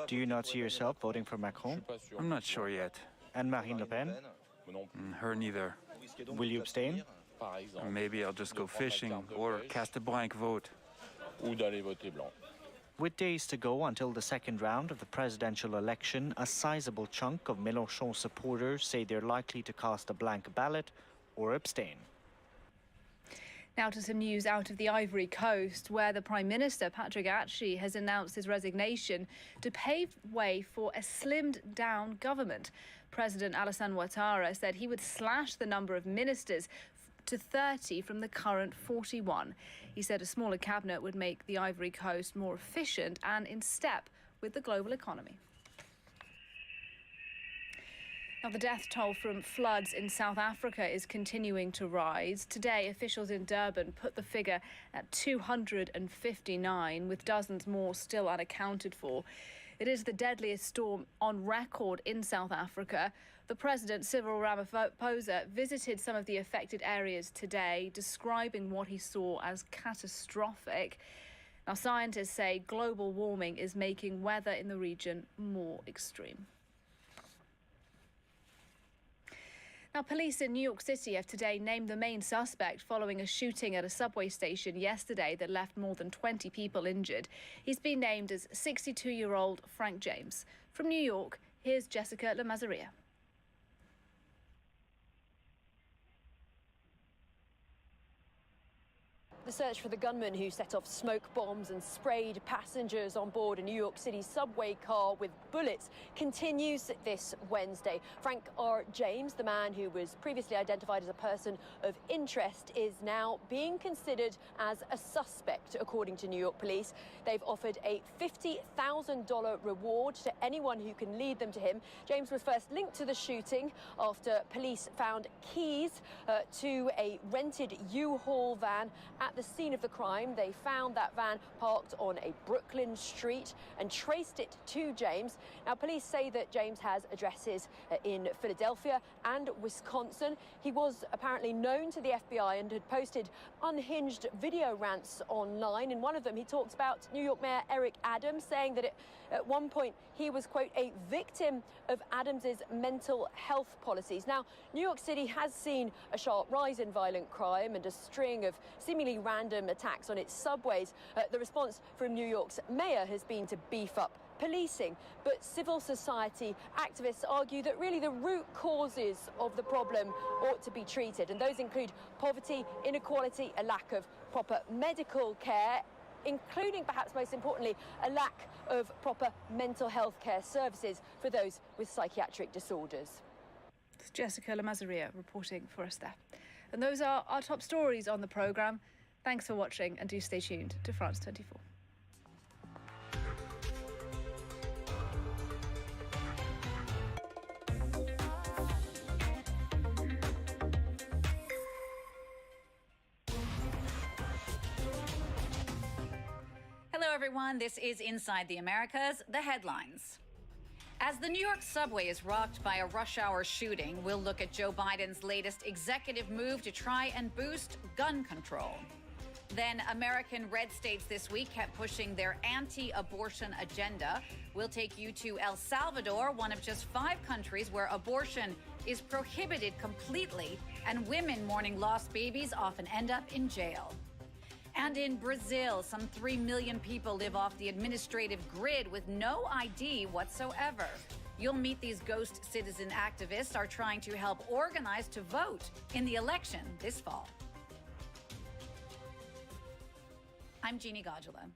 Do you not see yourself voting for Macron? I'm not sure yet. And Marine Le Pen? Her neither. Will you abstain? Maybe I'll just go fishing or cast a blank vote. With days to go until the second round of the presidential election, a sizable chunk of Mélenchon supporters say they're likely to cast a blank ballot or abstain. Now to some news out of the Ivory Coast, where the Prime Minister, Patrick Atchi, has announced his resignation to pave way for a slimmed-down government. President Alassane Ouattara said he would slash the number of ministers to 30 from the current 41. He said a smaller cabinet would make the Ivory Coast more efficient and in step with the global economy. Now, the death toll from floods in South Africa is continuing to rise. Today, officials in Durban put the figure at 259, with dozens more still unaccounted for. It is the deadliest storm on record in South Africa. The president, Cyril Ramaphosa, visited some of the affected areas today, describing what he saw as catastrophic. Now, scientists say global warming is making weather in the region more extreme. Now, police in New York City have today named the main suspect following a shooting at a subway station yesterday that left more than 20 people injured. He's been named as 62-year-old Frank James. From New York, here's Jessica Lamazaria. The search for the gunman who set off smoke bombs and sprayed passengers on board a New York City subway car with bullets continues this Wednesday. Frank R. James, the man who was previously identified as a person of interest, is now being considered as a suspect, according to New York police. They've offered a $50,000 reward to anyone who can lead them to him. James was first linked to the shooting after police found keys to a rented U-Haul van at the scene of the crime. They found that van parked on a Brooklyn street and traced it to James. Now, police say that James has addresses in Philadelphia and Wisconsin. He was apparently known to the FBI and had posted unhinged video rants online. In one of them, he talks about New York Mayor Eric Adams, saying that at one point he was, quote, a victim of Adams's mental health policies. Now, New York City has seen a sharp rise in violent crime and a string of seemingly random attacks on its subways. The response from New York's mayor has been to beef up policing, but civil society activists argue that really the root causes of the problem ought to be treated, and those include poverty, inequality, a lack of proper medical care, including, perhaps most importantly, a lack of proper mental health care services for those with psychiatric disorders. It's Jessica Lamazaria reporting for us there. And those are our top stories on the programme. Thanks for watching, and do stay tuned to France 24. Hello, everyone. This is Inside the Americas, the headlines. As the New York subway is rocked by a rush hour shooting, we'll look at Joe Biden's latest executive move to try and boost gun control. Then American red states this week kept pushing their anti-abortion agenda. We'll take you to El Salvador, one of just 5 countries where abortion is prohibited completely, and women mourning lost babies often end up in jail. And in Brazil, some 3 million people live off the administrative grid with no ID whatsoever. You'll meet these ghost citizen activists are trying to help organize to vote in the election this fall. I'm Jeannie Godula.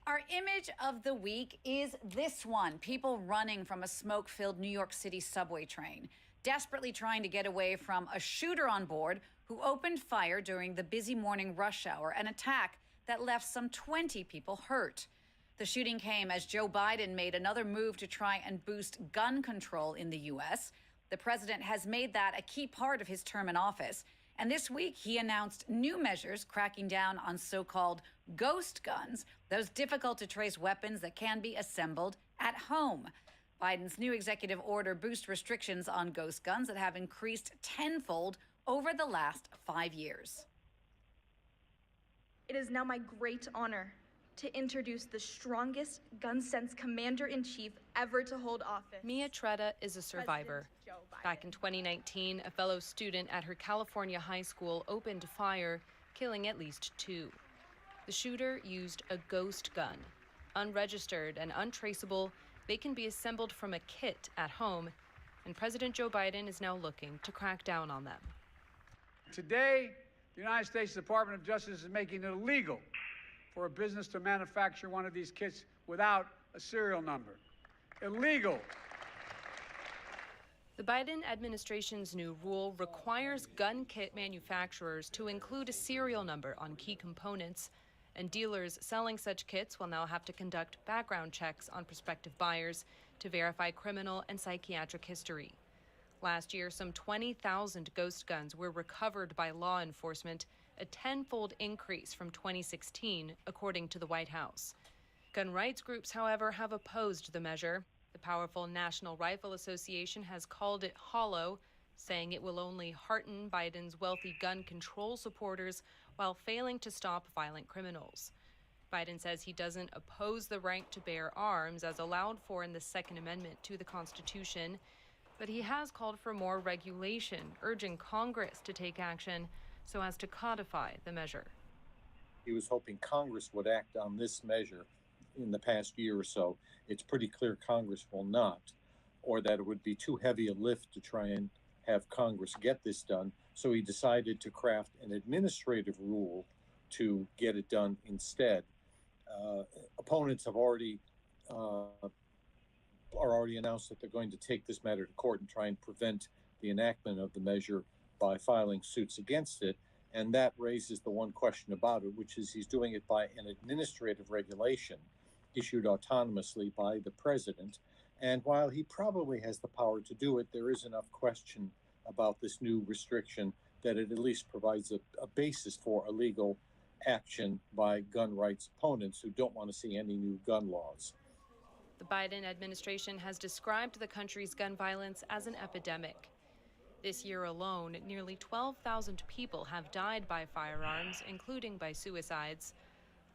Our image of the week is this one: people running from a smoke-filled New York City subway train, desperately trying to get away from a shooter on board who opened fire during the busy morning rush hour, an attack that left some 20 people hurt. The shooting came as Joe Biden made another move to try and boost gun control in the U.S. The president has made that a key part of his term in office. And this week, he announced new measures cracking down on so-called ghost guns, those difficult-to-trace weapons that can be assembled at home. Biden's new executive order boosts restrictions on ghost guns that have increased tenfold over the last 5 years. It is now my great honor to introduce the strongest gun sense commander-in-chief ever to hold office. Mia Tretta is a survivor. Back in 2019, a fellow student at her California high school opened fire, killing at least 2. The shooter used a ghost gun. Unregistered and untraceable, they can be assembled from a kit at home, and President Joe Biden is now looking to crack down on them. Today, the United States Department of Justice is making it illegal for a business to manufacture one of these kits without a serial number. Illegal. The Biden administration's new rule requires gun kit manufacturers to include a serial number on key components, and dealers selling such kits will now have to conduct background checks on prospective buyers to verify criminal and psychiatric history. Last year, some 20,000 ghost guns were recovered by law enforcement, a 10-fold increase from 2016, according to the White House. Gun rights groups, however, have opposed the measure. The powerful National Rifle Association has called it hollow, saying it will only hearten Biden's wealthy gun control supporters while failing to stop violent criminals. Biden says he doesn't oppose the right to bear arms as allowed for in the Second Amendment to the Constitution, but he has called for more regulation, urging Congress to take action so as to codify the measure. He was hoping Congress would act on this measure in the past year or so. It's pretty clear Congress will not, or that it would be too heavy a lift to try and have Congress get this done. So he decided to craft an administrative rule to get it done instead. Opponents have already announced that they're going to take this matter to court and try and prevent the enactment of the measure by filing suits against it. And that raises the one question about it, which is he's doing it by an administrative regulation issued autonomously by the president. And while he probably has the power to do it, there is enough question about this new restriction that it at least provides a basis for a legal action by gun rights opponents who don't want to see any new gun laws. The Biden administration has described the country's gun violence as an epidemic. This year alone, nearly 12,000 people have died by firearms, including by suicides.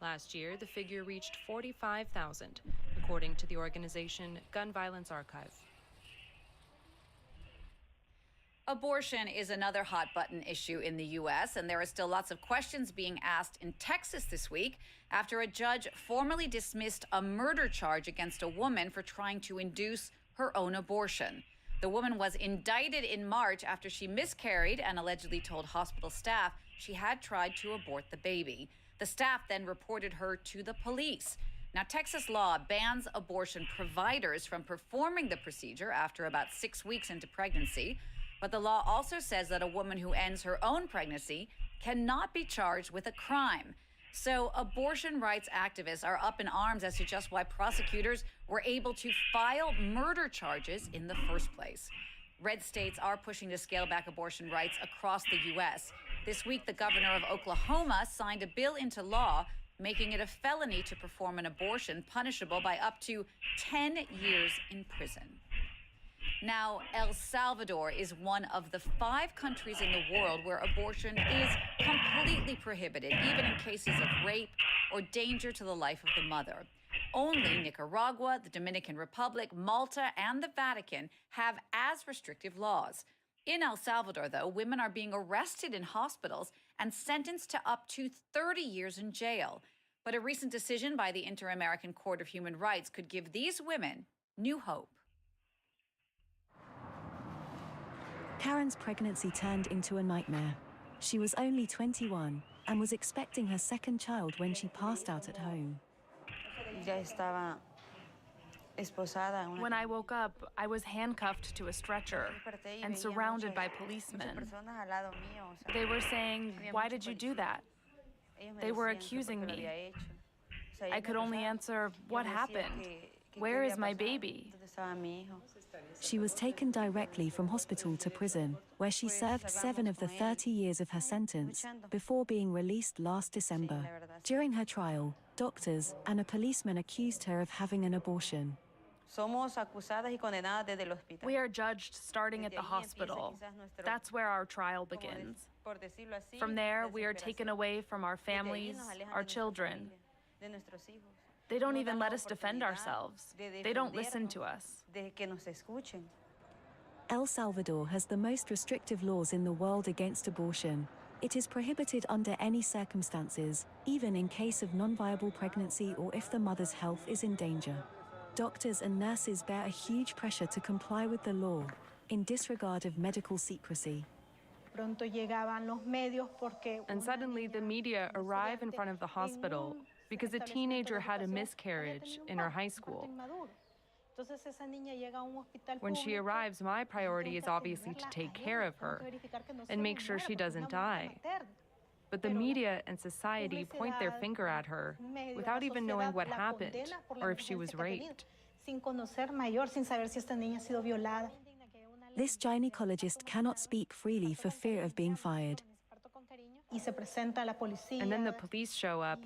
Last year, the figure reached 45,000, according to the organization Gun Violence Archive. Abortion is another hot-button issue in the U.S., and there are still lots of questions being asked in Texas this week after a judge formally dismissed a murder charge against a woman for trying to induce her own abortion. The woman was indicted in March after she miscarried and allegedly told hospital staff she had tried to abort the baby. The staff then reported her to the police. Now, Texas law bans abortion providers from performing the procedure after about 6 weeks into pregnancy. But the law also says that a woman who ends her own pregnancy cannot be charged with a crime. So abortion rights activists are up in arms as to just why prosecutors were able to file murder charges in the first place. Red states are pushing to scale back abortion rights across the U.S. This week, the governor of Oklahoma signed a bill into law making it a felony to perform an abortion, punishable by up to 10 years in prison. Now, El Salvador is one of the 5 countries in the world where abortion is completely prohibited, even in cases of rape or danger to the life of the mother. Only Nicaragua, the Dominican Republic, Malta, and the Vatican have as restrictive laws. In El Salvador, though, women are being arrested in hospitals and sentenced to up to 30 years in jail. But a recent decision by the Inter-American Court of Human Rights could give these women new hope. Karen's pregnancy turned into a nightmare. She was only 21 and was expecting her second child when she passed out at home. When I woke up, I was handcuffed to a stretcher and surrounded by policemen. They were saying, "Why did you do that?" They were accusing me. I could only answer, "What happened? Where is my baby?" She was taken directly from hospital to prison, where she served 7 of the 30 years of her sentence before being released last December. During her trial, doctors and a policeman accused her of having an abortion. We are judged starting at the hospital. That's where our trial begins. From there, we are taken away from our families, our children. They don't even let us defend ourselves. They don't listen to us. El Salvador has the most restrictive laws in the world against abortion. It is prohibited under any circumstances, even in case of non-viable pregnancy or if the mother's health is in danger. Doctors and nurses bear a huge pressure to comply with the law, in disregard of medical secrecy. And suddenly the media arrive in front of the hospital because a teenager had a miscarriage in her high school. When she arrives, my priority is obviously to take care of her and make sure she doesn't die. But the media and society point their finger at her without even knowing what happened or if she was raped. This gynecologist cannot speak freely for fear of being fired. And then the police show up,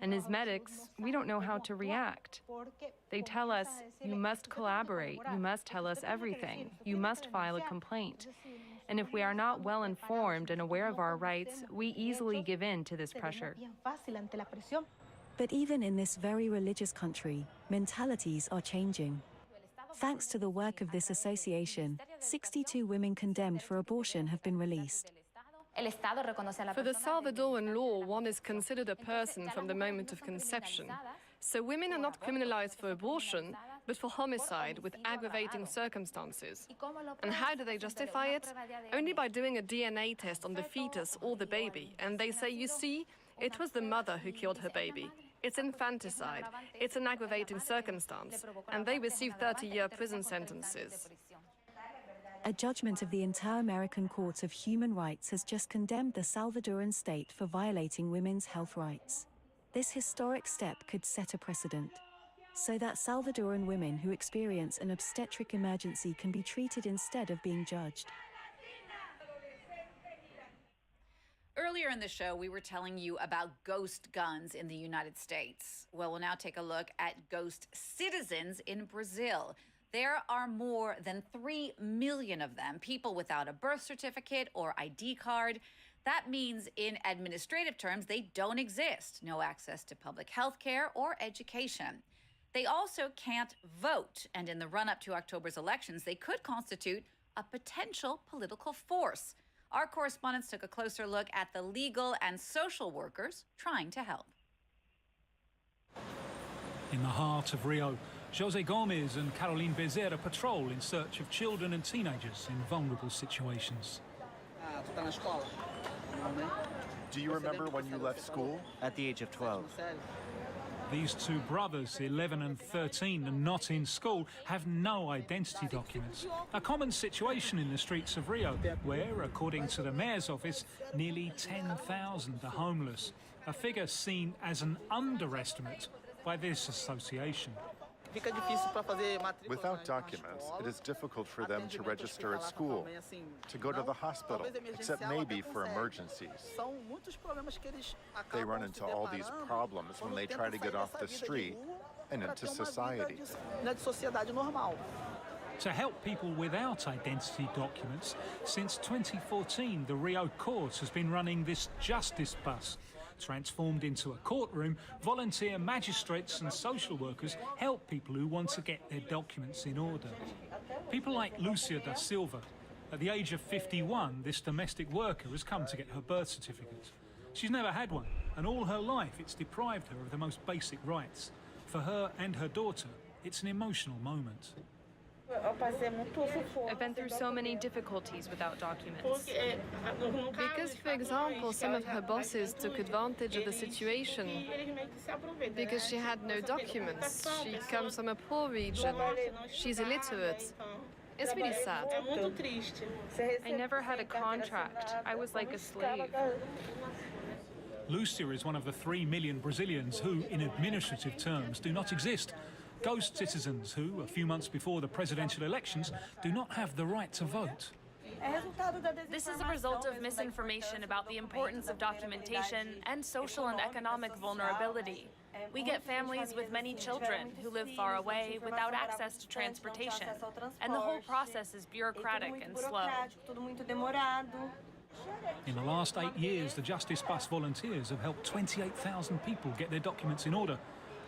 and as medics, we don't know how to react. They tell us, you must collaborate, you must tell us everything, you must file a complaint. And if we are not well informed and aware of our rights, we easily give in to this pressure. But even in this very religious country, mentalities are changing. Thanks to the work of this association, 62 women condemned for abortion have been released. For the Salvadoran law, one is considered a person from the moment of conception. So women are not criminalized for abortion, but for homicide with aggravating circumstances. And how do they justify it? Only by doing a DNA test on the fetus or the baby. And they say, you see, it was the mother who killed her baby. It's infanticide. It's an aggravating circumstance. And they receive 30-year prison sentences. A judgment of the Inter-American Court of Human Rights has just condemned the Salvadoran state for violating women's health rights. This historic step could set a precedent, so that Salvadoran women who experience an obstetric emergency can be treated instead of being judged. Earlier in the show, we were telling you about ghost guns in the United States. Well, we'll now take a look at ghost citizens in Brazil. There are more than 3 million of them, people without a birth certificate or ID card. That means, in administrative terms, they don't exist. No access to public health care or education. They also can't vote. And in the run-up to October's elections, they could constitute a potential political force. Our correspondents took a closer look at the legal and social workers trying to help. In the heart of Rio, Jose Gomes and Caroline Bezerra patrol in search of children and teenagers in vulnerable situations. Do you remember when you left school? At the age of 12. These two brothers, 11 and 13, and not in school, have no identity documents. A common situation in the streets of Rio, where, according to the mayor's office, nearly 10,000 are homeless. A figure seen as an underestimate by this association. Without documents, it is difficult for them to register at school, to go to the hospital, except maybe for emergencies. They run into all these problems when they try to get off the street and into society. To help people without identity documents, since 2014, the Rio Court has been running this justice bus. Transformed into a courtroom, volunteer magistrates and social workers help people who want to get their documents in order. People like Lucia da Silva. At the age of 51, this domestic worker has come to get her birth certificate. She's never had one, and all her life it's deprived her of the most basic rights. For her and her daughter, it's an emotional moment. I've been through so many difficulties without documents. Because, for example, some of her bosses took advantage of the situation. Because she had no documents. She comes from a poor region. She's illiterate. It's really sad. I never had a contract. I was like a slave. Lucia is one of the 3 million Brazilians who, in administrative terms, do not exist. Ghost citizens who, a few months before the presidential elections, do not have the right to vote. This is a result of misinformation about the importance of documentation and social and economic vulnerability. We get families with many children who live far away without access to transportation, and the whole process is bureaucratic and slow. In the last 8 years, the Justice Bus volunteers have helped 28,000 people get their documents in order.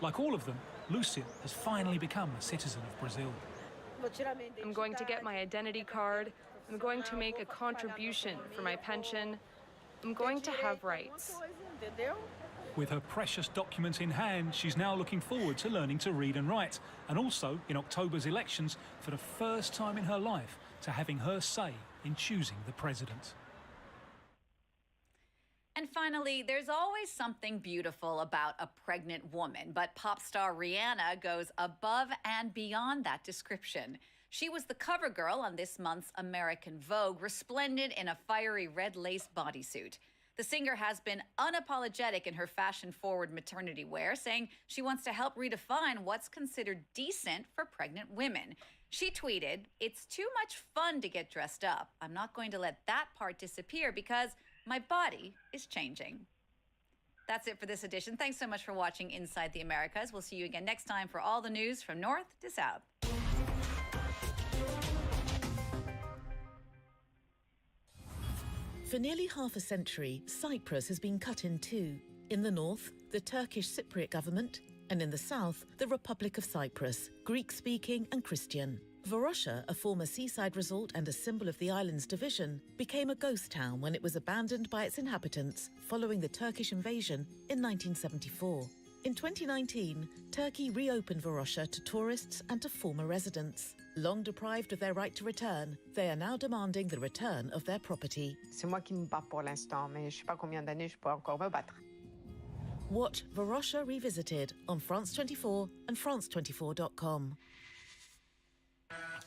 Like all of them, Lucia has finally become a citizen of Brazil. I'm going to get my identity card. I'm going to make a contribution for my pension. I'm going to have rights. With her precious documents in hand, she's now looking forward to learning to read and write, and also, in October's elections, for the first time in her life, to having her say in choosing the president. And finally, there's always something beautiful about a pregnant woman, but pop star Rihanna goes above and beyond that description. She was the cover girl on this month's American Vogue, resplendent in a fiery red lace bodysuit. The singer has been unapologetic in her fashion-forward maternity wear, saying she wants to help redefine what's considered decent for pregnant women. She tweeted, "It's too much fun to get dressed up. I'm not going to let that part disappear because my body is changing." That's it for this edition. Thanks so much for watching Inside the Americas. We'll see you again next time for all the news from north to south. For nearly half a century, Cyprus has been cut in two. In the north, the Turkish Cypriot government, and in the south, the Republic of Cyprus, Greek-speaking and Christian. Varosha, a former seaside resort and a symbol of the island's division, became a ghost town when it was abandoned by its inhabitants following the Turkish invasion in 1974. In 2019, Turkey reopened Varosha to tourists and to former residents. Long deprived of their right to return, they are now demanding the return of their property. C'est moi qui me bats pour l'instant, mais je sais pas combien d'années je peux encore me battre. Watch Varosha Revisited on France 24 and France24.com.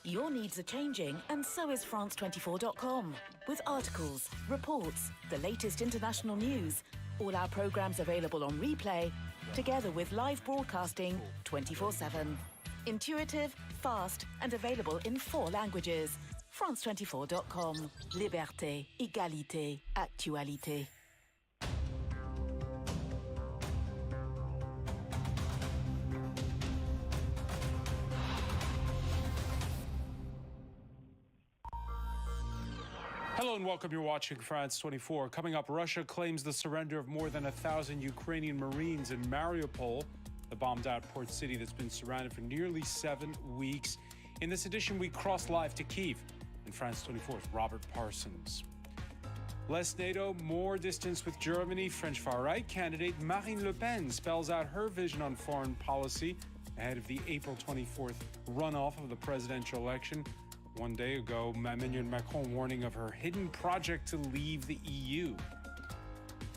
Your needs are changing, and so is France24.com. With articles, reports, the latest international news, all our programmes available on replay, together with live broadcasting 24/7. Intuitive, fast, and available in 4 languages. France24.com. Liberté, égalité, actualité. Hello and welcome. You're watching France 24. Coming up, Russia claims the surrender of more than 1,000 Ukrainian Marines in Mariupol, the bombed-out port city that's been surrounded for nearly 7 weeks. In this edition, we cross live to Kyiv, and France 24's Robert Parsons. Less NATO, more distance with Germany. French far-right candidate Marine Le Pen spells out her vision on foreign policy ahead of the April 24th runoff of the presidential election. One day ago, Emmanuel Macron warning of her hidden project to leave the EU.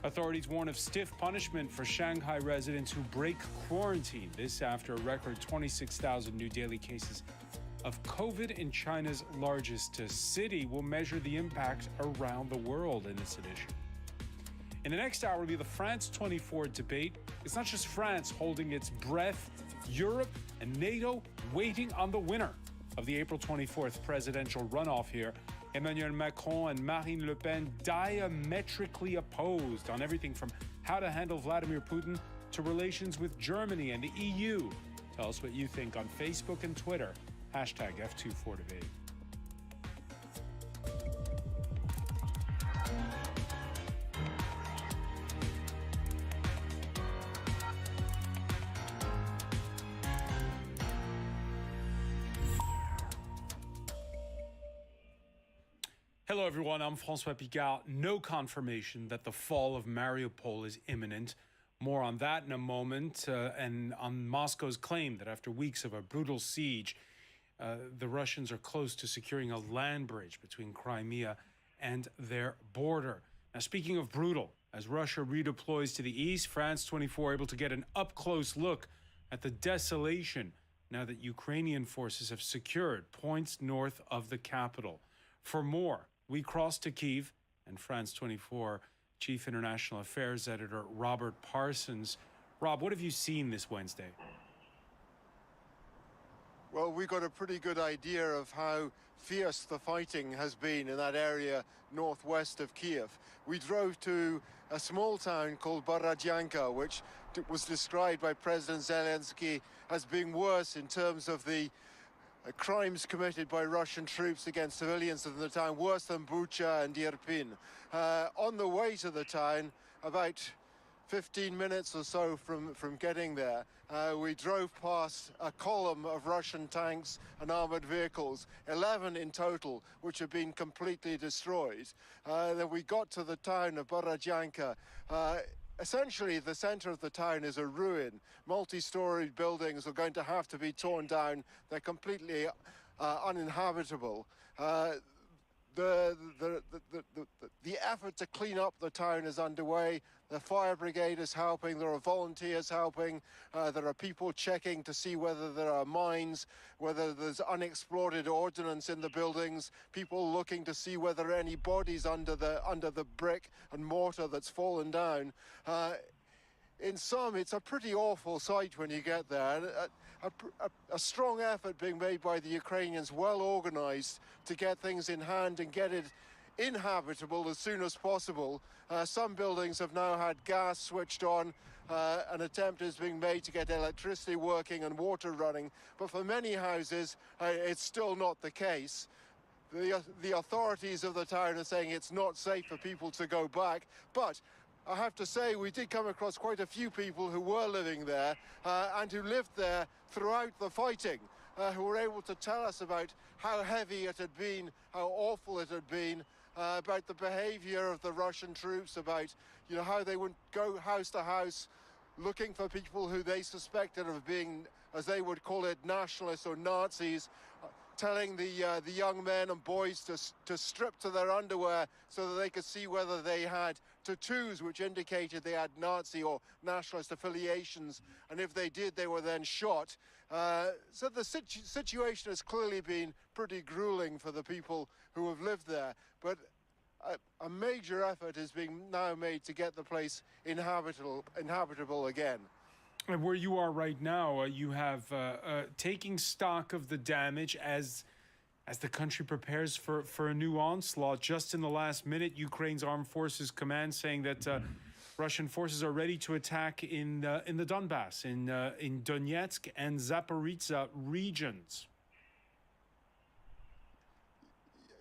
Authorities warn of stiff punishment for Shanghai residents who break quarantine. This after a record 26,000 new daily cases of COVID in China's largest city. Will measure the impact around the world in this edition. In the next hour will be the France 24 debate. It's not just France holding its breath. Europe and NATO waiting on the winner of the April 24th presidential runoff here. Emmanuel Macron and Marine Le Pen diametrically opposed on everything from how to handle Vladimir Putin to relations with Germany and the EU. Tell us what you think on Facebook and Twitter. Hashtag F24debate. Hello, everyone. I'm François Picard. No confirmation that the fall of Mariupol is imminent. More on that in a moment, and on Moscow's claim that after weeks of a brutal siege, the Russians are close to securing a land bridge between Crimea and their border. Now, speaking of brutal, as Russia redeploys to the east, France 24 able to get an up-close look at the desolation now that Ukrainian forces have secured points north of the capital. For more, we cross to Kyiv, and France 24 Chief International Affairs Editor Robert Parsons. Rob, what have you seen this Wednesday? Well, we got a pretty good idea of how fierce the fighting has been in that area northwest of Kyiv. We drove to a small town called Borodyanka, which was described by President Zelensky as being worse in terms of the crimes committed by Russian troops against civilians in the town, worse than Bucha and Irpin. On the way to the town, about 15 minutes or so from getting there, we drove past a column of Russian tanks and armored vehicles, 11 in total, which have been completely destroyed. Then we got to the town of Borodyanka. Essentially, the center of the town is a ruin. Multi-story buildings are going to have to be torn down. They're completely uninhabitable. The effort to clean up the town is underway. The fire brigade is helping. There are volunteers helping. There are people checking to see whether there are mines, whether there's unexploded ordnance in the buildings. People looking to see whether any bodies under the brick and mortar that's fallen down. In sum, it's a pretty awful sight when you get there. A strong effort being made by the Ukrainians, well organized to get things in hand and get it inhabitable as soon as possible. Some buildings have now had gas switched on. An attempt is being made to get electricity working and water running, but for many houses it's still not the case. The authorities of the town are saying it's not safe for people to go back, but I have to say we did come across quite a few people who were living there and who lived there throughout the fighting, who were able to tell us about how heavy it had been, how awful it had been, about the behavior of the Russian troops, about how they would go house to house looking for people who they suspected of being, as they would call it, nationalists or Nazis, telling the young men and boys to strip to their underwear so that they could see whether they had tattoos which indicated they had Nazi or nationalist affiliations, and if they did, they were then shot. So the situation has clearly been pretty grueling for the people who have lived there, but a major effort is being now made to get the place inhabitable again. And where you are right now, you have taking stock of the damage as the country prepares for a new onslaught. Just in the last minute, Ukraine's Armed Forces Command saying that Russian forces are ready to attack in the Donbass, in Donetsk and Zaporizhzhia regions.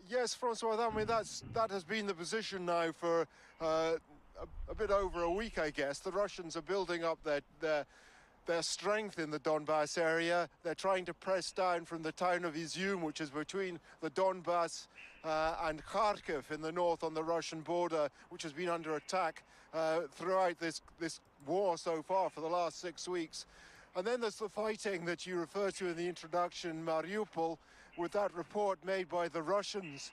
Yes, Francois, I mean, that has been the position now for a bit over a week, I guess. The Russians are building up their strength in the Donbass area. They're trying to press down from the town of Izium, which is between the Donbass and Kharkiv in the north on the Russian border, which has been under attack throughout this war so far for the last 6 weeks. And then there's the fighting that you refer to in the introduction, Mariupol, with that report made by the Russians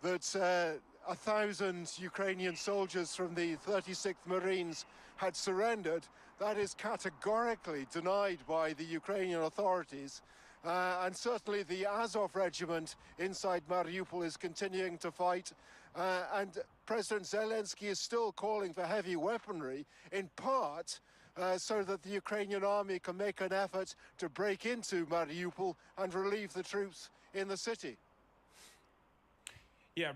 that 1,000 Ukrainian soldiers from the 36th Marines had surrendered. That is categorically denied by the Ukrainian authorities. And certainly the Azov regiment inside Mariupol is continuing to fight. And President Zelensky is still calling for heavy weaponry, in part so that the Ukrainian army can make an effort to break into Mariupol and relieve the troops in the city. Yeah,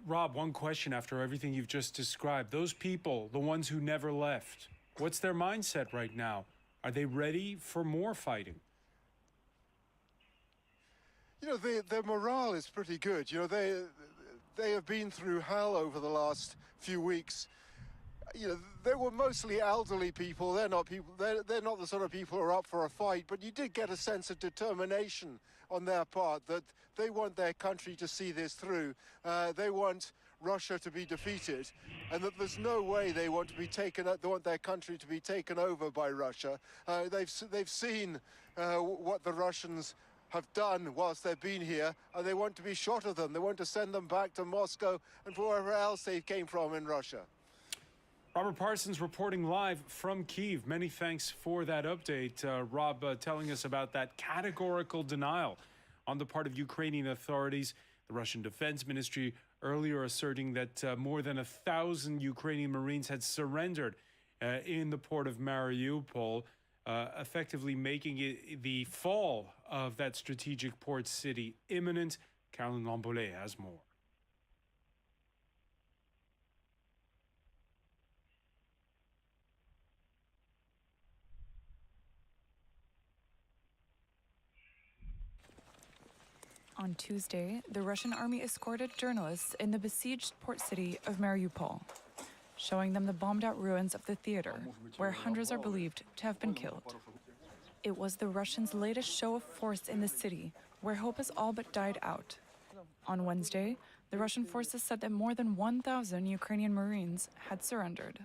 Rob, one question after everything you've just described. Those people, the ones who never left, what's their mindset right now? Are they ready for more fighting? Their morale is pretty good. They have been through hell over the last few weeks. They were mostly elderly people. They're not the sort of people who are up for a fight, but you did get a sense of determination on their part that they want their country to see this through. They want Russia to be defeated, and that there's no way they want their country to be taken over by Russia. They've seen what the Russians have done whilst they've been here, and they want to be shot of them. They want to send them back to Moscow and wherever else they came from in Russia. Robert Parsons reporting live from Kyiv. Many thanks for that update. Rob, telling us about that categorical denial on the part of Ukrainian authorities. The Russian Defense Ministry earlier asserting that more than 1,000 Ukrainian Marines had surrendered in the port of Mariupol, effectively making it the fall of that strategic port city imminent. Caroline Lambolet has more. On Tuesday, the Russian army escorted journalists in the besieged port city of Mariupol, showing them the bombed-out ruins of the theater, where hundreds are believed to have been killed. It was the Russians' latest show of force in the city, where hope has all but died out. On Wednesday, the Russian forces said that more than 1,000 Ukrainian Marines had surrendered.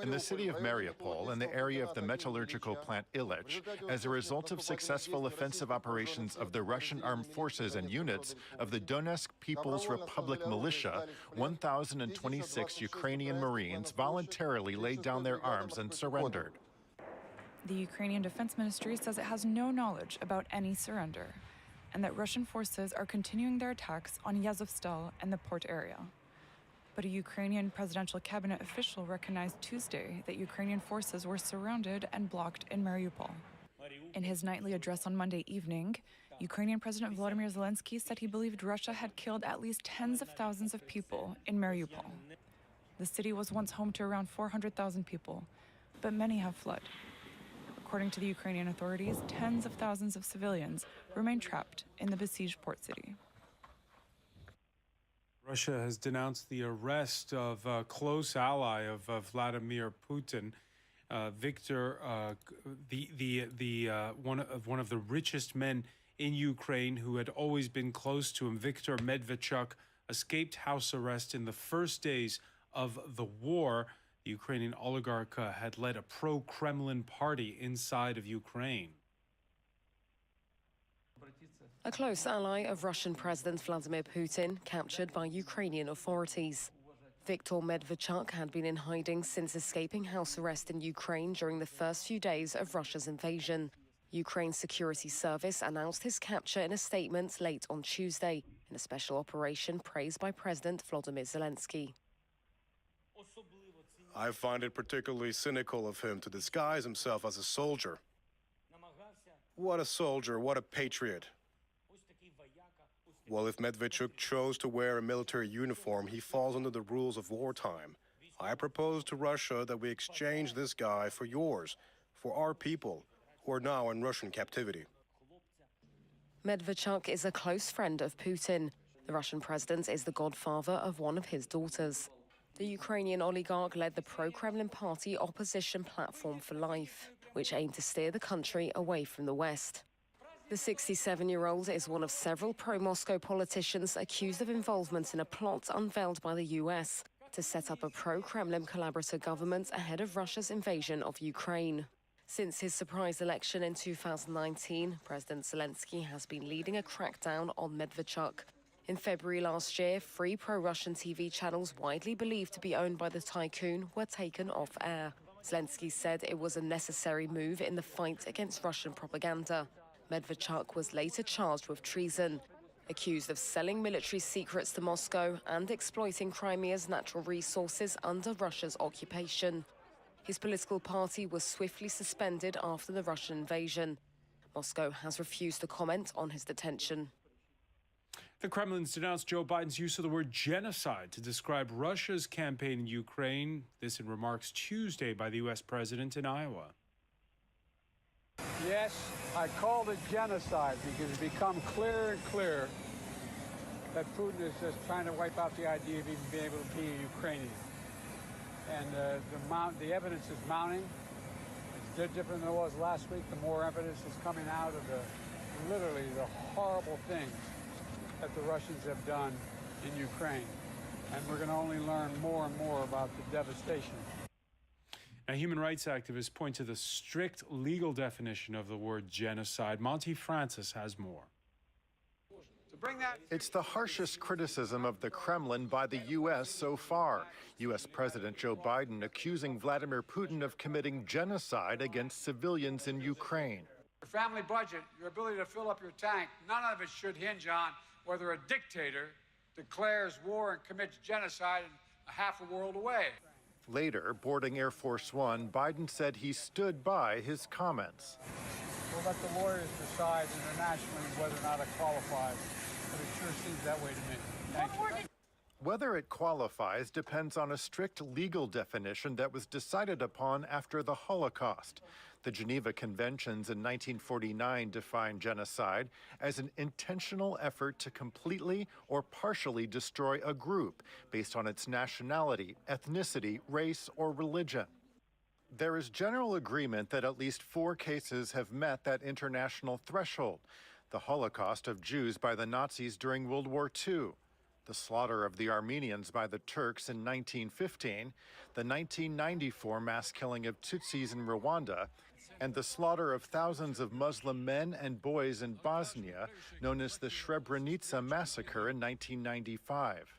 In the city of Mariupol, in the area of the metallurgical plant Ilich, as a result of successful offensive operations of the Russian armed forces and units of the Donetsk People's Republic militia, 1,026 Ukrainian Marines voluntarily laid down their arms and surrendered. The Ukrainian Defense Ministry says it has no knowledge about any surrender, and that Russian forces are continuing their attacks on Yazovstal and the port area. But a Ukrainian presidential cabinet official recognized Tuesday that Ukrainian forces were surrounded and blocked in Mariupol. In his nightly address on Monday evening, Ukrainian President Volodymyr Zelensky said he believed Russia had killed at least tens of thousands of people in Mariupol. The city was once home to around 400,000 people, but many have fled. According to the Ukrainian authorities, tens of thousands of civilians remain trapped in the besieged port city. Russia has denounced the arrest of a close ally of Vladimir Putin, Viktor, one of the richest men in Ukraine who had always been close to him. Viktor Medvedchuk escaped house arrest in the first days of the war. The Ukrainian oligarch had led a pro-Kremlin party inside of Ukraine. A close ally of Russian President Vladimir Putin, captured by Ukrainian authorities. Viktor Medvedchuk had been in hiding since escaping house arrest in Ukraine during the first few days of Russia's invasion. Ukraine's security service announced his capture in a statement late on Tuesday, in a special operation praised by President Volodymyr Zelensky. I find it particularly cynical of him to disguise himself as a soldier. What a soldier, what a patriot. Well, if Medvedchuk chose to wear a military uniform, he falls under the rules of wartime. I propose to Russia that we exchange this guy for yours, for our people, who are now in Russian captivity. Medvedchuk is a close friend of Putin. The Russian president is the godfather of one of his daughters. The Ukrainian oligarch led the pro-Kremlin party Opposition Platform for Life, which aimed to steer the country away from the West. The 67-year-old is one of several pro-Moscow politicians accused of involvement in a plot unveiled by the US to set up a pro-Kremlin collaborative government ahead of Russia's invasion of Ukraine. Since his surprise election in 2019, President Zelensky has been leading a crackdown on Medvedchuk. In February last year, 3 pro-Russian TV channels widely believed to be owned by the tycoon were taken off air. Zelensky said it was a necessary move in the fight against Russian propaganda. Medvedchuk was later charged with treason, accused of selling military secrets to Moscow and exploiting Crimea's natural resources under Russia's occupation. His political party was swiftly suspended after the Russian invasion. Moscow has refused to comment on his detention. The Kremlin's denounced Joe Biden's use of the word genocide to describe Russia's campaign in Ukraine. This in remarks Tuesday by the U.S. president in Iowa. Yes, I called it genocide because it's become clearer and clearer that Putin is just trying to wipe out the idea of even being able to be a Ukrainian. And the evidence is mounting. It's different than it was last week. The more evidence is coming out of literally the horrible things that the Russians have done in Ukraine. And we're going to only learn more and more about the devastation. Now, human rights activists point to the strict legal definition of the word genocide. Monty Francis has more. It's the harshest criticism of the Kremlin by the U.S. so far. U.S. President Joe Biden accusing Vladimir Putin of committing genocide against civilians in Ukraine. Your family budget, your ability to fill up your tank, none of it should hinge on whether a dictator declares war and commits genocide in half a world away. Later, boarding Air Force One, Biden said he stood by his comments. We'll let the lawyers decide internationally whether or not it qualifies, but it sure seems that way to me. Thank you. Whether it qualifies depends on a strict legal definition that was decided upon after the Holocaust. The Geneva Conventions in 1949 defined genocide as an intentional effort to completely or partially destroy a group based on its nationality, ethnicity, race, or religion. There is general agreement that at least 4 cases have met that international threshold: the Holocaust of Jews by the Nazis during World War II, the slaughter of the Armenians by the Turks in 1915, the 1994 mass killing of Tutsis in Rwanda, and the slaughter of thousands of Muslim men and boys in Bosnia, known as the Srebrenica massacre in 1995.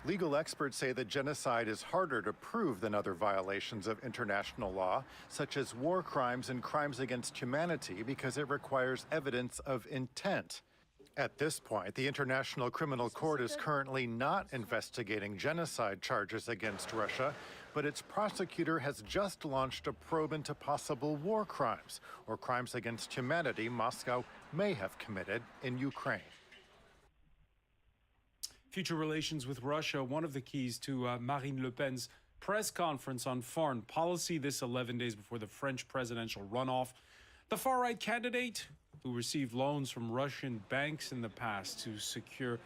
Legal experts say that genocide is harder to prove than other violations of international law, such as war crimes and crimes against humanity, because it requires evidence of intent. At this point, the International Criminal Court is currently not investigating genocide charges against Russia, but its prosecutor has just launched a probe into possible war crimes or crimes against humanity Moscow may have committed in Ukraine. Future relations with Russia, one of the keys to Marine Le Pen's press conference on foreign policy this 11 days before the French presidential runoff. The far-right candidate, who received loans from Russian banks in the past to secure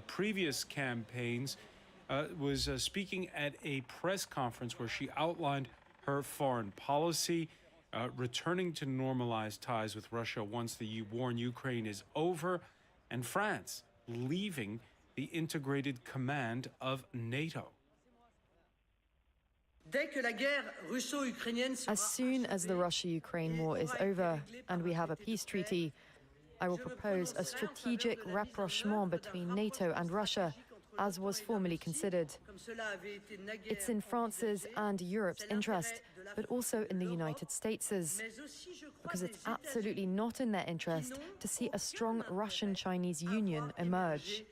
previous campaigns, was speaking at a press conference where she outlined her foreign policy, returning to normalized ties with Russia once the war in Ukraine is over, and France leaving the integrated command of NATO. As soon as the Russia-Ukraine war is over and we have a peace treaty, I will propose a strategic rapprochement between NATO and Russia, as was formerly considered. It's in France's and Europe's interest, but also in the United States's, because it's absolutely not in their interest to see a strong Russian-Chinese union emerge.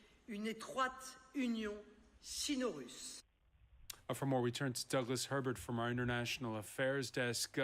For more, we turn to Douglas Herbert from our International Affairs Desk.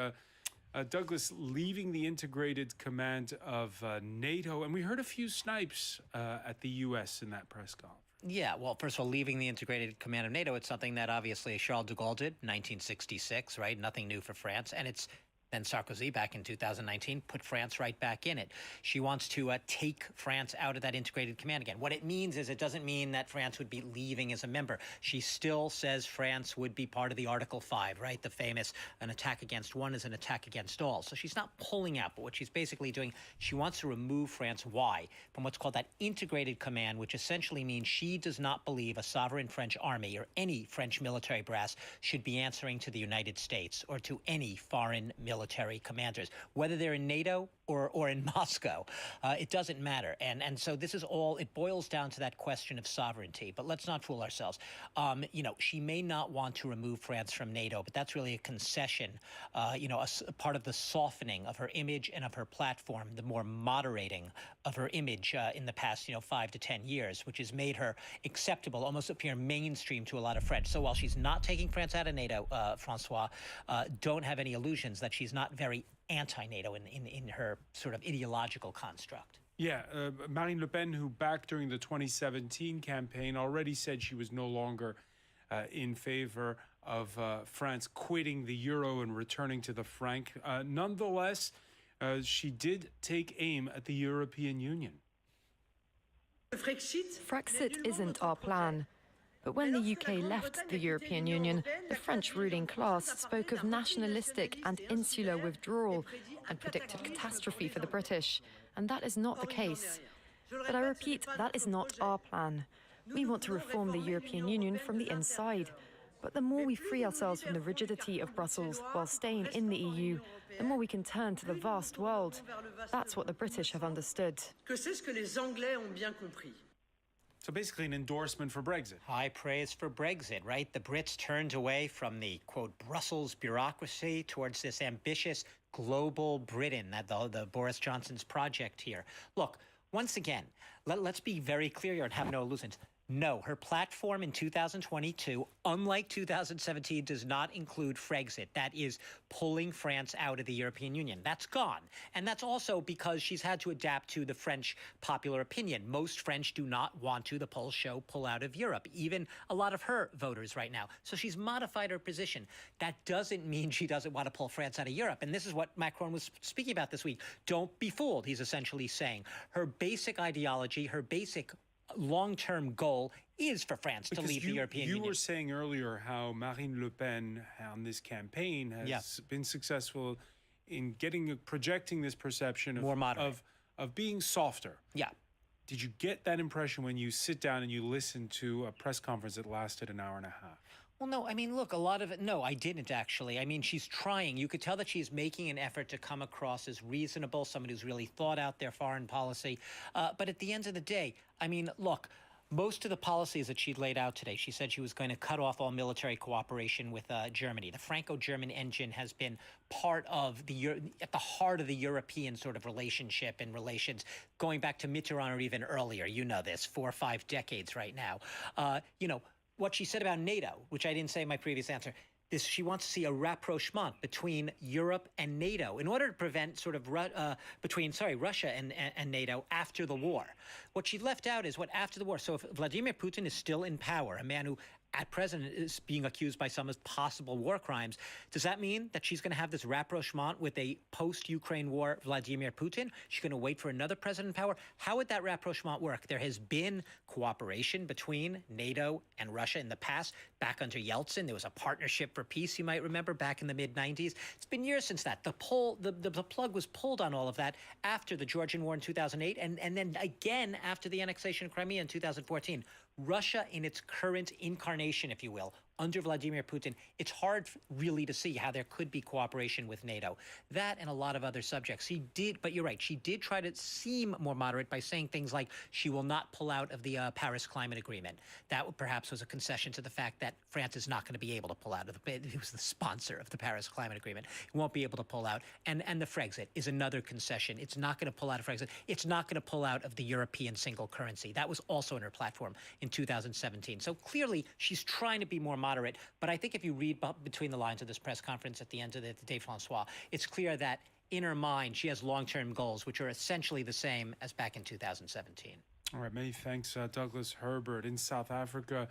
Douglas, leaving the integrated command of NATO, and we heard a few snipes at the U.S. in that press conference. Yeah, well, first of all, leaving the integrated command of NATO, it's something that obviously Charles de Gaulle did in 1966, right? Nothing new for France. And it's then Sarkozy, back in 2019, put France right back in it. She wants to take France out of that integrated command again. What it means is it doesn't mean that France would be leaving as a member. She still says France would be part of the Article 5, right? The famous, an attack against one is an attack against all. So she's not pulling out, but what she's basically doing, she wants to remove France. Why? From what's called that integrated command, which essentially means she does not believe a sovereign French army or any French military brass should be answering to the United States or to any foreign military commanders, whether they're in NATO or in Moscow. It doesn't matter. And so this is all, it boils down to that question of sovereignty. But let's not fool ourselves. She may not want to remove France from NATO, but that's really a concession, a part of the softening of her image and of her platform, the more moderating of her image in the past, 5 to 10 years, which has made her acceptable, almost appear mainstream to a lot of French. So while she's not taking France out of NATO, Francois, don't have any illusions that she's not very anti-NATO in her sort of ideological construct. Yeah, Marine Le Pen, who back during the 2017 campaign already said she was no longer in favor of France quitting the euro and returning to the franc. Nonetheless, she did take aim at the European Union. Frexit isn't our plan. But when the UK left the European Union, the French ruling class spoke of nationalistic and insular withdrawal and predicted catastrophe for the British. And that is not the case. But I repeat, that is not our plan. We want to reform the European Union from the inside. But the more we free ourselves from the rigidity of Brussels while staying in the EU, the more we can turn to the vast world. That's what the British have understood. So basically an endorsement for Brexit. High praise for Brexit, right? The Brits turned away from the, quote, Brussels bureaucracy towards this ambitious global Britain, the Boris Johnson's project here. Look, once again, let's be very clear here and have no illusions. No, her platform in 2022, unlike 2017, does not include Frexit. That is pulling France out of the European Union. That's gone. And that's also because she's had to adapt to the French popular opinion. Most French do not want to, the polls show, pull out of Europe, even a lot of her voters right now. So she's modified her position. That doesn't mean she doesn't want to pull France out of Europe. And this is what Macron was speaking about this week. Don't be fooled, he's essentially saying. Her basic ideology, her basic long-term goal is for France to leave the European Union. You were saying earlier how Marine Le Pen on this campaign has been successful in projecting this perception of, more moderate, of being softer. Yeah. Did you get that impression when you sit down and you listen to a press conference that lasted an hour and a half? Well, no, I mean, look, a lot of it, no, I didn't actually. I mean, she's trying. You could tell that she's making an effort to come across as reasonable, someone who's really thought out their foreign policy. But at the end of the day, I mean, look, most of the policies that she'd laid out today, she said she was going to cut off all military cooperation with Germany. The Franco-German engine has been part of at the heart of the European sort of relationship and relations going back to Mitterrand or even earlier. You know this, 4 or 5 decades right now. You know, what she said about NATO, which I didn't say in my previous answer, she wants to see a rapprochement between Europe and NATO in order to prevent sort of Russia and NATO after the war. What she left out is what after the war. So if Vladimir Putin is still in power, a man who at present is being accused by some of possible war crimes, does that mean that she's going to have this rapprochement with a post-Ukraine war Vladimir Putin? She's going to wait for another president in power? How would that rapprochement work? There has been cooperation between NATO and Russia in the past. Back under Yeltsin, there was a partnership for peace, you might remember, back in the mid-90s. It's been years since that. The plug was pulled on all of that after the Georgian War in 2008, and then again after the annexation of Crimea in 2014. Russia in its current incarnation, if you will, under Vladimir Putin, it's hard really to see how there could be cooperation with NATO. That and a lot of other subjects. But you're right, she did try to seem more moderate by saying things like she will not pull out of the Paris Climate Agreement. That perhaps was a concession to the fact that France is not going to be able to pull out of it was the sponsor of the Paris Climate Agreement. It won't be able to pull out. And the Frexit is another concession. It's not going to pull out of Frexit. It's not going to pull out of the European single currency. That was also in her platform in 2017. So clearly, she's trying to be more moderate. But I think if you read between the lines of this press conference at the end of the Day Francois, it's clear that in her mind, she has long-term goals, which are essentially the same as back in 2017. All right, many thanks, Douglas Herbert. In South Africa,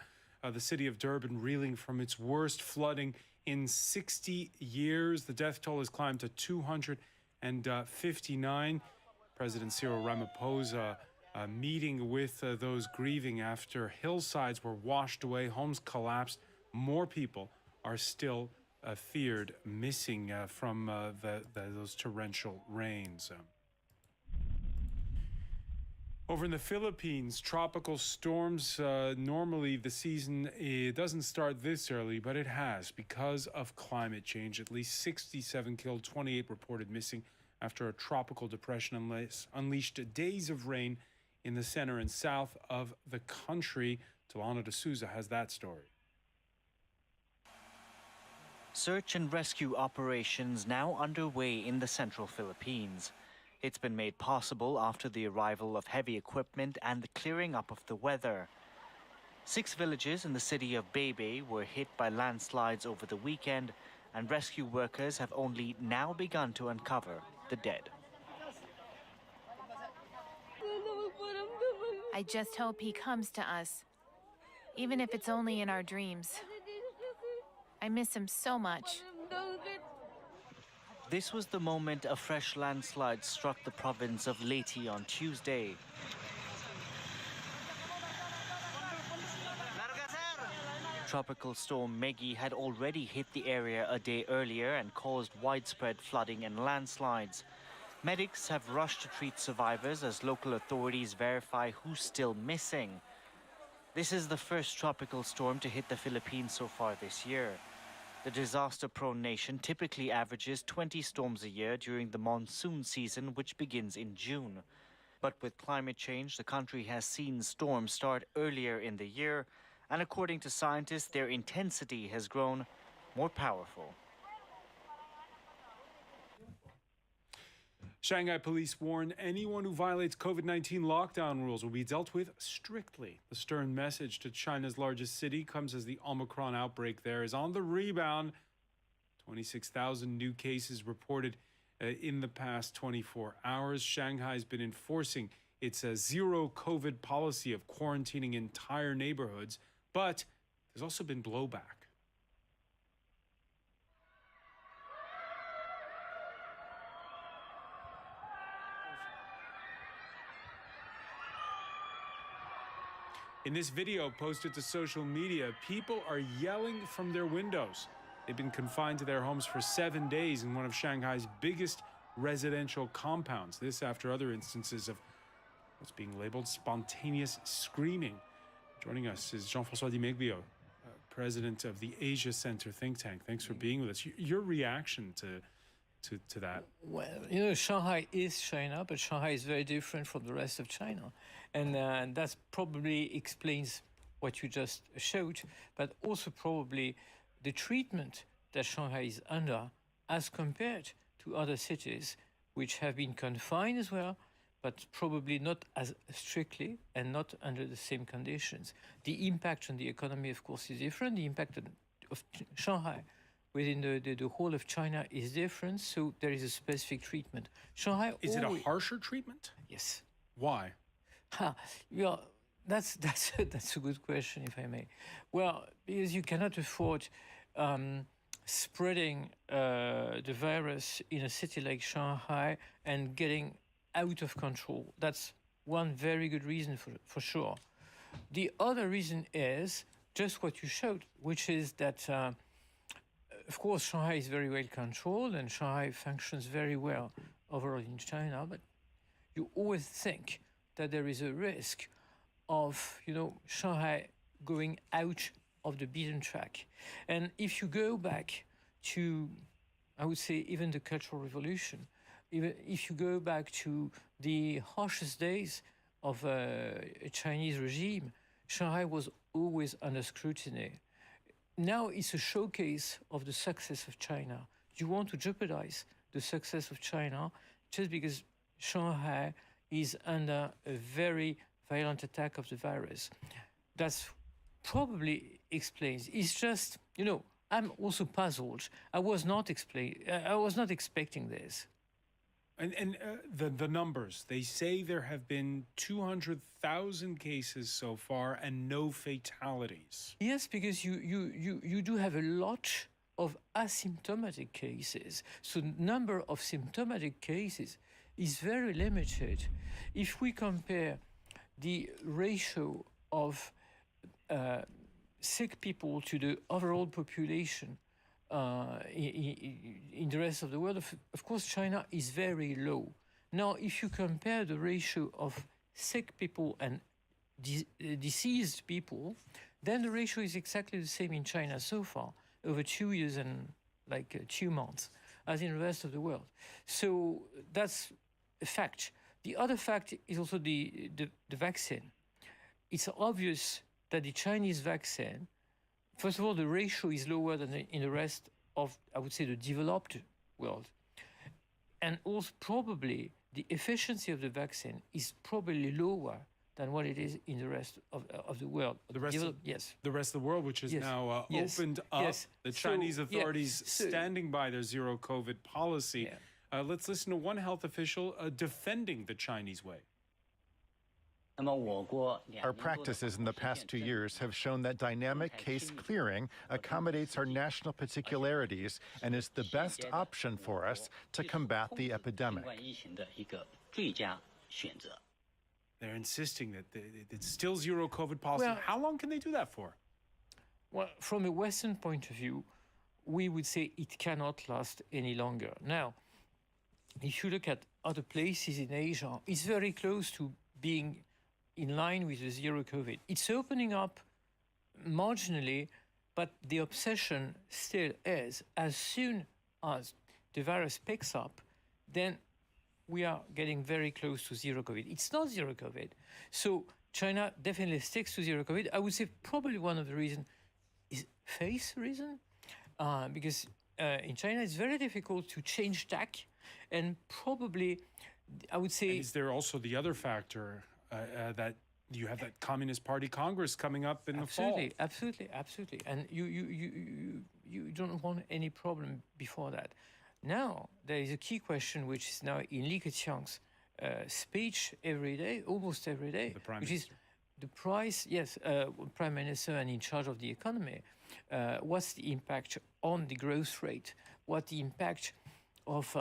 the city of Durban reeling from its worst flooding in 60 years. The death toll has climbed to 259. President Cyril Ramaphosa meeting with those grieving after hillsides were washed away, homes collapsed. More people are still feared missing from those torrential rains. Over in the Philippines, tropical storms, normally the season doesn't start this early, but it has because of climate change. At least 67 killed, 28 reported missing after a tropical depression unleashed days of rain in the center and south of the country. Tolano de Souza has that story. Search and rescue operations now underway in the central Philippines. It's been made possible after the arrival of heavy equipment and the clearing up of the weather. 6 villages in the city of Baybay were hit by landslides over the weekend, and rescue workers have only now begun to uncover the dead. I just hope he comes to us, even if it's only in our dreams. I miss him so much. This was the moment a fresh landslide struck the province of Leyte on Tuesday. Tropical storm Meggy had already hit the area a day earlier and caused widespread flooding and landslides. Medics have rushed to treat survivors as local authorities verify who's still missing. This is the first tropical storm to hit the Philippines so far this year. The disaster-prone nation typically averages 20 storms a year during the monsoon season, which begins in June. But with climate change, the country has seen storms start earlier in the year, and according to scientists, their intensity has grown more powerful. Shanghai police warn anyone who violates COVID-19 lockdown rules will be dealt with strictly. The stern message to China's largest city comes as the Omicron outbreak there is on the rebound. 26,000 new cases reported in the past 24 hours. Shanghai's been enforcing its zero COVID policy of quarantining entire neighborhoods, but there's also been blowback. In this video posted to social media, people are yelling from their windows. They've been confined to their homes for 7 days in one of Shanghai's biggest residential compounds. This after other instances of what's being labeled spontaneous screaming. Joining us is Jean-François Di Meglio, president of the Asia Center think tank. Thanks for being with us. Your reaction to that? Well, Shanghai is China, but Shanghai is very different from the rest of China. And that probably explains what you just showed, but also probably the treatment that Shanghai is under as compared to other cities which have been confined as well, but probably not as strictly and not under the same conditions. The impact on the economy, of course, is different. The impact of Shanghai within the whole of China is different, so there is a specific treatment. Shanghai is it a harsher treatment? Yes. Why? Well, that's a good question, if I may. Well, because you cannot afford spreading the virus in a city like Shanghai and getting out of control. That's one very good reason for sure. The other reason is just what you showed, which is that, of course, Shanghai is very well controlled and Shanghai functions very well overall in China, but you always think that there is a risk of, Shanghai going out of the beaten track. And if you go back to, I would say, even the Cultural Revolution, even if you go back to the harshest days of a Chinese regime, Shanghai was always under scrutiny. Now it's a showcase of the success of China. You want to jeopardize the success of China just because Shanghai is under a very violent attack of the virus. That's probably explains. It's just, I'm also puzzled. I was not expecting this. And the numbers, they say there have been 200,000 cases so far and no fatalities. Yes, because you do have a lot of asymptomatic cases. So number of symptomatic cases is very limited. If we compare the ratio of sick people to the overall population in the rest of the world, of course, China is very low. Now, if you compare the ratio of sick people and deceased people, then the ratio is exactly the same in China so far, over 2 years and 2 months, as in the rest of the world. So that's a fact. The other fact is also the vaccine. It's obvious that the Chinese vaccine, first of all, the ratio is lower than in the rest of, I would say, the developed world. And also probably the efficiency of the vaccine is probably lower than what it is in the rest of the world. The rest of the world, which is now opened up. Yes. The Chinese authorities standing by their zero COVID policy. Yeah. Let's listen to one health official defending the Chinese way. Our practices in the past 2 years have shown that dynamic case clearing accommodates our national particularities and is the best option for us to combat the epidemic. They're insisting that it's still zero COVID policy. Well, how long can they do that for? Well, from a Western point of view, we would say it cannot last any longer. Now, if you look at other places in Asia, it's very close to being in line with the zero COVID. It's opening up marginally, but the obsession still is, as soon as the virus picks up, then we are getting very close to zero COVID. It's not zero COVID. So China definitely sticks to zero COVID. I would say probably one of the reasons is face reason, because in China, it's very difficult to change tack, and probably, I would say. And is there also the other factor that you have that Communist Party Congress coming up in the fall? Absolutely. And you don't want any problem before that. Now, there is a key question which is now in Li Keqiang's speech every day, almost every day, which is the price, Prime Minister and in charge of the economy. What's the impact on the growth rate? What the impact of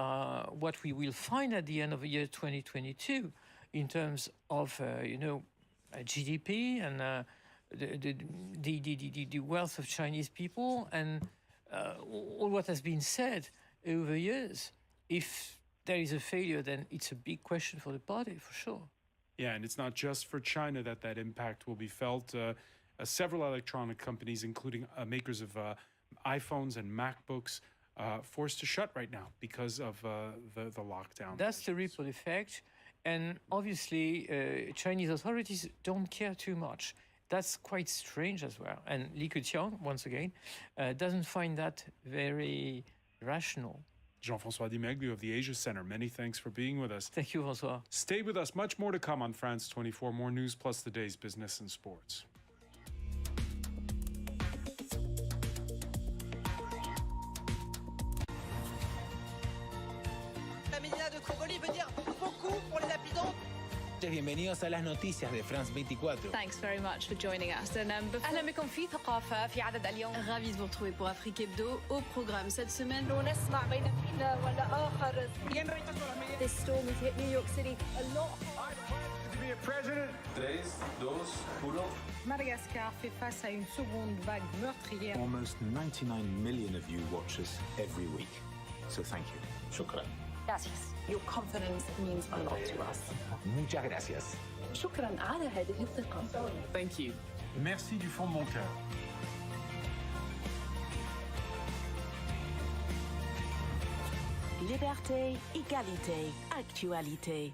what we will find at the end of the year 2022 in terms of, GDP and the wealth of Chinese people and all what has been said over years. If there is a failure, then it's a big question for the party, for sure. Yeah, and it's not just for China that impact will be felt. Several electronic companies, including makers of iPhones and MacBooks, forced to shut right now because of the lockdown. That's the ripple effect. And obviously, Chinese authorities don't care too much. That's quite strange as well. And Li Keqiang, once again, doesn't find that very rational. Jean-François Dimeglu of the Asia Center, many thanks for being with us. Thank you, François. Stay with us. Much more to come on France 24. More news plus the day's business and sports. Bienvenidos a las noticias de France 24. Thanks very much for joining us. And أهلا بكم في ثقافة في عدد اليوم. Ravi de vous retrouver pour Afrique Hebdo. Au programme cette semaine. This storm has hit New York City a lot. To be a president. 3, 2, 1. Madagascar fait face à une seconde vague meurtrière. Almost 99 million of you watch us every week. So thank you. Shukran. Gracias. Your confidence means a lot to us. Muchas gracias. شكرا على هذه الثقة. Thank you. Merci du fond de mon cœur. Liberté, égalité, actualité.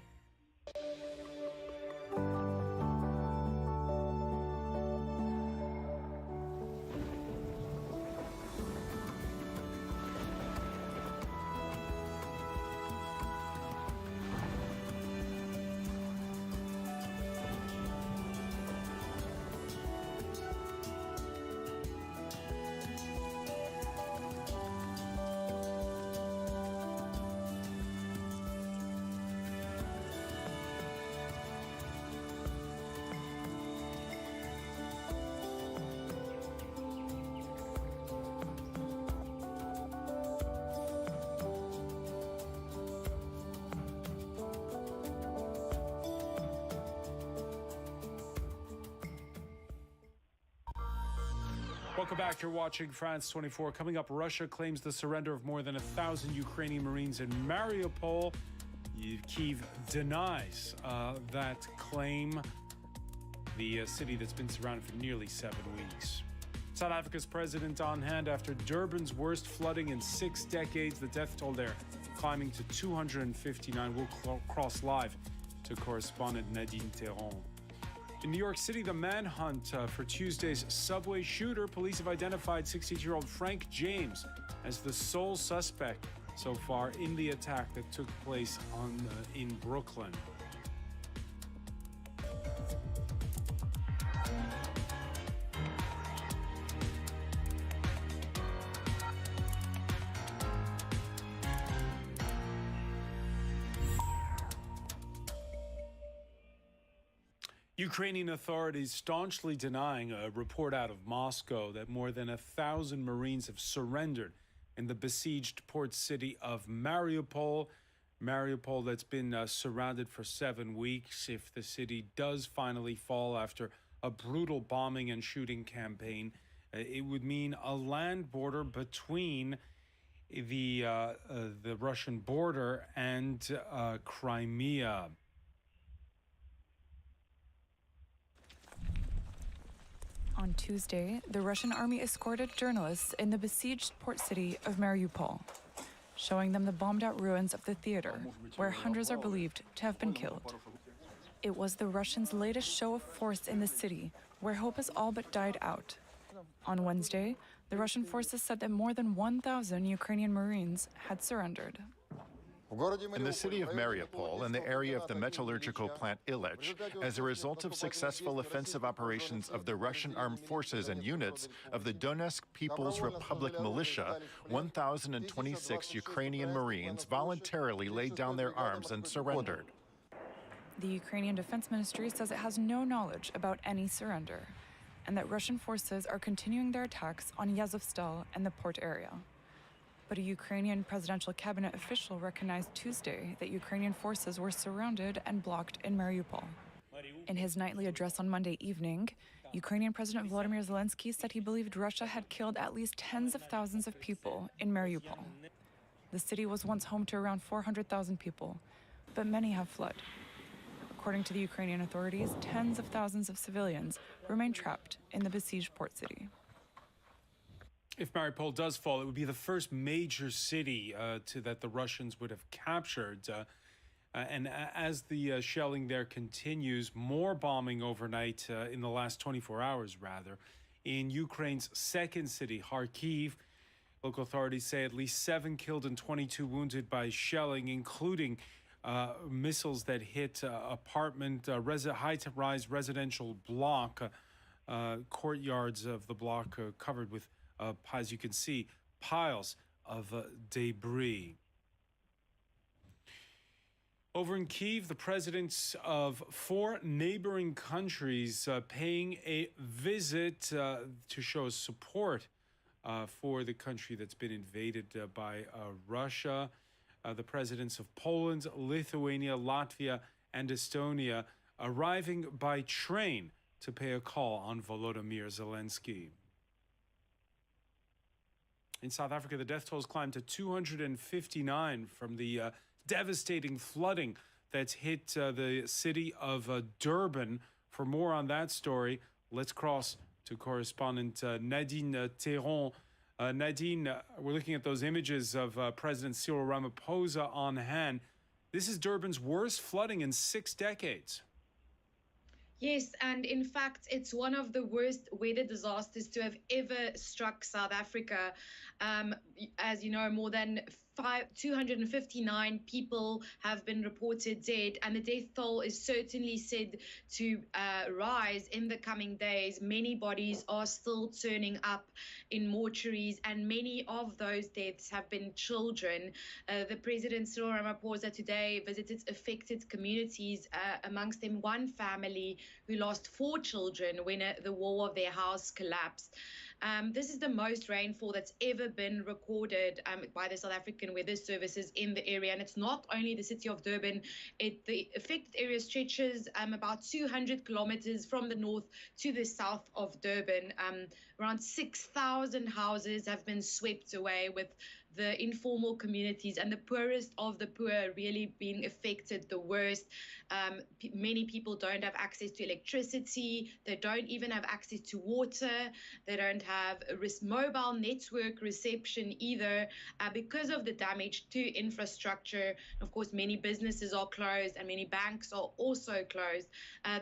Welcome back. You're watching France 24. Coming up, Russia claims the surrender of more than 1,000 Ukrainian Marines in Mariupol. Kyiv denies that claim. The city that's been surrounded for nearly 7 weeks. South Africa's president on hand after Durban's worst flooding in 6 decades. The death toll there climbing to 259. We'll cross live to correspondent Nadine Theron. In New York City, the manhunt for Tuesday's subway shooter. Police have identified 62-year-old Frank James as the sole suspect so far in the attack that took place in Brooklyn. Ukrainian authorities staunchly denying a report out of Moscow that more than 1,000 Marines have surrendered in the besieged port city of Mariupol. Mariupol that's been surrounded for 7 weeks. If the city does finally fall after a brutal bombing and shooting campaign, it would mean a land border between the Russian border and Crimea. On Tuesday, the Russian army escorted journalists in the besieged port city of Mariupol, showing them the bombed-out ruins of the theater, where hundreds are believed to have been killed. It was the Russians' latest show of force in the city, where hope has all but died out. On Wednesday, The Russian forces said that more than 1,000 Ukrainian Marines had surrendered. In the city of Mariupol and the area of the metallurgical plant Ilich, as a result of successful offensive operations of the Russian armed forces and units of the Donetsk People's Republic militia, 1,026 Ukrainian Marines voluntarily laid down their arms and surrendered. The Ukrainian Defense Ministry says it has no knowledge about any surrender, and that Russian forces are continuing their attacks on Azovstal and the port area. But a Ukrainian presidential cabinet official recognized Tuesday that Ukrainian forces were surrounded and blocked in Mariupol. In his nightly address on Monday evening, Ukrainian President Volodymyr Zelensky said he believed Russia had killed at least tens of thousands of people in Mariupol. The city was once home to around 400,000 people, but many have fled. According to the Ukrainian authorities, tens of thousands of civilians remain trapped in the besieged port city. If Mariupol does fall, it would be the first major city that the Russians would have captured. And as the shelling there continues, more bombing overnight in the last 24 hours, rather, in Ukraine's second city, Kharkiv. Local authorities say at least 7 killed and 22 wounded by shelling, including missiles that hit apartment, high-rise residential block, courtyards of the block covered with, as you can see, piles of debris. Over in Kyiv, the presidents of 4 neighboring countries paying a visit to show support for the country that's been invaded by Russia. The presidents of Poland, Lithuania, Latvia, and Estonia arriving by train to pay a call on Volodymyr Zelensky. In South Africa, the death tolls climbed to 259 from the devastating flooding that's hit the city of Durban. For more on that story, let's cross to correspondent Nadine Theron. Nadine, we're looking at those images of President Cyril Ramaphosa on hand. This is Durban's worst flooding in 6 decades. Yes, and in fact, it's one of the worst weather disasters to have ever struck South Africa. As you know, more than 259 people have been reported dead, and the death toll is certainly said to rise in the coming days. Many bodies are still turning up in mortuaries, and many of those deaths have been children. The President Cyril Ramaphosa today visited affected communities, amongst them one family who lost 4 children when the wall of their house collapsed. This is the most rainfall that's ever been recorded by the South African Weather Services in the area. And it's not only the city of Durban. The affected area stretches about 200 kilometers from the north to the south of Durban. Around 6,000 houses have been swept away, with the informal communities and the poorest of the poor really being affected the worst. Many people don't have access to electricity. They don't even have access to water. They don't have mobile network reception either because of the damage to infrastructure. Of course, many businesses are closed and many banks are also closed.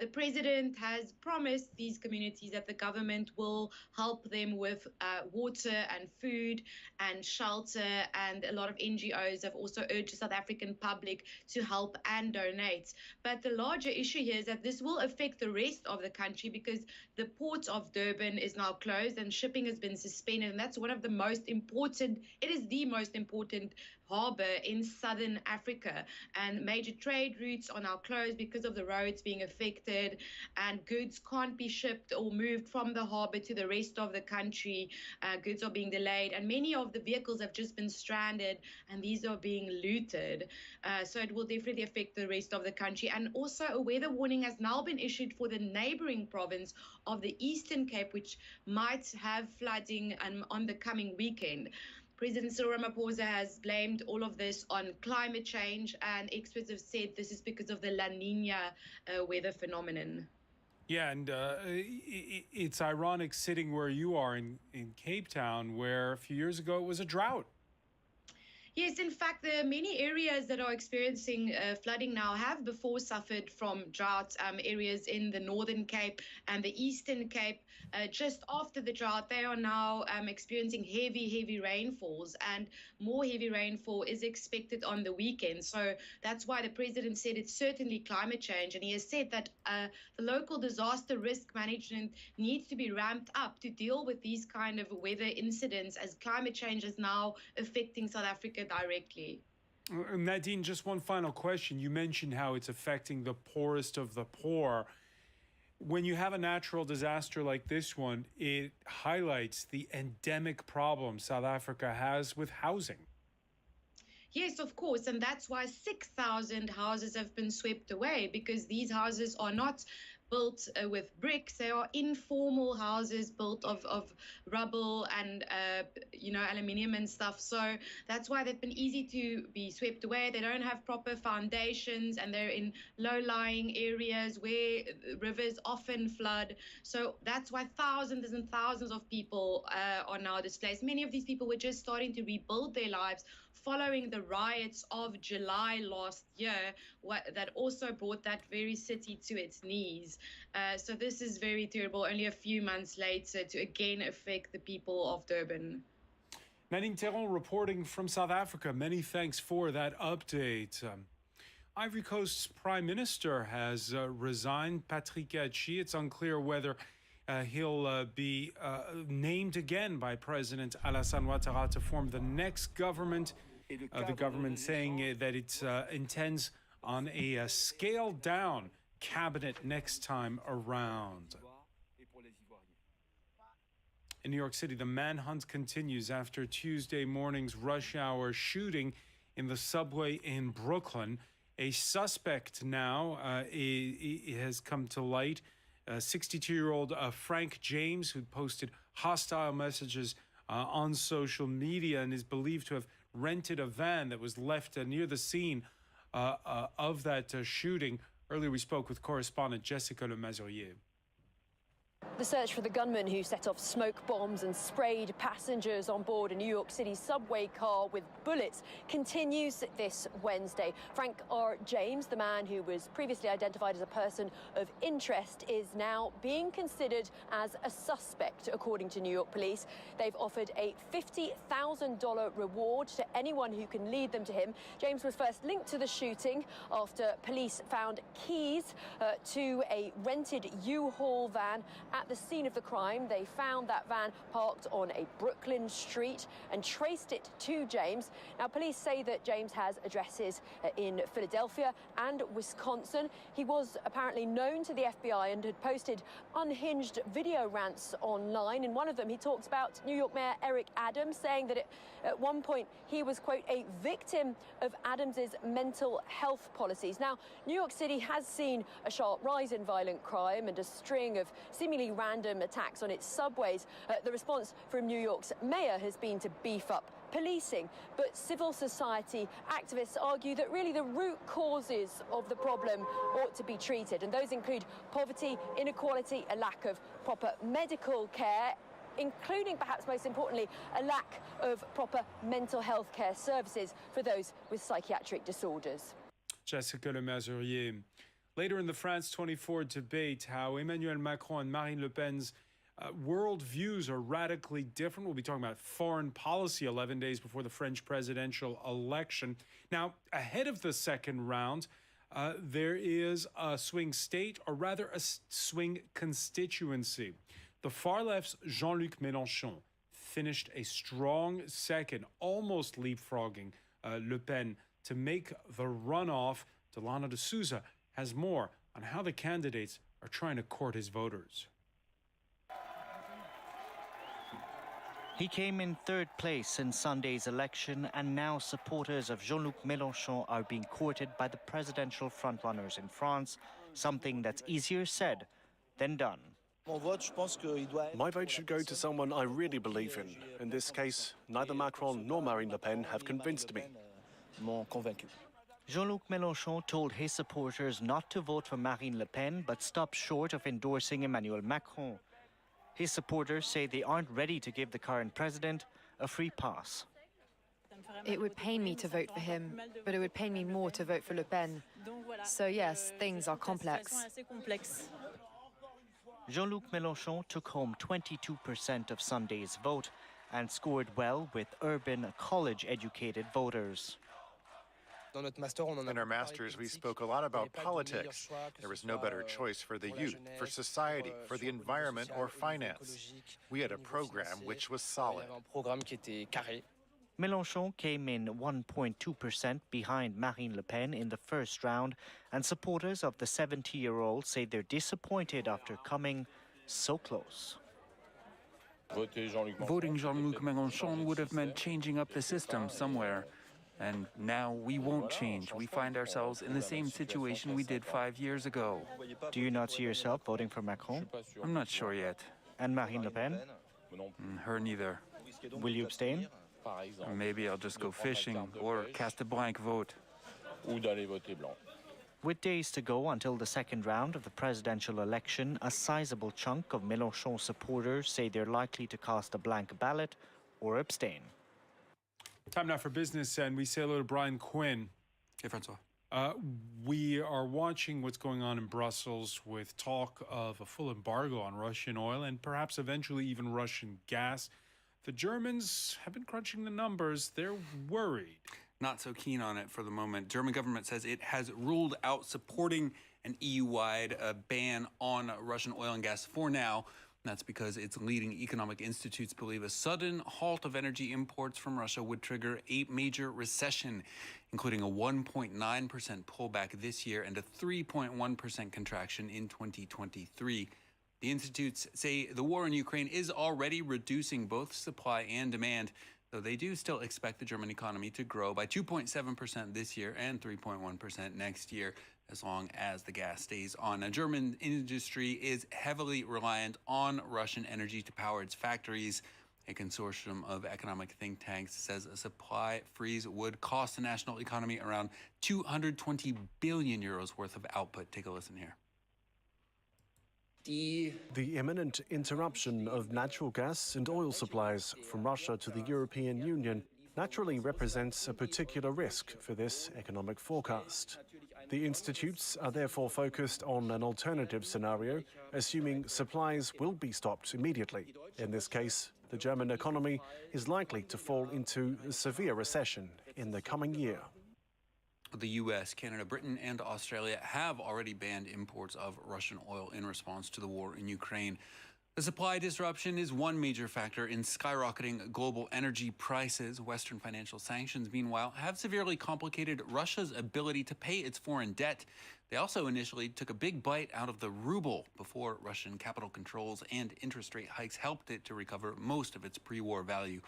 The president has promised these communities that the government will help them with water and food and shelter, and a lot of NGOs have also urged the South African public to help and donate. But the larger issue here is that this will affect the rest of the country, because the port of Durban is now closed and shipping has been suspended, and that's one of the most important, it is the most important harbor in southern Africa, and major trade routes are now closed because of the roads being affected, and goods can't be shipped or moved from the harbor to the rest of the country. Goods are being delayed, and many of the vehicles have just been stranded, and these are being looted. So it will definitely affect the rest of the country. And also a weather warning has now been issued for the neighboring province of the Eastern Cape, which might have flooding on the coming weekend. President Cyril Ramaphosa has blamed all of this on climate change, and experts have said this is because of the La Nina weather phenomenon. Yeah, and it's ironic sitting where you are in Cape Town, where a few years ago it was a drought. Yes, in fact, there are many areas that are experiencing flooding now have before suffered from drought. Areas in the Northern Cape and the Eastern Cape, just after the drought, they are now experiencing heavy rainfalls, and more heavy rainfall is expected on the weekend. So that's why the president said it's certainly climate change, and he has said that the local disaster risk management needs to be ramped up to deal with these kind of weather incidents, as climate change is now affecting South Africa directly. Nadine, just one final question. You mentioned how it's affecting the poorest of the poor. When you have a natural disaster like this one, it highlights the endemic problem South Africa has with housing. Yes, of course. And that's why 6,000 houses have been swept away, because these houses are not built with bricks. They are informal houses built of rubble and, aluminium and stuff. So that's why they've been easy to be swept away. They don't have proper foundations, and they're in low-lying areas where rivers often flood. So that's why thousands and thousands of people are now displaced. Many of these people were just starting to rebuild their lives following the riots of July last year, that also brought that very city to its knees. So this is very terrible, only a few months later, to again affect the people of Durban. Nadine Theron reporting from South Africa. Many thanks for that update. Ivory Coast's Prime Minister has resigned, Patrick Achi. It's unclear whether he'll be named again by President Alassane Ouattara to form the next government. The government saying that it intends on a scaled-down cabinet next time around. In New York City, the manhunt continues after Tuesday morning's rush hour shooting in the subway in Brooklyn. A suspect now has come to light. 62-year-old Frank James, who posted hostile messages on social media and is believed to have rented a van that was left near the scene of that shooting. Earlier, we spoke with correspondent Jessica Le Mazurier. The search for the gunman who set off smoke bombs and sprayed passengers on board a New York City subway car with bullets continues this Wednesday. Frank R. James, the man who was previously identified as a person of interest, is now being considered as a suspect, according to New York police. They've offered a $50,000 reward to anyone who can lead them to him. James was first linked to the shooting after police found keys to a rented U-Haul van at the scene of the crime. They found that van parked on a Brooklyn street and traced it to James. Now, police say that James has addresses in Philadelphia and Wisconsin. He was apparently known to the FBI and had posted unhinged video rants online. In one of them, he talked about New York Mayor Eric Adams, saying that at one point he was, quote, a victim of Adams's mental health policies. Now, New York City has seen a sharp rise in violent crime and a string of seemingly random attacks on its subways. The response from New York's mayor has been to beef up policing, but civil society activists argue that really the root causes of the problem ought to be treated, and those include poverty, inequality, a lack of proper medical care, including, perhaps most importantly, a lack of proper mental health care services for those with psychiatric disorders. Jessica Le Mazurier. Later in the France 24 debate, how Emmanuel Macron and Marine Le Pen's world views are radically different. We'll be talking about foreign policy 11 days before the French presidential election. Now, ahead of the second round, there is a swing state, or rather a swing constituency. The far left's Jean-Luc Mélenchon finished a strong second, almost leapfrogging Le Pen to make the runoff. Delano de Souza has more on how the candidates are trying to court his voters. He came in third place in Sunday's election, and now supporters of Jean-Luc Mélenchon are being courted by the presidential frontrunners in France, something that's easier said than done. My vote should go to someone I really believe in. In this case, neither Macron nor Marine Le Pen have convinced me. Jean-Luc Mélenchon told his supporters not to vote for Marine Le Pen, but stopped short of endorsing Emmanuel Macron. His supporters say they aren't ready to give the current president a free pass. It would pain me to vote for him, but it would pain me more to vote for Le Pen. So yes, things are complex. Jean-Luc Mélenchon took home 22% of Sunday's vote and scored well with urban, college-educated voters. In our masters, we spoke a lot about politics. There was no better choice for the youth, for society, for the environment, or finance. We had a program which was solid. Mélenchon came in 1.2% behind Marine Le Pen in the first round, and supporters of the 70-year-old say they're disappointed after coming so close. Voting Jean-Luc Mélenchon would have meant changing up the system somewhere. And now we won't change. We find ourselves in the same situation we did 5 years ago. Do you not see yourself voting for Macron? I'm not sure yet. And Marine Le Pen? Her neither. Will you abstain? Maybe I'll just go fishing or cast a blank vote. With days to go until the second round of the presidential election, a sizable chunk of Mélenchon supporters say they're likely to cast a blank ballot or abstain. Time now for business, and we say hello to Brian Quinn. Hey, Francois. We are watching what's going on in Brussels with talk of a full embargo on Russian oil and perhaps eventually even Russian gas. The Germans have been crunching the numbers. They're worried. Not so keen on it for the moment. German government says it has ruled out supporting an EU-wide ban on Russian oil and gas for now. That's because its leading economic institutes believe a sudden halt of energy imports from Russia would trigger a major recession, including a 1.9% pullback this year and a 3.1% contraction in 2023. The institutes say the war in Ukraine is already reducing both supply and demand, though they do still expect the German economy to grow by 2.7% this year and 3.1% next year, as long as the gas stays on. Now, German industry is heavily reliant on Russian energy to power its factories. A consortium of economic think tanks says a supply freeze would cost the national economy around 220 billion euros worth of output. Take a listen here. The imminent interruption of natural gas and oil supplies from Russia to the European Union naturally represents a particular risk for this economic forecast. The institutes are therefore focused on an alternative scenario, assuming supplies will be stopped immediately. In this case, the German economy is likely to fall into a severe recession in the coming year. The U.S., Canada, Britain, and Australia have already banned imports of Russian oil in response to the war in Ukraine. The supply disruption is one major factor in skyrocketing global energy prices. Western financial sanctions, meanwhile, have severely complicated Russia's ability to pay its foreign debt. They also initially took a big bite out of the ruble before Russian capital controls and interest rate hikes helped it to recover most of its pre-war value.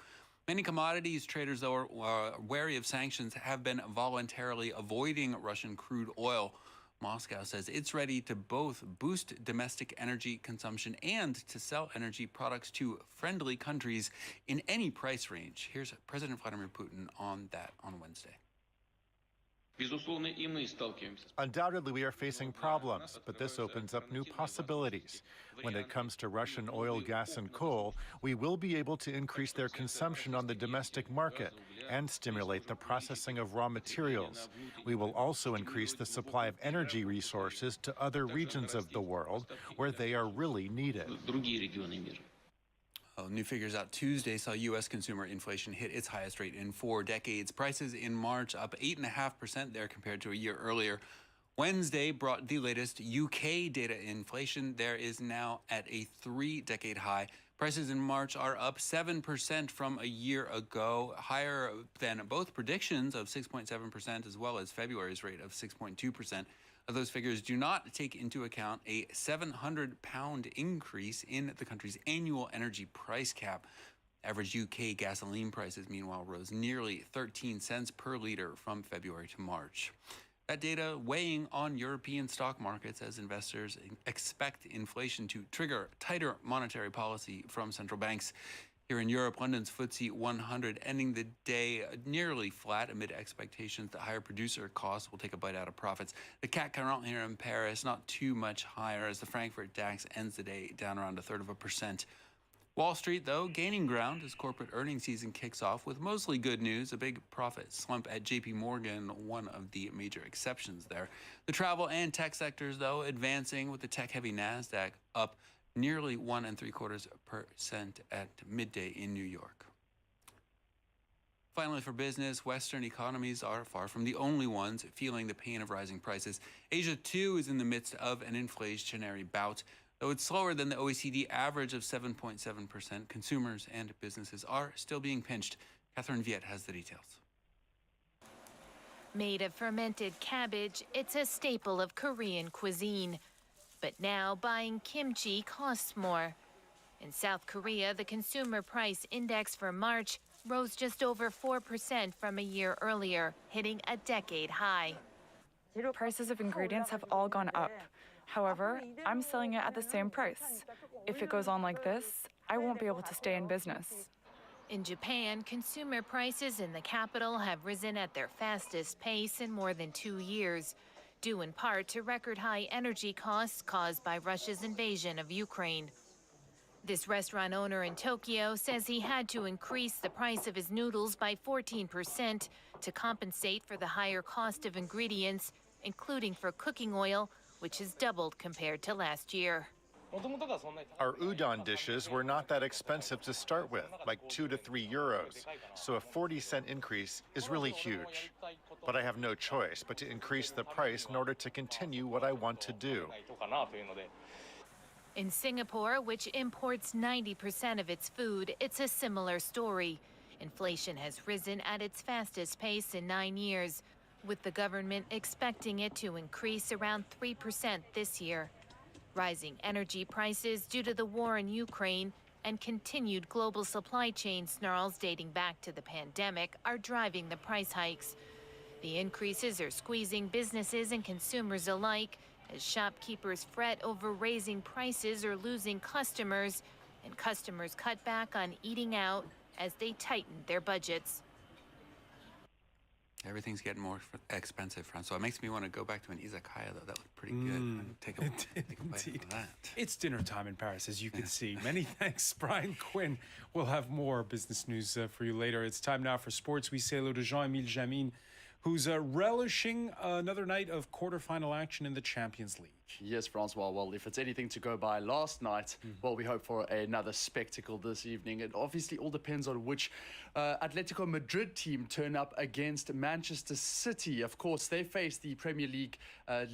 Many commodities traders, though, are wary of sanctions, have been voluntarily avoiding Russian crude oil. Moscow says it's ready to both boost domestic energy consumption and to sell energy products to friendly countries in any price range. Here's President Vladimir Putin on that on Wednesday. Undoubtedly, we are facing problems, but this opens up new possibilities. When it comes to Russian oil, gas, and coal, we will be able to increase their consumption on the domestic market and stimulate the processing of raw materials. We will also increase the supply of energy resources to other regions of the world where they are really needed. New figures out Tuesday saw U.S. consumer inflation hit its highest rate in 4 decades. Prices in March up 8.5% there compared to a year earlier. Wednesday brought the latest UK data. Inflation there is now at a 3-decade high. Prices in March are up 7% from a year ago, higher than both predictions of 6.7% as well as February's rate of 6.2%. Those figures do not take into account a £700 increase in the country's annual energy price cap. Average UK gasoline prices, meanwhile, rose nearly 13 cents per litre from February to March. That data weighing on European stock markets as investors expect inflation to trigger tighter monetary policy from central banks. Here in Europe, London's FTSE 100 ending the day nearly flat amid expectations that higher producer costs will take a bite out of profits. The CAC 40 here in Paris not too much higher as the Frankfurt DAX ends the day down around 1/3%. Wall Street, though, gaining ground as corporate earnings season kicks off with mostly good news. A big profit slump at JP Morgan, one of the major exceptions there. The travel and tech sectors, though, advancing with the tech-heavy NASDAQ up nearly 1.75% at midday in New York. Finally, for business, Western economies are far from the only ones feeling the pain of rising prices. Asia, too, is in the midst of an inflationary bout. Though it's slower than the OECD average of 7.7%, consumers and businesses are still being pinched. Catherine Viet has the details. Made of fermented cabbage, it's a staple of Korean cuisine. But now buying kimchi costs more. In South Korea, the consumer price index for March rose just over 4% from a year earlier, hitting a decade high. Prices of ingredients have all gone up. However, I'm selling it at the same price. If it goes on like this, I won't be able to stay in business. In Japan, consumer prices in the capital have risen at their fastest pace in more than 2 years, due in part to record-high energy costs caused by Russia's invasion of Ukraine. This restaurant owner in Tokyo says he had to increase the price of his noodles by 14% to compensate for the higher cost of ingredients, including for cooking oil, which has doubled compared to last year. Our udon dishes were not that expensive to start with, like 2 to 3 euros. So a 40-cent increase is really huge. But I have no choice but to increase the price in order to continue what I want to do. In Singapore, which imports 90% of its food, it's a similar story. Inflation has risen at its fastest pace in 9 years, with the government expecting it to increase around 3% this year. Rising energy prices due to the war in Ukraine and continued global supply chain snarls dating back to the pandemic are driving the price hikes. The increases are squeezing businesses and consumers alike as shopkeepers fret over raising prices or losing customers, and customers cut back on eating out as they tighten their budgets. Everything's getting more expensive, Francois. It makes me want to go back to an izakaya, though. That looked pretty good. Take a bite of that. It's dinner time in Paris, as you can see. Many thanks, Brian Quinn. We'll have more business news for you later. It's time now for sports. We say hello to Jean-Emile Jamin, who's relishing another night of quarterfinal action in the Champions League. Yes, Francois. Well, if it's anything to go by last night, well, we hope for another spectacle this evening. It obviously all depends on which Atletico Madrid team turn up against Manchester City. Of course, they face the Premier League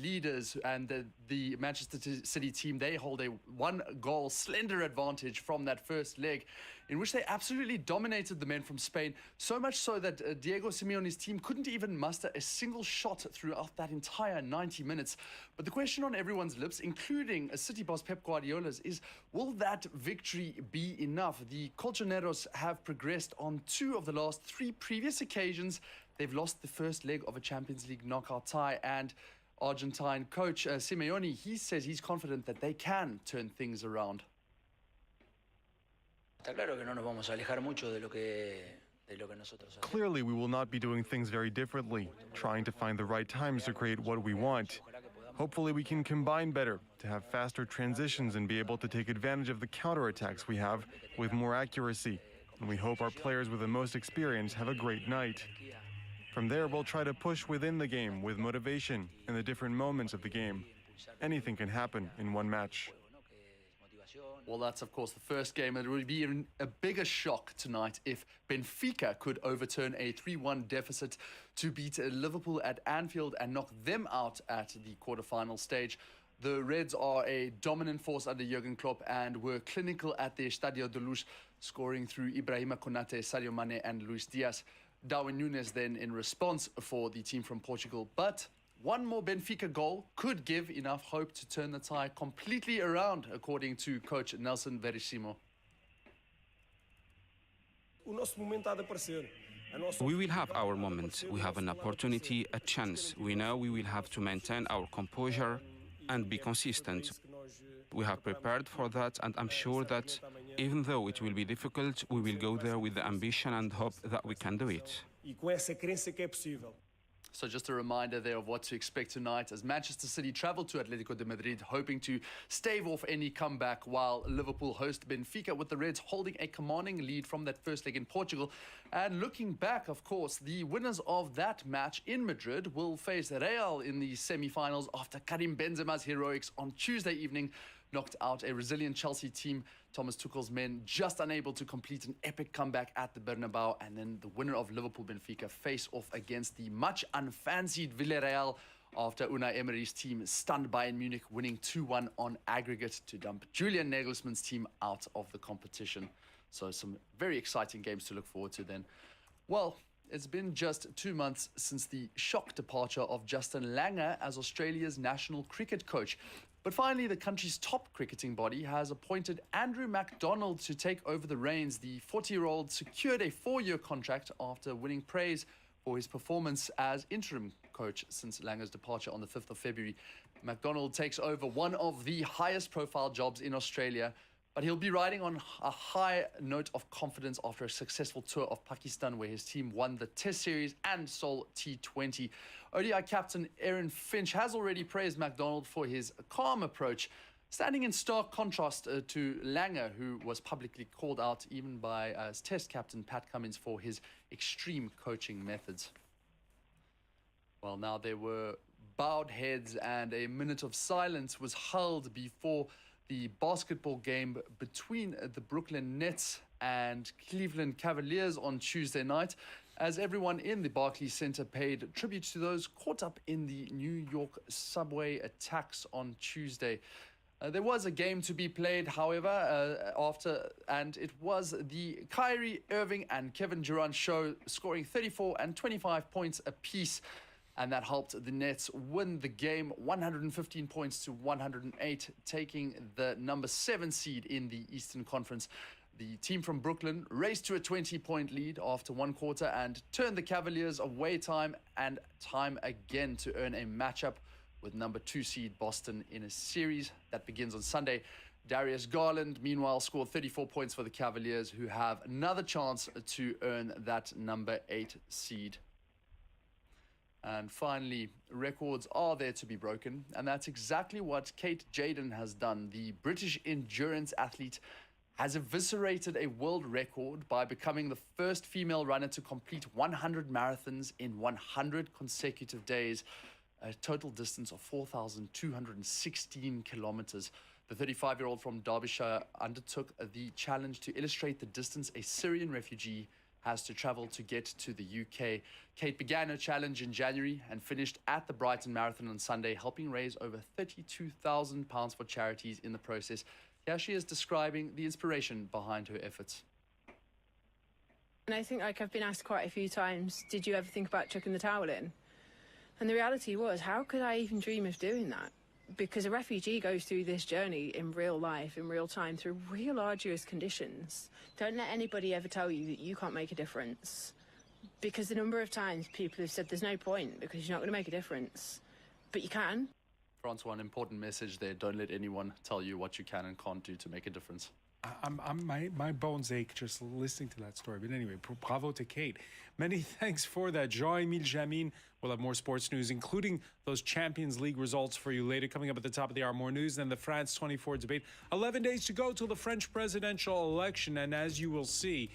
leaders, and the Manchester City team, they hold a 1-goal slender advantage from that first leg, in which they absolutely dominated the men from Spain, so much so that Diego Simeone's team couldn't even muster a single shot throughout that entire 90 minutes. But the question on everyone's lips, including City boss Pep Guardiola's, is will that victory be enough? The Colchoneros have progressed on 2 of the last 3 previous occasions. They've lost the first leg of a Champions League knockout tie, and Argentine coach Simeone, he says he's confident that they can turn things around. Clearly, we will not be doing things very differently, trying to find the right times to create what we want. Hopefully, we can combine better to have faster transitions and be able to take advantage of the counterattacks we have with more accuracy. And we hope our players with the most experience have a great night. From there, we'll try to push within the game with motivation in the different moments of the game. Anything can happen in one match. Well, that's, of course, the first game. It would be a bigger shock tonight if Benfica could overturn a 3-1 deficit to beat Liverpool at Anfield and knock them out at the quarterfinal stage. The Reds are a dominant force under Jurgen Klopp and were clinical at the Estadio de Luz, scoring through Ibrahima Konate, Sadio Mane and Luis Diaz. Darwin Núñez then in response for the team from Portugal. But one more Benfica goal could give enough hope to turn the tie completely around, according to coach Nelson Verissimo. We will have our moment. We have an opportunity, a chance. We know we will have to maintain our composure and be consistent. We have prepared for that, and I'm sure that even though it will be difficult, we will go there with the ambition and hope that we can do it. So just a reminder there of what to expect tonight as Manchester City travel to Atletico de Madrid, hoping to stave off any comeback, while Liverpool host Benfica, with the Reds holding a commanding lead from that first leg in Portugal. And looking back, of course, the winners of that match in Madrid will face Real in the semi-finals after Karim Benzema's heroics on Tuesday evening knocked out a resilient Chelsea team. Thomas Tuchel's men just unable to complete an epic comeback at the Bernabeu, and then the winner of Liverpool-Benfica face off against the much unfancied Villarreal after Unai Emery's team stunned Bayern Munich, winning 2-1 on aggregate to dump Julian Nagelsmann's team out of the competition. So some very exciting games to look forward to then. Well, it's been just 2 months since the shock departure of Justin Langer as Australia's national cricket coach. But finally, the country's top cricketing body has appointed Andrew MacDonald to take over the reins. The 40-year-old secured a 4-year contract after winning praise for his performance as interim coach since Langer's departure on the 5th of February. MacDonald takes over one of the highest profile jobs in Australia, but he'll be riding on a high note of confidence after a successful tour of Pakistan, where his team won the Test Series and Seoul T20. ODI captain Aaron Finch has already praised MacDonald for his calm approach, standing in stark contrast to Langer, who was publicly called out even by Test captain Pat Cummins for his extreme coaching methods. Well, now there were bowed heads and a minute of silence was held before the basketball game between the Brooklyn Nets and Cleveland Cavaliers on Tuesday night, as everyone in the Barclays Center paid tribute to those caught up in the New York subway attacks on Tuesday. There was a game to be played, however, and it was the Kyrie Irving and Kevin Durant show, scoring 34 and 25 points apiece. And that helped the Nets win the game 115 points to 108, taking the number 7 seed in the Eastern Conference. The team from Brooklyn raced to a 20-point lead after one quarter and turned the Cavaliers away time and time again to earn a matchup with number 2 seed Boston in a series that begins on Sunday. Darius Garland, meanwhile, scored 34 points for the Cavaliers, who have another chance to earn that number 8 seed. And finally, records are there to be broken, and that's exactly what Kate Jaden has done. The British endurance athlete has eviscerated a world record by becoming the first female runner to complete 100 marathons in 100 consecutive days, a total distance of 4,216 kilometers. The 35-year-old from Derbyshire undertook the challenge to illustrate the distance a Syrian refugee has to travel to get to the UK. Kate began her challenge in January and finished at the Brighton Marathon on Sunday, helping raise over £32,000 for charities in the process. Here she is describing the inspiration behind her efforts. And I think, I've been asked quite a few times, did you ever think about chucking the towel in? And the reality was, how could I even dream of doing that? Because a refugee goes through this journey in real life, in real time, through real arduous conditions. Don't let anybody ever tell you that you can't make a difference. Because the number of times people have said there's no point because you're not going to make a difference. But you can. Francois, an important message there. Don't let anyone tell you what you can and can't do to make a difference. My bones ache just listening to that story. But anyway, bravo to Kate. Many thanks for that. Jean-Emile Jamin will have more sports news, including those Champions League results for you later. Coming up at the top of the hour, more news than the France 24 debate. 11 days to go till the French presidential election. And as you will see,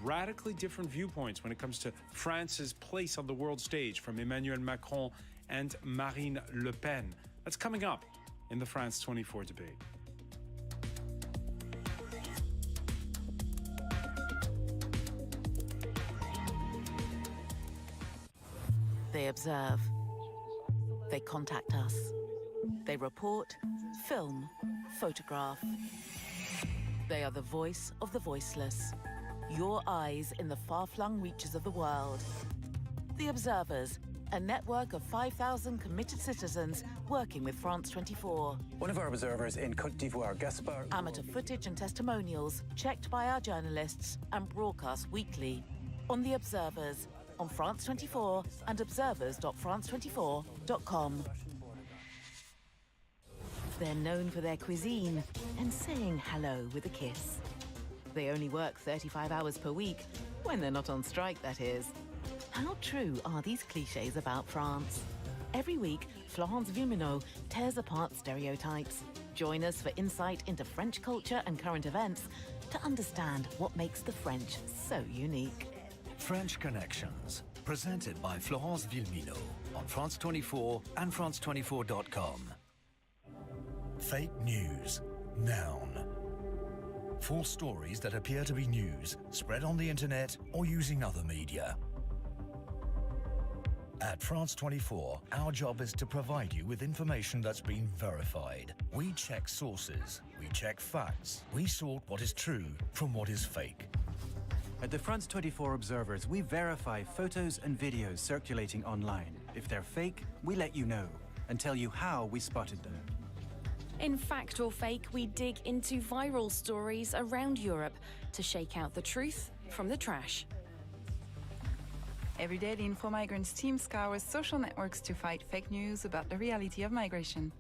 radically different viewpoints when it comes to France's place on the world stage from Emmanuel Macron and Marine Le Pen. That's coming up in the France 24 debate. They observe. They contact us. They report, film, photograph. They are the voice of the voiceless. Your eyes in the far-flung reaches of the world. The Observers, a network of 5,000 committed citizens working with France 24. One of our observers in Côte d'Ivoire, Gaspard. Amateur footage and testimonials checked by our journalists and broadcast weekly. On The Observers, on France 24 and observers.france24.com. They're known for their cuisine and saying hello with a kiss. They only work 35 hours per week, when they're not on strike, that is. How true are these clichés about France? Every week, Florence Villeminot tears apart stereotypes. Join us for insight into French culture and current events to understand what makes the French so unique. French Connections, presented by Florence Villeminot on France 24 and France24.com. Fake news. Noun. False stories that appear to be news, spread on the internet or using other media. At France 24, our job is to provide you with information that's been verified. We check sources, we check facts, we sort what is true from what is fake. At the France 24 Observers, we verify photos and videos circulating online. If they're fake, we let you know and tell you how we spotted them. In Fact or Fake, we dig into viral stories around Europe to shake out the truth from the trash. Every day, the Info Migrants team scours social networks to fight fake news about the reality of migration.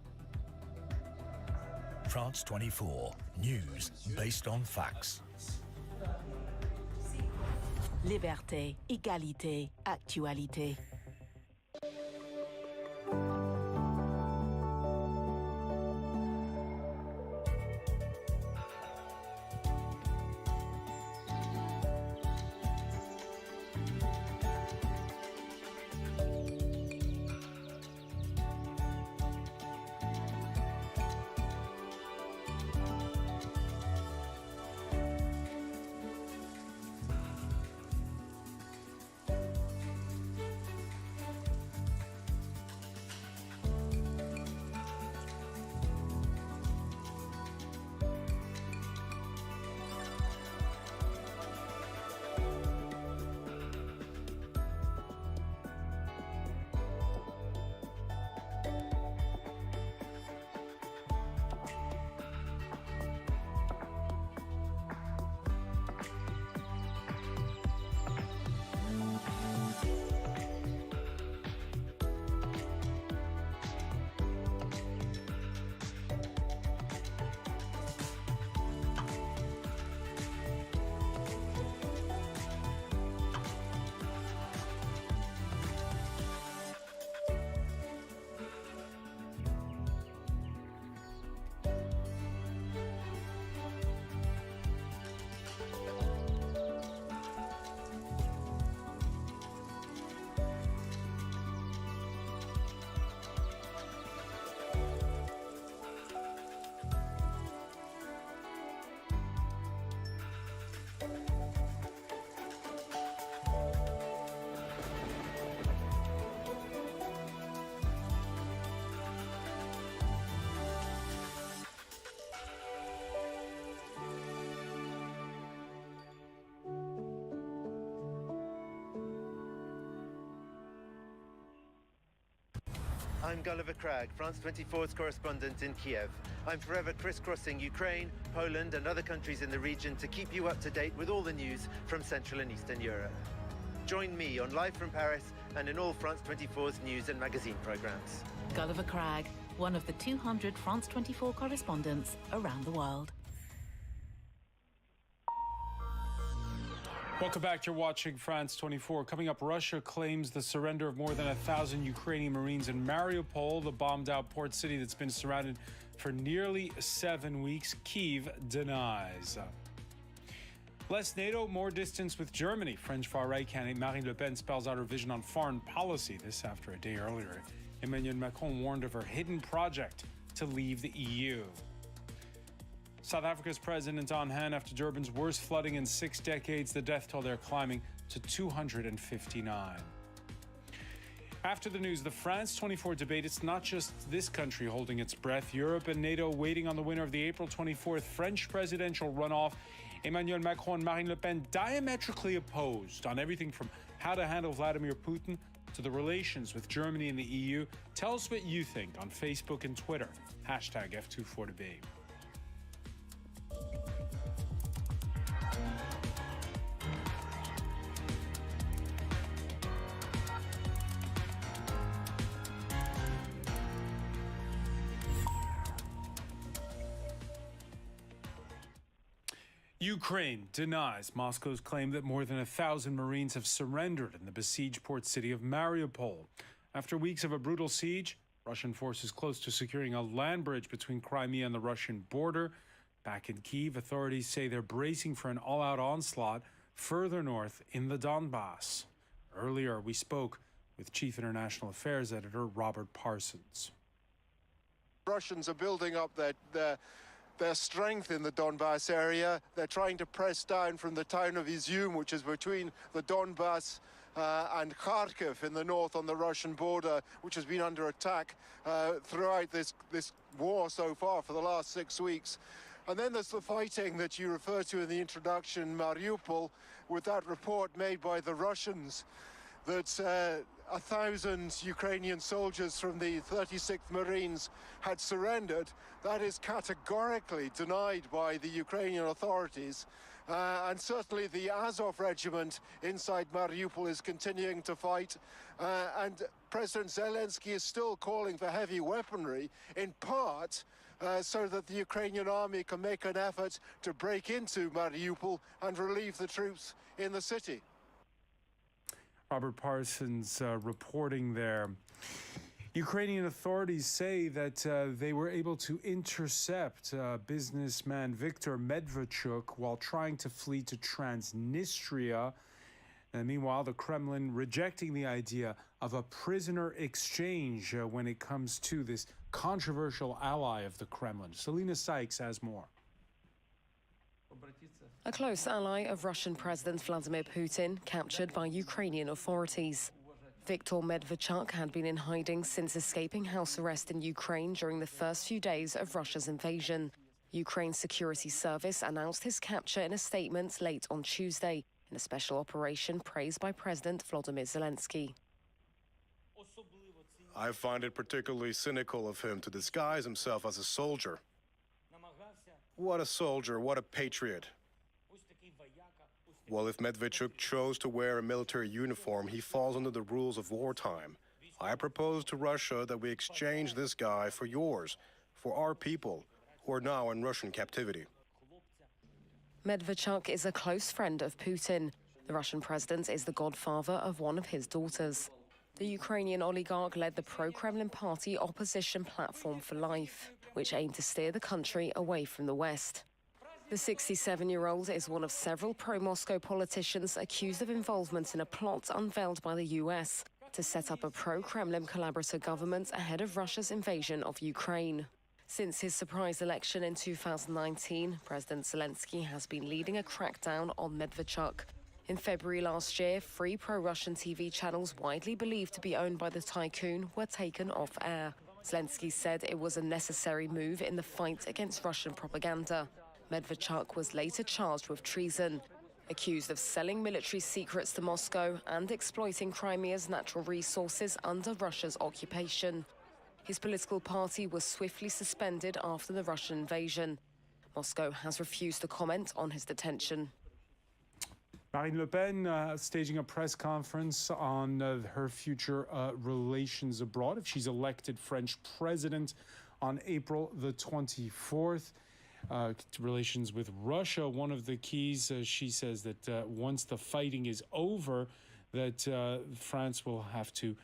France 24, news based on facts. Liberté, égalité, actualité. I'm Gulliver Cragg, France 24's correspondent in Kiev. I'm forever crisscrossing Ukraine, Poland and other countries in the region to keep you up to date with all the news from Central and Eastern Europe. Join me on Live from Paris and in all France 24's news and magazine programs. Gulliver Cragg, one of the 200 France 24 correspondents around the world. Welcome back. You're watching France 24. Coming up, Russia claims the surrender of more than 1,000 Ukrainian Marines in Mariupol, the bombed-out port city that's been surrounded for nearly 7 weeks. Kyiv denies. Less NATO, more distance with Germany. French far-right candidate Marine Le Pen spells out her vision on foreign policy. This after a day earlier, Emmanuel Macron warned of her hidden project to leave the EU. South Africa's president on hand after Durban's worst flooding in 6 decades, the death toll there climbing to 259. After the news, the France 24 debate, it's not just this country holding its breath. Europe and NATO waiting on the winner of the April 24th French presidential runoff. Emmanuel Macron and Marine Le Pen diametrically opposed on everything from how to handle Vladimir Putin to the relations with Germany and the EU. Tell us what you think on Facebook and Twitter. Hashtag F24debate. Ukraine denies Moscow's claim that more than 1,000 Marines have surrendered in the besieged port city of Mariupol. After weeks of a brutal siege, Russian forces close to securing a land bridge between Crimea and the Russian border. Back in Kyiv, authorities say they're bracing for an all-out onslaught further north in the Donbass. Earlier, we spoke with Chief International Affairs Editor Robert Parsons. Russians are building up their strength in the Donbass area. They're trying to press down from the town of Izium, which is between the Donbass and Kharkiv in the north on the Russian border, which has been under attack throughout this war so far for the last 6 weeks. And then there's the fighting that you refer to in the introduction, Mariupol, with that report made by the Russians that 1,000 Ukrainian soldiers from the 36th Marines had surrendered. That is categorically denied by the Ukrainian authorities. And certainly the Azov regiment inside Mariupol is continuing to fight. And President Zelensky is still calling for heavy weaponry, in part so that the Ukrainian army can make an effort to break into Mariupol and relieve the troops in the city. Robert Parsons reporting there. Ukrainian authorities say that they were able to intercept businessman Viktor Medvedchuk while trying to flee to Transnistria. And meanwhile, the Kremlin rejecting the idea of a prisoner exchange when it comes to this controversial ally of the Kremlin. Selena Sykes has more. A close ally of Russian President Vladimir Putin, captured by Ukrainian authorities. Viktor Medvedchuk had been in hiding since escaping house arrest in Ukraine during the first few days of Russia's invasion. Ukraine's security service announced his capture in a statement late on Tuesday, in a special operation praised by President Volodymyr Zelensky. I find it particularly cynical of him to disguise himself as a soldier. What a soldier, what a patriot. Well, if Medvedchuk chose to wear a military uniform, he falls under the rules of wartime. I propose to Russia that we exchange this guy for yours, for our people, who are now in Russian captivity. Medvedchuk is a close friend of Putin. The Russian president is the godfather of one of his daughters. The Ukrainian oligarch led the pro-Kremlin party Opposition Platform for Life, which aimed to steer the country away from the West. The 67-year-old is one of several pro-Moscow politicians accused of involvement in a plot unveiled by the US to set up a pro-Kremlin collaborative government ahead of Russia's invasion of Ukraine. Since his surprise election in 2019, President Zelensky has been leading a crackdown on Medvedchuk. In February last year, 3 pro-Russian TV channels widely believed to be owned by the tycoon were taken off air. Zelensky said it was a necessary move in the fight against Russian propaganda. Medvedchuk was later charged with treason, accused of selling military secrets to Moscow and exploiting Crimea's natural resources under Russia's occupation. His political party was swiftly suspended after the Russian invasion. Moscow has refused to comment on his detention. Marine Le Pen staging a press conference on her future relations abroad if she's elected French president on April the 24th. Relations with Russia, one of the keys, she says that once the fighting is over, that France will have to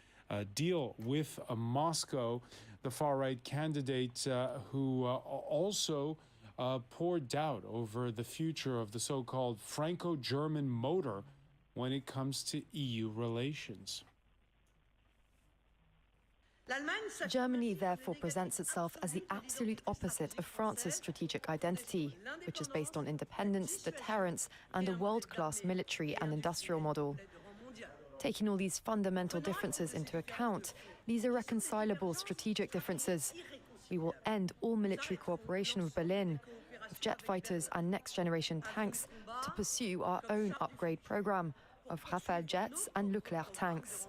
deal with Moscow. The far-right candidate who also poured doubt over the future of the so-called Franco-German motor when it comes to EU relations. Germany therefore presents itself as the absolute opposite of France's strategic identity, which is based on independence, deterrence, and a world-class military and industrial model. Taking all these fundamental differences into account, these are irreconcilable strategic differences. We will end all military cooperation with Berlin, with jet fighters and next-generation tanks, to pursue our own upgrade program of Rafale jets and Leclerc tanks.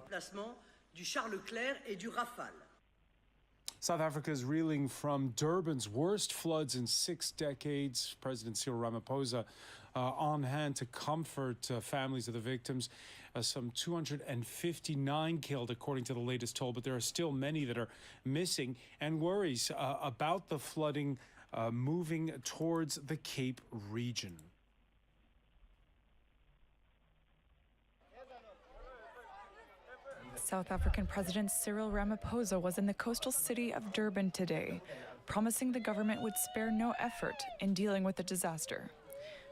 South Africa is reeling from Durban's worst floods in 6 decades. President Cyril Ramaphosa on hand to comfort families of the victims. Some 259 killed, according to the latest toll, but there are still many that are missing, and worries about the flooding moving towards the Cape region. South African President Cyril Ramaphosa was in the coastal city of Durban today, promising the government would spare no effort in dealing with the disaster.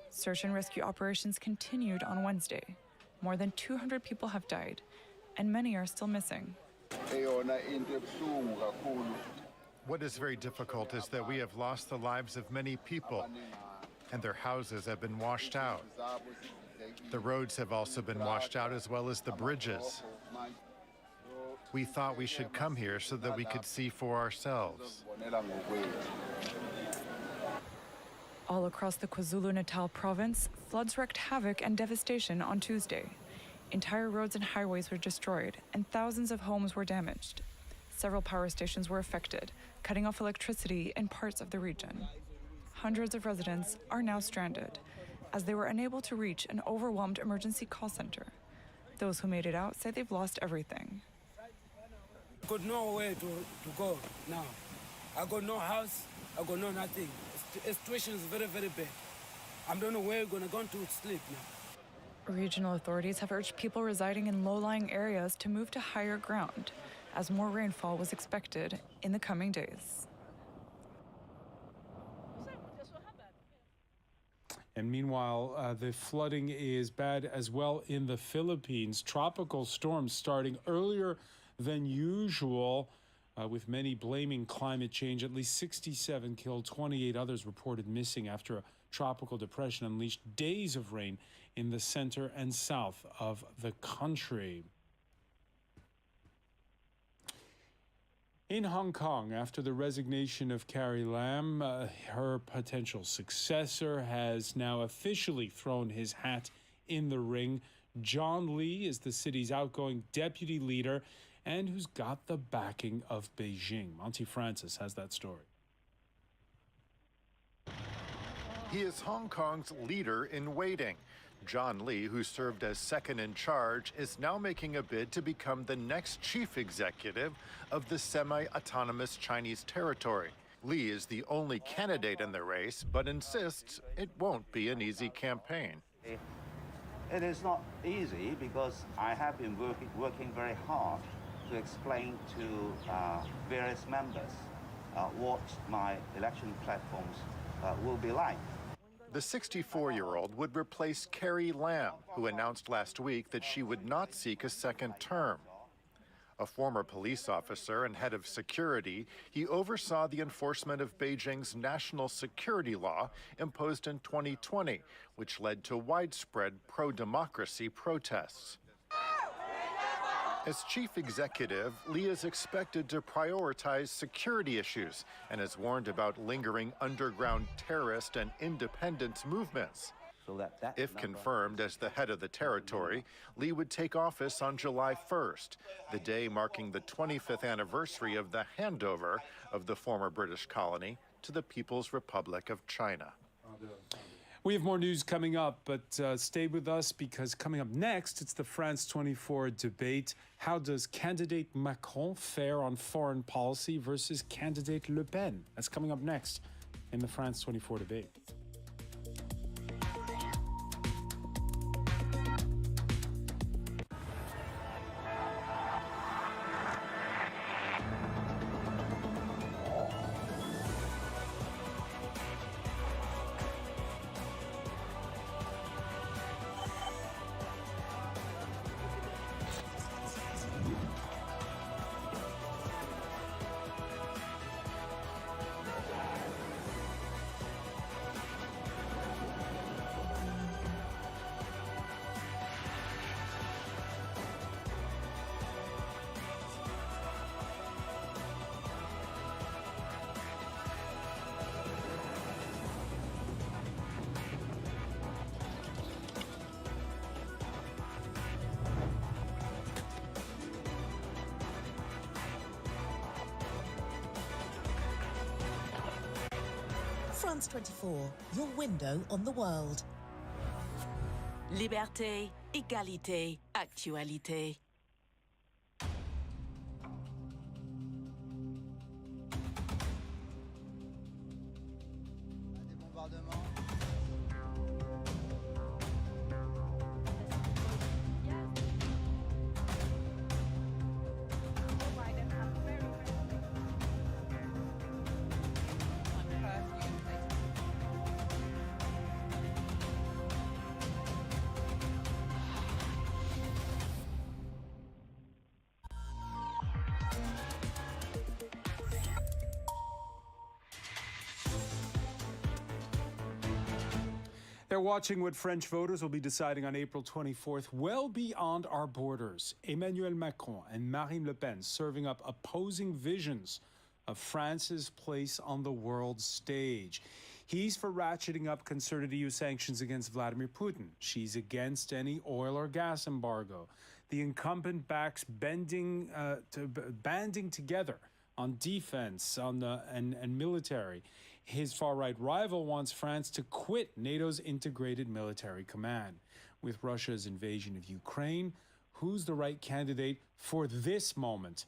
Search and rescue operations continued on Wednesday. More than 200 people have died, and many are still missing. What is very difficult is that we have lost the lives of many people, and their houses have been washed out. The roads have also been washed out, as well as the bridges. We thought we should come here so that we could see for ourselves. All across the KwaZulu-Natal province, floods wreaked havoc and devastation on Tuesday. Entire roads and highways were destroyed, and thousands of homes were damaged. Several power stations were affected, cutting off electricity in parts of the region. Hundreds of residents are now stranded, as they were unable to reach an overwhelmed emergency call center. Those who made it out say they've lost everything. Got nowhere to go now. I got no house, I got no nothing. The situation is very, very bad. I don't know where we're going to sleep now. Regional authorities have urged people residing in low-lying areas to move to higher ground, as more rainfall was expected in the coming days. And meanwhile, the flooding is bad as well in the Philippines. Tropical storms starting earlier than usual, with many blaming climate change. At least 67 killed, 28 others reported missing after a tropical depression unleashed days of rain in the center and south of the country. In Hong Kong, after the resignation of Carrie Lam, her potential successor has now officially thrown his hat in the ring. John Lee is the city's outgoing deputy leader and who's got the backing of Beijing. Monty Francis has that story. He is Hong Kong's leader in waiting. John Lee, who served as second in charge, is now making a bid to become the next chief executive of the semi-autonomous Chinese territory. Lee is the only candidate in the race, but insists it won't be an easy campaign. It is not easy because I have been working very hard to explain to various members what my election platforms will be like. The 64-year-old would replace Carrie Lam, who announced last week that she would not seek a second term. A former police officer and head of security, he oversaw the enforcement of Beijing's national security law imposed in 2020, which led to widespread pro-democracy protests. As chief executive, Lee is expected to prioritize security issues and has warned about lingering underground terrorist and independence movements. If confirmed as the head of the territory, Lee would take office on July 1st, the day marking the 25th anniversary of the handover of the former British colony to the People's Republic of China. We have more news coming up, but stay with us because coming up next, it's the France 24 debate. How does candidate Macron fare on foreign policy versus candidate Le Pen? That's coming up next in the France 24 debate. France 24, your window on the world. Liberté, égalité, actualité. They're watching what French voters will be deciding on April 24th, well beyond our borders. Emmanuel Macron and Marine Le Pen serving up opposing visions of France's place on the world stage. He's for ratcheting up concerted EU sanctions against Vladimir Putin. She's against any oil or gas embargo. The incumbent backs banding together on defense and military. His far-right rival wants France to quit NATO's integrated military command. With Russia's invasion of Ukraine, who's the right candidate for this moment?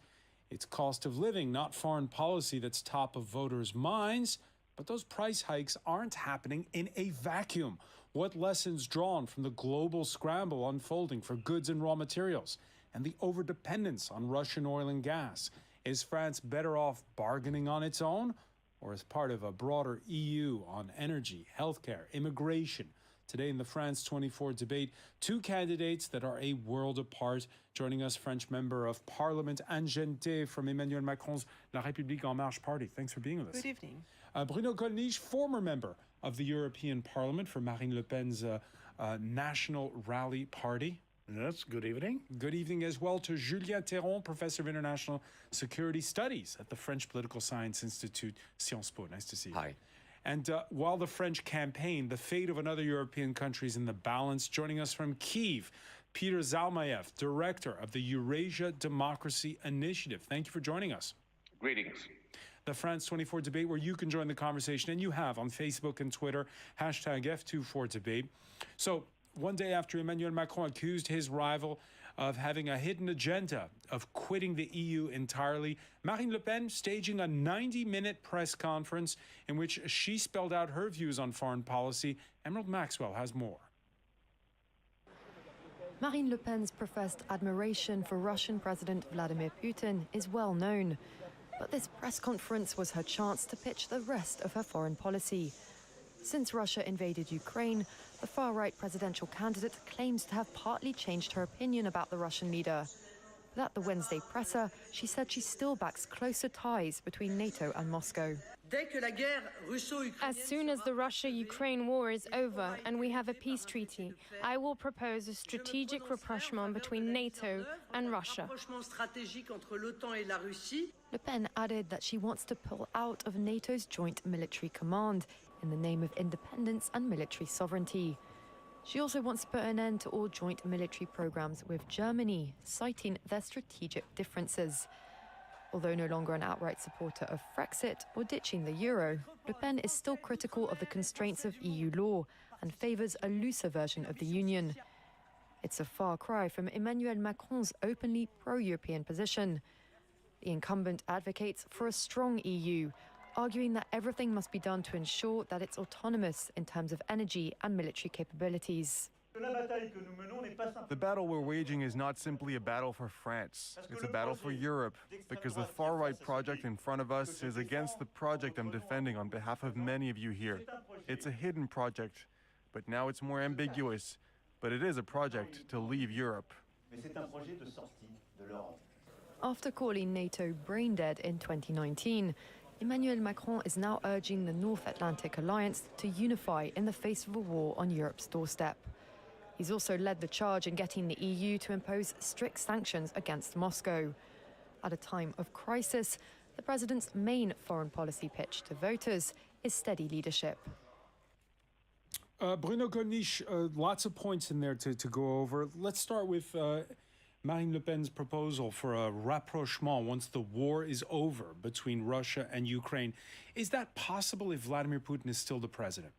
It's cost of living, not foreign policy, that's top of voters' minds. But those price hikes aren't happening in a vacuum. What lessons drawn from the global scramble unfolding for goods and raw materials and the overdependence on Russian oil and gas? Is France better off bargaining on its own or as part of a broader EU on energy, healthcare, immigration? Today in the France 24 debate, two candidates that are a world apart. Joining us, French member of Parliament Anne Gente from Emmanuel Macron's La République En Marche party. Thanks for being with us. Good evening. Bruno Gollnisch, former member of the European Parliament for Marine Le Pen's National Rally Party. Yes, good evening. Good evening as well to Julien Théron, professor of international security studies at the French Political Science Institute, Sciences Po. Nice to see you. Hi. And while the French campaign, the fate of another European country is in the balance. Joining us from Kyiv, Peter Zalmayev, director of the Eurasia Democracy Initiative. Thank you for joining us. Greetings. The France 24 debate, where you can join the conversation, and you have on Facebook and Twitter, #F24debate. So, one day after Emmanuel Macron accused his rival of having a hidden agenda of quitting the EU entirely, Marine Le Pen staging a 90-minute press conference in which she spelled out her views on foreign policy. Emerald Maxwell has more. Marine Le Pen's professed admiration for Russian President Vladimir Putin is well known. But this press conference was her chance to pitch the rest of her foreign policy. Since Russia invaded Ukraine, the far-right presidential candidate claims to have partly changed her opinion about the Russian leader. But at the Wednesday presser, she said she still backs closer ties between NATO and Moscow. As soon as the Russia-Ukraine war is over and we have a peace treaty, I will propose a strategic rapprochement between NATO and Russia. Le Pen added that she wants to pull out of NATO's joint military command in the name of independence and military sovereignty. She also wants to put an end to all joint military programs with Germany, citing their strategic differences. Although no longer an outright supporter of Frexit or ditching the euro, Le Pen is still critical of the constraints of EU law and favours a looser version of the Union. It's a far cry from Emmanuel Macron's openly pro-European position. The incumbent advocates for a strong EU, arguing that everything must be done to ensure that it's autonomous in terms of energy and military capabilities. The battle we're waging is not simply a battle for France. It's a battle for Europe, because the far-right project in front of us is against the project I'm defending on behalf of many of you here. It's a hidden project, but now it's more ambiguous. But it is a project to leave Europe. After calling NATO brain-dead in 2019, Emmanuel Macron is now urging the North Atlantic Alliance to unify in the face of a war on Europe's doorstep. He's also led the charge in getting the EU to impose strict sanctions against Moscow. At a time of crisis, the president's main foreign policy pitch to voters is steady leadership. Bruno Gollnisch, lots of points in there to go over. Let's start with Marine Le Pen's proposal for a rapprochement once the war is over between Russia and Ukraine. Is that possible if Vladimir Putin is still the president?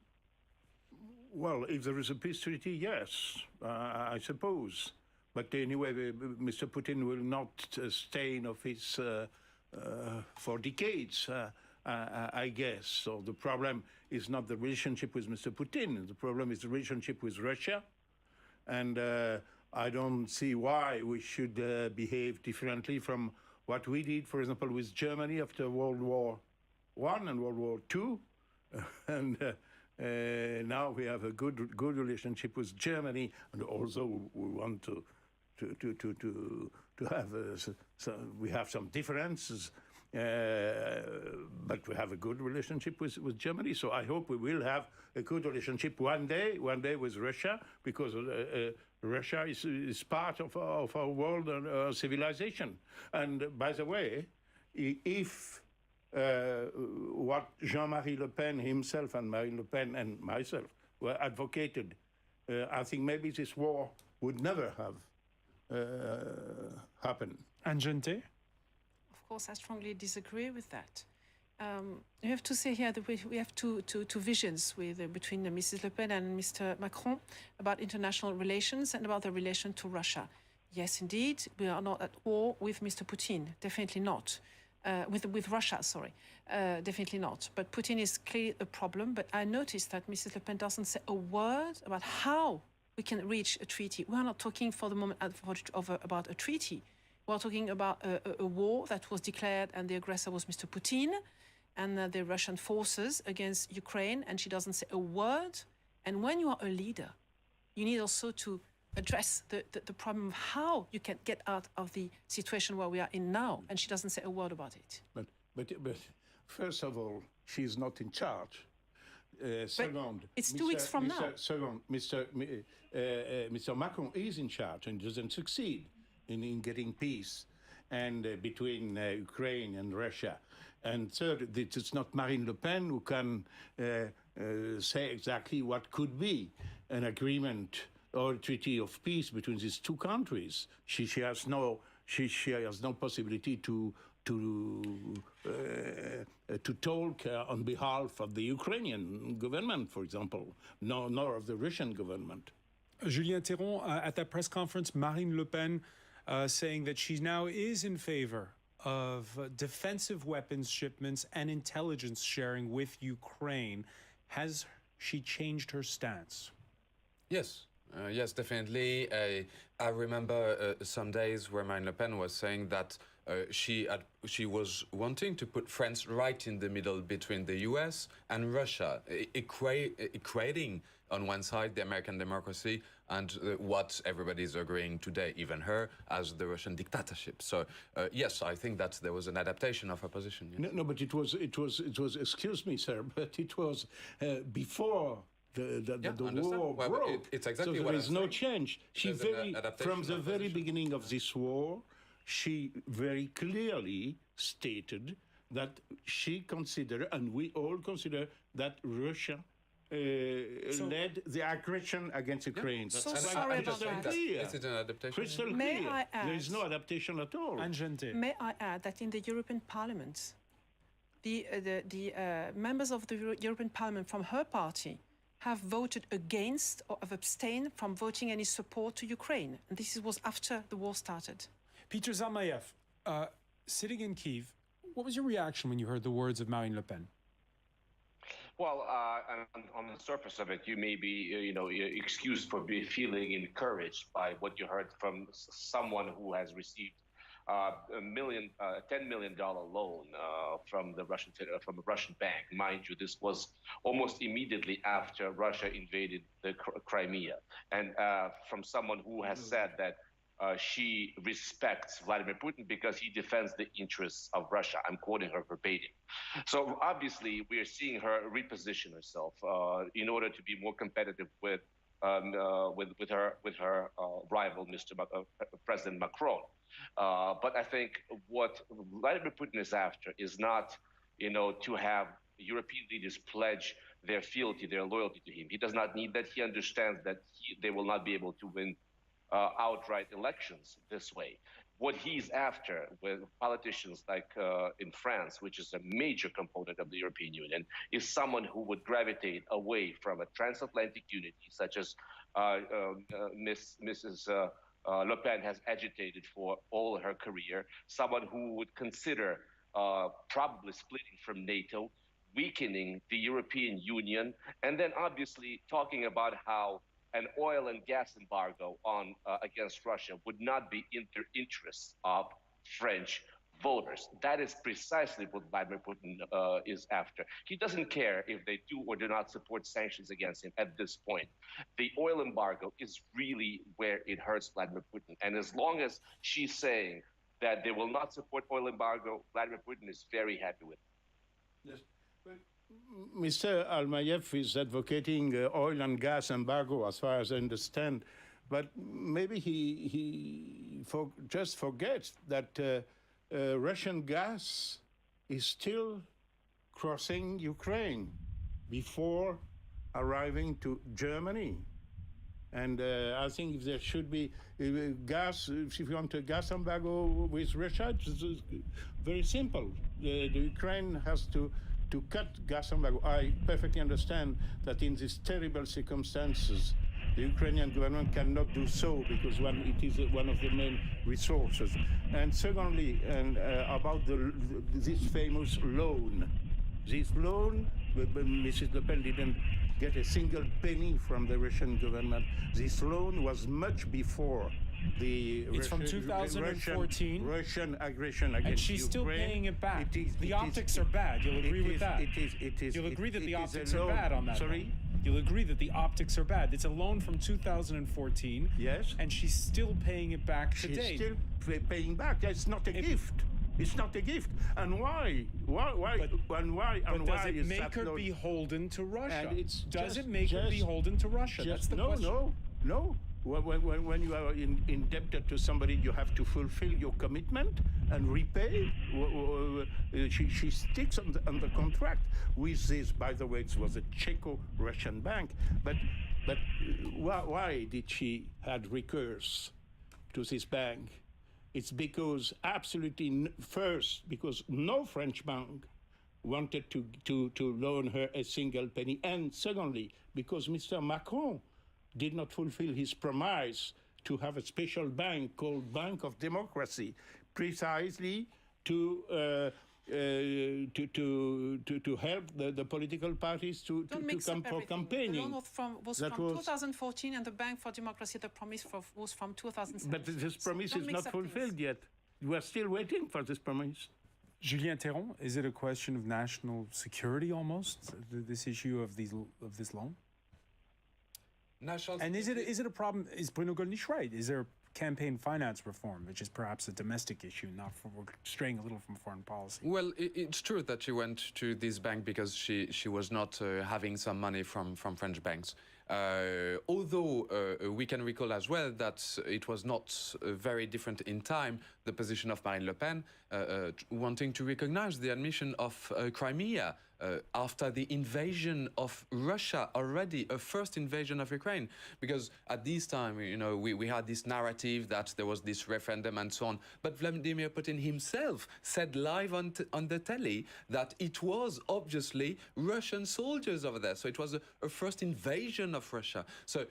Well, if there is a peace treaty, yes, I suppose. But anyway, Mr. Putin will not stay in office for decades, I guess. So the problem is not the relationship with Mr. Putin. The problem is the relationship with Russia. And I don't see why we should behave differently from what we did, for example, with Germany after World War I and World War II. And now we have a good relationship with Germany, and also we want to have we have some differences But we have a good relationship with Germany, so I hope we will have a good relationship one day with Russia, because Russia is part of our world and civilization. And by the way, if what Jean-Marie Le Pen himself and Marine Le Pen and myself were advocated, I think maybe this war would never have happened. And Gente? Of course, I strongly disagree with that. You have to say here that we have two visions between Mrs. Le Pen and Mr. Macron about international relations and about the relation to Russia. Yes, indeed, we are not at war with Mr. Putin, definitely not. With Russia, sorry, definitely not. But Putin is clearly a problem. But I noticed that Mrs. Le Pen doesn't say a word about how we can reach a treaty. We are not talking for the moment about a treaty. We are talking about a war that was declared, and the aggressor was Mr. Putin and the Russian forces against Ukraine, and she doesn't say a word. And when you are a leader, you need also to address the problem of how you can get out of the situation where we are in now, and she doesn't say a word about it. But first of all, she's not in charge. Second, it's 2 weeks from now. Second, Mr. Macron is in charge and doesn't succeed in getting peace and between Ukraine and Russia. And third, it's not Marine Le Pen who can say exactly what could be an agreement or a treaty of peace between these two countries. She has no possibility to talk on behalf of the Ukrainian government, for example, nor of the Russian government. Julien Théron, at that press conference, Marine Le Pen saying that she now is in favor of defensive weapons shipments and intelligence sharing with Ukraine. Has she changed her stance? Yes. Yes, definitely. I remember some days where Marine Le Pen was saying that she was wanting to put France right in the middle between the US and Russia, equating on one side the American democracy and what everybody is agreeing today, even her, as the Russian dictatorship. So yes, I think that there was an adaptation of her position. Yes. No, but it was. Excuse me, sir, but it was before the war broke. It's exactly so what there is no saying. change. She from the very beginning of this war, she very clearly stated that she considered, and we all consider, that Russia led the aggression against Ukraine. Yeah. So sorry about that. Is it an adaptation? Crystal clear. May I add, there is no adaptation at all. May I add that in the European Parliament, the members of the European Parliament from her party have voted against or have abstained from voting any support to Ukraine. And this was after the war started. Peter Zamayev, sitting in Kyiv, what was your reaction when you heard the words of Marine Le Pen? Well, on the surface of it, you may be, excused for feeling encouraged by what you heard from someone who has received $10 million loan from a Russian bank. Mind you, this was almost immediately after Russia invaded the Crimea, and from someone who has said that she respects Vladimir Putin because he defends the interests of Russia. I'm quoting her verbatim. So obviously, we are seeing her reposition herself in order to be more competitive with her rival, President Macron. But I think what Vladimir Putin is after is not, to have European leaders pledge their fealty, their loyalty to him. He does not need that. He understands that they will not be able to win outright elections this way. What he's after with politicians like in France, which is a major component of the European Union, is someone who would gravitate away from a transatlantic unity, such as Mrs. Le Pen has agitated for all her career, someone who would consider probably splitting from NATO, weakening the European Union, and then obviously talking about how an oil and gas embargo against Russia would not be in the interests of French voters. That is precisely what Vladimir Putin is after. He doesn't care if they do or do not support sanctions against him at this point. The oil embargo is really where it hurts Vladimir Putin. And as long as she's saying that they will not support oil embargo. Vladimir Putin is very happy with it. Yes. Mr. Almayev is advocating oil and gas embargo, as far as I understand, but maybe he just forgets that Russian gas is still crossing Ukraine before arriving to Germany. And I think if there should be gas, if you want a gas embargo with Russia, it's very simple. The Ukraine has to cut gas embargo. I perfectly understand that in these terrible circumstances, the Ukrainian government cannot do so because it is one of the main resources. And secondly, about this famous loan. This loan, Mrs. Le Pen didn't get a single penny from the Russian government. This loan was much before it's from 2014. Russian aggression against Ukraine. And she's still paying it back. The optics are bad. You'll agree with that. You'll agree that the optics are bad on that. Sorry? You'll agree that the optics are bad. It's a loan from 2014. Yes. And she's still paying it back today. She's still paying back. It's not a gift. It's not a gift. And why? Why? But does it make her beholden to Russia? Does it make her beholden to Russia? That's the question. No. When you are indebted to somebody, you have to fulfill your commitment and repay. She sticks on the contract with this. By the way, it was a Czech-Russian bank. But why did she had recourse to this bank? It's because because no French bank wanted to loan her a single penny, and secondly, because Mr. Macron did not fulfill his promise to have a special bank called Bank of Democracy, precisely to help the political parties to come for campaigning. The loan was from 2014, and the Bank for Democracy, the promise was from 2017. But this promise is not fulfilled yet. We are still waiting for this promise. Julien Théron, is it a question of national security almost, this issue of this loan? And is it a problem? Is Bruno Gollnisch right? Is there campaign finance reform, which is perhaps a domestic issue, we're straying a little from foreign policy? Well, it's true that she went to this bank because she was not having some money from French banks. Although we can recall as well that it was not very different in time, the position of Marine Le Pen wanting to recognize the admission of Crimea after the invasion of Russia, already a first invasion of Ukraine. Because at this time, we had this narrative that there was this referendum and so on. But Vladimir Putin himself said live on the telly that it was obviously Russian soldiers over there. So it was a first invasion of Russia. So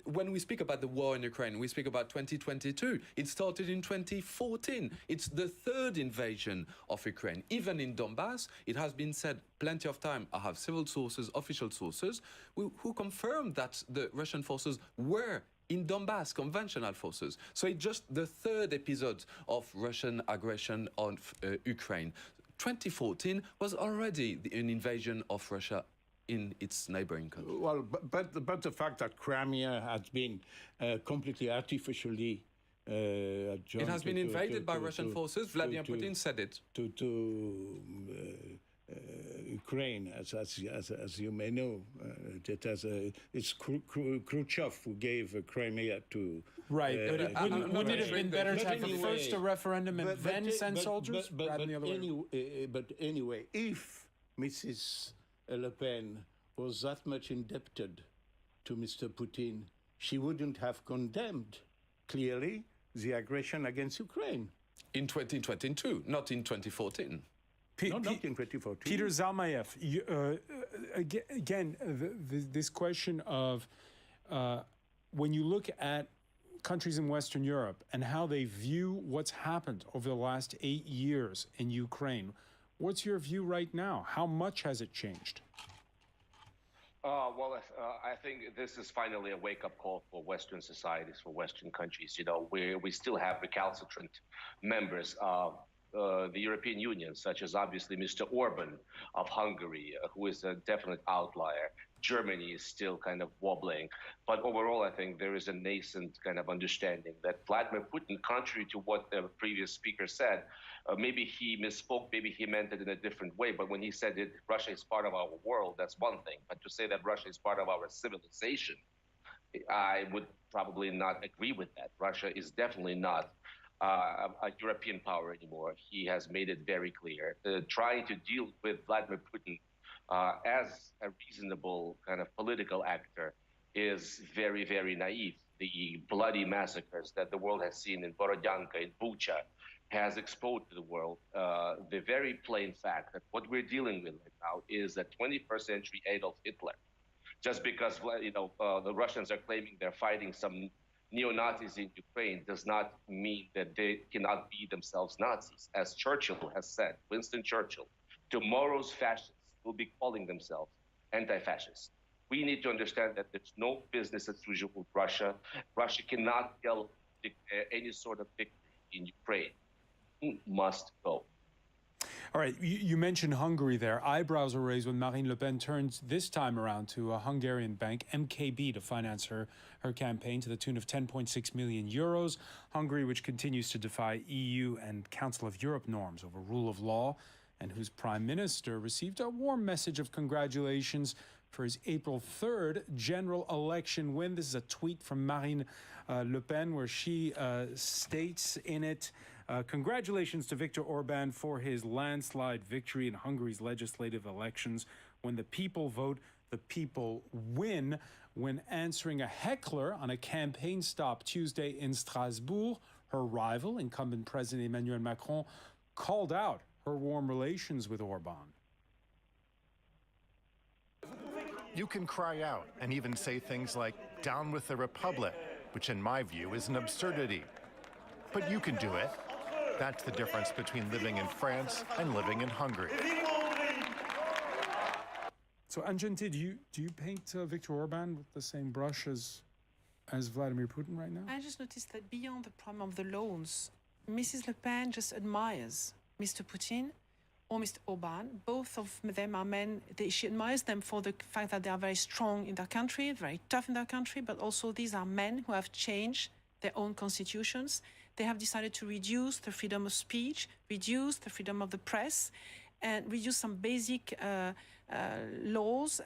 when we speak about the war in Ukraine, we speak about 2022. It started in 2014. It's the third invasion of Ukraine. Even in Donbass, it has been said plenty of time. I have several sources, official sources, who confirmed that the Russian forces were in Donbass, conventional forces. So it's just the third episode of Russian aggression on Ukraine. 2014 was already an invasion of Russia in its neighboring country. Well, but the fact that Crimea has been completely artificially it has been invaded by Russian forces. Vladimir Putin said it. Ukraine, as you may know, it's Khrushchev who gave Crimea to. Right, but wouldn't it have been better to have first a referendum and then send soldiers? But anyway, if Mrs. Le Pen was that much indebted to Mr. Putin, she wouldn't have condemned clearly the aggression against Ukraine. In 2022, not in 2014. Not in 2014. Peter Zalmayev, again, this question of when you look at countries in Western Europe and how they view what's happened over the last 8 years in Ukraine, what's your view right now? How much has it changed? Well, I think this is finally a wake-up call for Western societies, for Western countries. We still have recalcitrant members. the European Union, such as obviously Mr. Orban of Hungary, who is a definite outlier. Germany is still kind of wobbling. But overall, I think there is a nascent kind of understanding that Vladimir Putin, contrary to what the previous speaker said, maybe he misspoke, maybe he meant it in a different way. But when he said that Russia is part of our world, that's one thing. But to say that Russia is part of our civilization, I would probably not agree with that. Russia is definitely not a European power anymore. He has made it very clear. Trying to deal with Vladimir Putin as a reasonable kind of political actor is very, very naive. The bloody massacres that the world has seen in Borodyanka, in Bucha, has exposed to the world the very plain fact that what we're dealing with right now is a 21st century Adolf Hitler. Just because the Russians are claiming they're fighting some neo-Nazis in Ukraine does not mean that they cannot be themselves Nazis. As Churchill has said, Winston Churchill, tomorrow's fascists will be calling themselves anti-fascists. We need to understand that there's no business as usual with Russia. Russia cannot declare any sort of victory in Ukraine. It must go. All right, you mentioned Hungary there. Eyebrows were raised when Marine Le Pen turns this time around to a Hungarian bank, MKB, to finance her campaign to the tune of 10.6 million euros. Hungary, which continues to defy EU and Council of Europe norms over rule of law, and whose prime minister received a warm message of congratulations for his April 3rd general election win. This is a tweet from Marine Le Pen where she states in it, congratulations to Viktor Orban for his landslide victory in Hungary's legislative elections. When the people vote, the people win. When answering a heckler on a campaign stop Tuesday in Strasbourg, her rival, incumbent President Emmanuel Macron, called out her warm relations with Orban. You can cry out and even say things like, "Down with the Republic," which in my view is an absurdity. But you can do it. That's the difference between living in France and living in Hungary. So, Anjante, do you paint Viktor Orban with the same brush as Vladimir Putin right now? I just noticed that beyond the problem of the loans, Mrs. Le Pen just admires Mr. Putin or Mr. Orban. Both of them are men. She admires them for the fact that they are very strong in their country, very tough in their country, but also these are men who have changed their own constitutions. They have decided to reduce the freedom of speech, reduce the freedom of the press, and reduce some basic laws,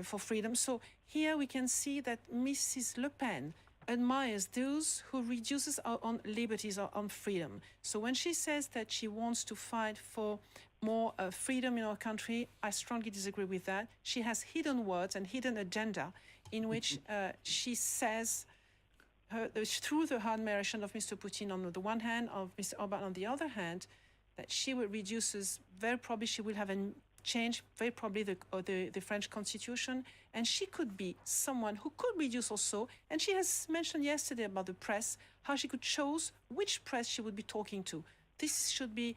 for freedom. So here we can see that Mrs. Le Pen admires those who reduces our own liberties, our own freedom. So when she says that she wants to fight for more freedom in our country, I strongly disagree with that. She has hidden words and hidden agenda in which she says, through the admiration of Mr. Putin on the one hand, of Mr. Orban on the other hand, that she will reduces, very probably she will have a change, very probably the French constitution, and she could be someone who could reduce also, and she has mentioned yesterday about the press, how she could choose which press she would be talking to. This should be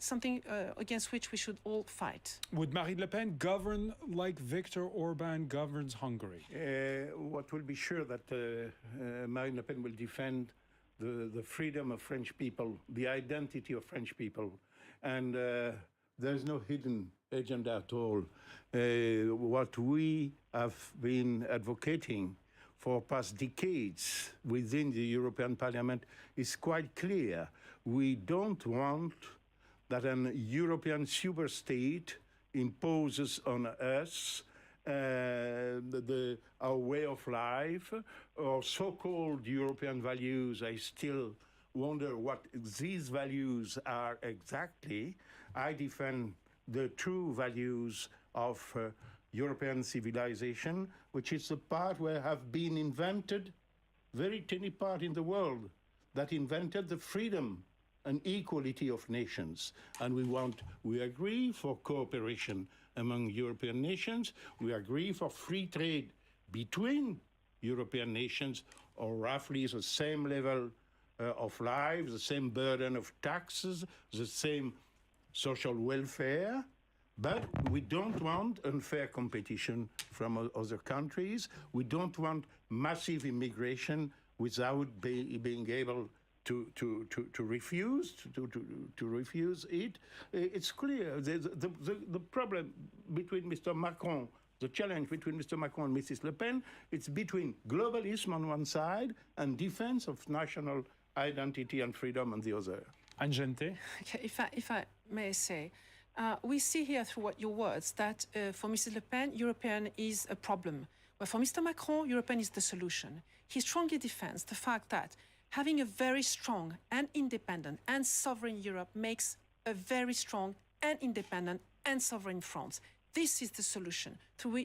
something against which we should all fight. Would Marine Le Pen govern like Viktor Orban governs Hungary? What will be sure that Marine Le Pen will defend the freedom of French people, the identity of French people, and there's no hidden agenda at all. What we have been advocating for past decades within the European Parliament is quite clear. We don't want that an European superstate imposes on us our way of life, or so-called European values. I still wonder what these values are exactly. I defend the true values of European civilization, which is the part where have been invented, very tiny part in the world, that invented the freedom and equality of nations. And we agree for cooperation among European nations. We agree for free trade between European nations, or roughly the same level of life, the same burden of taxes, the same social welfare. But we don't want unfair competition from other countries. We don't want massive immigration without being able to refuse it. It's clear. The problem between Mr. Macron, the challenge between Mr. Macron and Mrs. Le Pen, it's between globalism on one side and defense of national identity and freedom on the other. Okay, if I may say, we see here through your words that for Mrs. Le Pen, European is a problem. But for Mr. Macron, European is the solution. He strongly defends the fact that having a very strong and independent and sovereign Europe makes a very strong and independent and sovereign France. This is the solution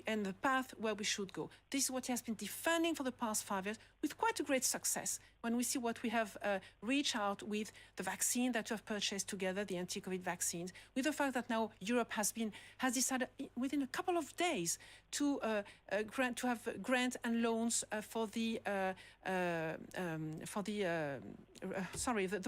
and the path where we should go. This is what he has been defending for the past 5 years with quite a great success. When we see what we have reached out with the vaccine that we have purchased together, the anti-COVID vaccines, with the fact that now Europe has decided within a couple of days to have grant and loans for the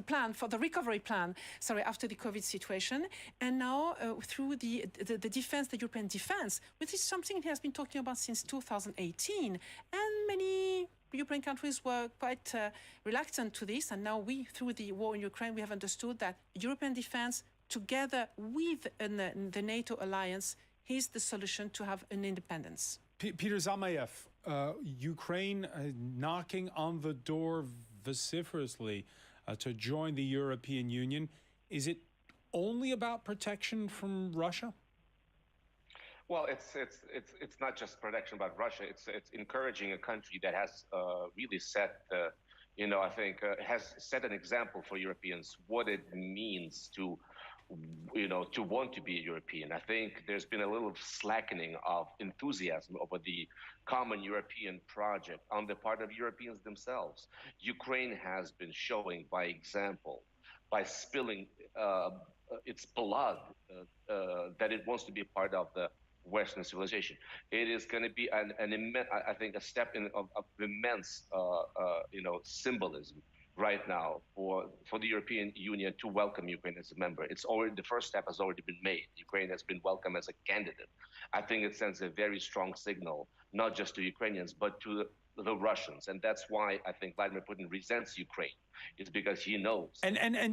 plan for the recovery plan. After the COVID situation, and now through the defense, the European defense, which is something he has been talking about since 2018, and many European countries were quite reluctant to this, and now we, through the war in Ukraine, we have understood that European defense, together with the NATO alliance, is the solution to have an independence. Peter Zamayev, Ukraine knocking on the door vociferously to join the European Union. Is it only about protection from Russia? Well, it's not just protection about Russia. It's encouraging a country that has really set, I think, has set an example for Europeans what it means to want to be a European. I think there's been a little slackening of enthusiasm over the common European project on the part of Europeans themselves. Ukraine has been showing by example, by spilling its blood, that it wants to be a part of the Western civilization. It is going to be an immense, I think, a step of immense, symbolism right now for the European Union to welcome Ukraine as a member. The first step has already been made. Ukraine has been welcomed as a candidate. I think it sends a very strong signal, not just to Ukrainians, but to the Russians. And that's why I think Vladimir Putin resents Ukraine. It's because he knows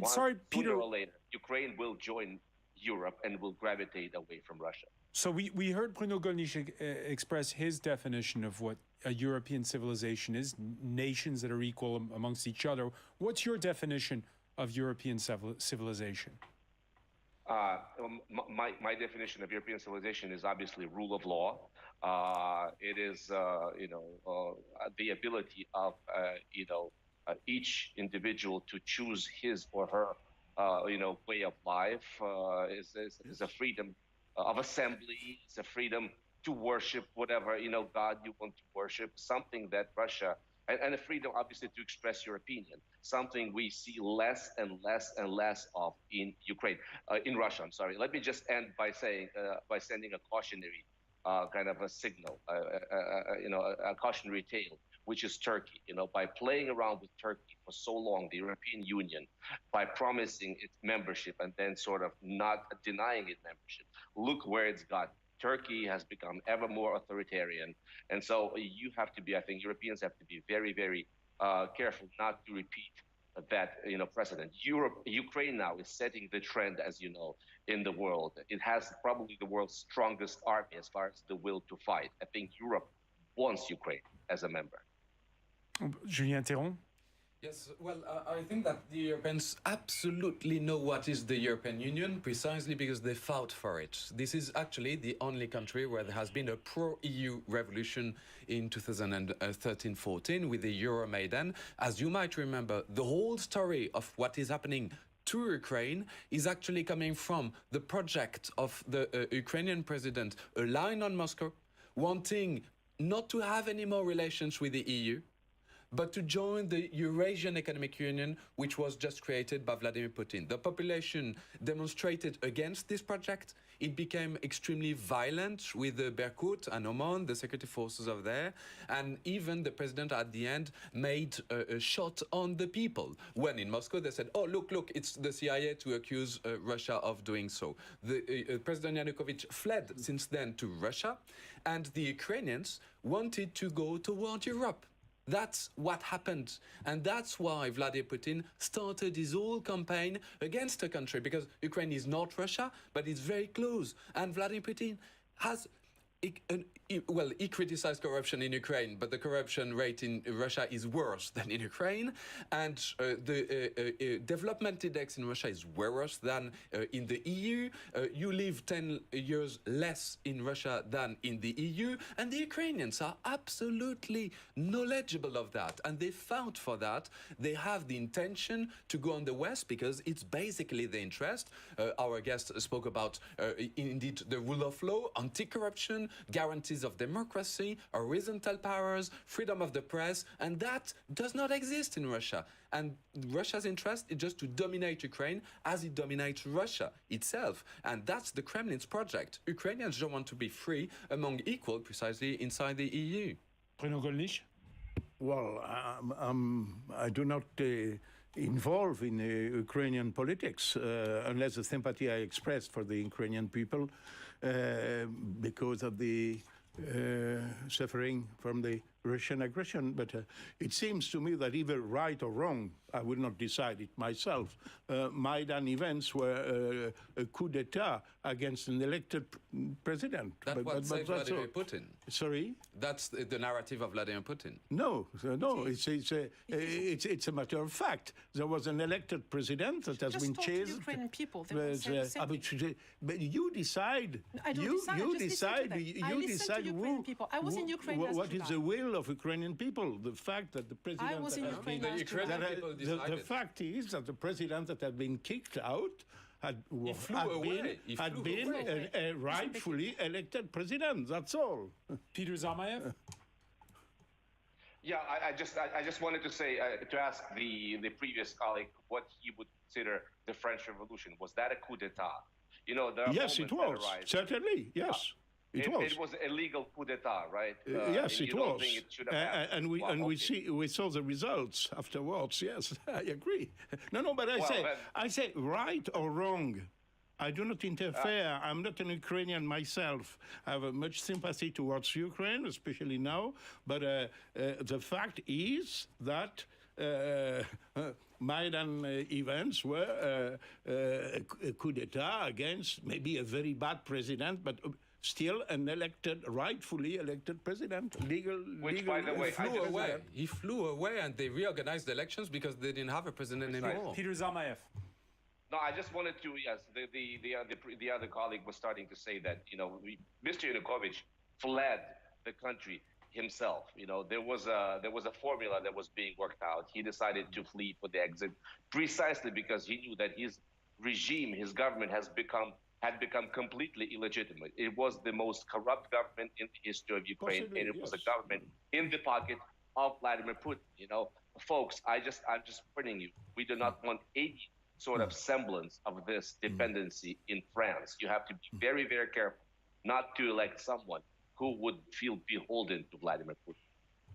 sorry, Peter, sooner or later, Ukraine will join Europe and will gravitate away from Russia. So we heard Bruno Gollnisch express his definition of what a European civilization is, nations that are equal amongst each other. What's your definition of European civilization? My definition of European civilization is obviously rule of law. It is, the ability of, each individual to choose his or her, way of life. Is a freedom of assembly. It's a freedom to worship whatever, God you want to worship, something that Russia, and a freedom obviously to express your opinion, something we see less and less and less of in Ukraine, in Russia, I'm sorry. Let me just end by saying, by sending a cautionary kind of a signal, a cautionary tale, which is Turkey. By playing around with Turkey for so long, the European Union, by promising its membership and then sort of not denying it membership, look where it's got. Turkey has become ever more authoritarian. And so you have to be, I think Europeans have to be very, very careful not to repeat that, precedent. Ukraine now is setting the trend, as you know, in the world. It has probably the world's strongest army as far as the will to fight. I think Europe wants Ukraine as a member. Julien Théron? Yes, well, I think that the Europeans absolutely know what is the European Union, precisely because they fought for it. This is actually the only country where there has been a pro-EU revolution in 2013-14 with the Euromaidan. As you might remember, the whole story of what is happening to Ukraine is actually coming from the project of the Ukrainian president aligned on Moscow, wanting not to have any more relations with the EU, but to join the Eurasian Economic Union, which was just created by Vladimir Putin. The population demonstrated against this project. It became extremely violent with the Berkut and Oman, the security forces over there, and even the president at the end made a shot on the people. When in Moscow they said, oh, look, it's the CIA to accuse Russia of doing so. The President Yanukovych fled since then to Russia, and the Ukrainians wanted to go toward Europe. That's what happened. And that's why Vladimir Putin started his whole campaign against the country, because Ukraine is not Russia, but it's very close. And Vladimir Putin has... he criticized corruption in Ukraine, but the corruption rate in Russia is worse than in Ukraine, and the development index in Russia is worse than in the EU. You live 10 years less in Russia than in the EU, and the Ukrainians are absolutely knowledgeable of that, and they fought for that. They have the intention to go on the West because it's basically the interest. Our guest spoke about, indeed, the rule of law, anti-corruption, guarantees of democracy, horizontal powers, freedom of the press, and that does not exist in Russia. And Russia's interest is just to dominate Ukraine as it dominates Russia itself. And that's the Kremlin's project. Ukrainians don't want to be free among equal precisely inside the EU. Bruno Gollnisch? Well, I do not involve in Ukrainian politics unless the sympathy I expressed for the Ukrainian people because of the suffering from the Russian aggression. But it seems to me that either right or wrong, I will not decide it myself. Maidan events were a coup d'etat against an elected president. That's what said Vladimir Putin. Sorry? That's the narrative of Vladimir Putin. No, it's a matter of fact. There was an elected president that has been chased. Ukrainian people. But you decide. I don't decide. You decide. You decide who. People. I was in Ukraine. What is the will of Ukrainian people? The fact that the president. I was in Ukraine. The fact is that the president that had been kicked out had been a rightfully elected president. That's all. Peter Zamayev? Yeah, I just wanted to say, to ask the previous colleague what he would consider the French Revolution. Was that a coup d'etat? You know, yes, it was. Certainly, yes. It was a legal coup d'etat, right? Yes, it was. Think it should have happened? We saw the results afterwards. Yes, I agree. No, but I say right or wrong. I do not interfere. I'm not an Ukrainian myself. I have much sympathy towards Ukraine, especially now. But the fact is that Maidan events were a coup d'etat against maybe a very bad president, but still an rightfully elected president. Which, by the way, he flew away, and they reorganized the elections because they didn't have a president anymore. Right. Peter Zamayev. No, I just wanted to. Yes, the other colleague was starting to say that Mr. Yanukovych fled the country himself. There was a formula that was being worked out. He decided to flee for the exit precisely because he knew that his regime, his government, had become completely illegitimate. It was the most corrupt government in the history of Ukraine, and it was a government in the pocket of Vladimir Putin. Folks, I'm just warning you. We do not want any sort of semblance of this dependency in France. You have to be very, very careful not to elect someone who would feel beholden to Vladimir Putin.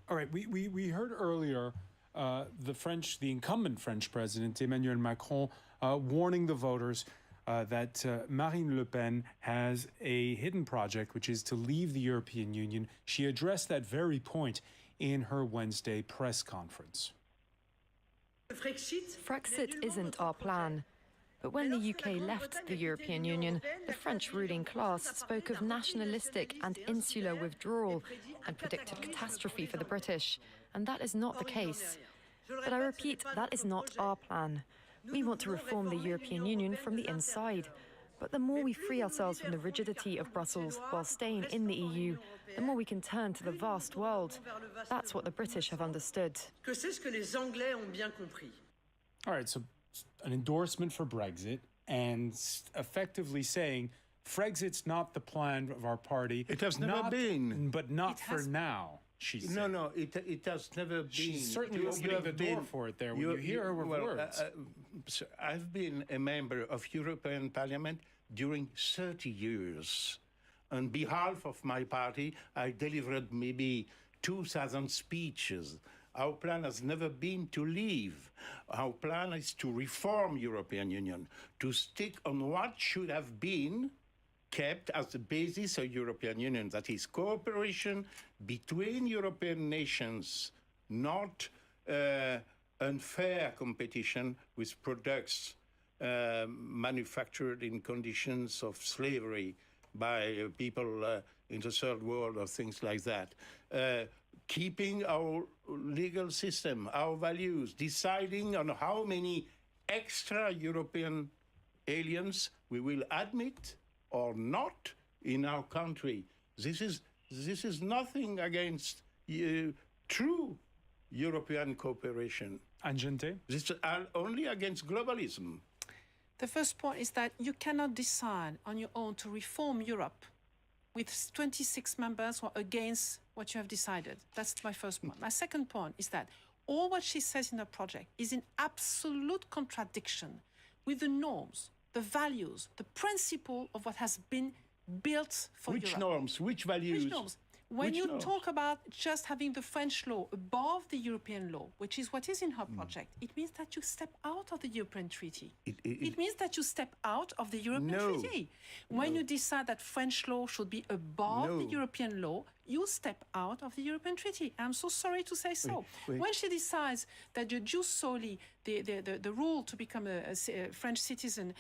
All right, we heard earlier the incumbent French president, Emmanuel Macron, warning the voters that Marine Le Pen has a hidden project, which is to leave the European Union. She addressed that very point in her Wednesday press conference. Frexit isn't our plan. But when the UK left the European Union, the French ruling class spoke of nationalistic and insular withdrawal and predicted catastrophe for the British. And that is not the case. But I repeat, that is not our plan. We want to reform the European Union from the inside. But the more we free ourselves from the rigidity of Brussels while staying in the EU, the more we can turn to the vast world. That's what the British have understood. All right, so an endorsement for Brexit and effectively saying Frexit's not the plan of our party. It has never been. But not for now, she said. No, it has never been. She's certainly opening the door for it there when you hear her words. I've been a member of European Parliament during 30 years. On behalf of my party, I delivered maybe 2,000 speeches. Our plan has never been to leave. Our plan is to reform European Union, to stick on what should have been kept as the basis of European Union, that is cooperation between European nations not unfair competition with products manufactured in conditions of slavery by people in the third world or things like that. Keeping our legal system, our values, deciding on how many extra European aliens we will admit or not in our country. This is nothing against true European cooperation. Angente? This is only against globalism. The first point is that you cannot decide on your own to reform Europe with 26 members who are against what you have decided. That's my first point. My second point is that all what she says in her project is in absolute contradiction with the norms, the values, the principle of what has been built for Europe. Which norms? Which values? Which norms? When you talk about just having the French law above the European law, which is what is in her project, it means that you step out of the European Treaty. It means that you step out of the European Treaty. When you decide that French law should be above the European law, you step out of the European Treaty. I'm so sorry to say so. When she decides that the jus soli, the rule to become a French citizen,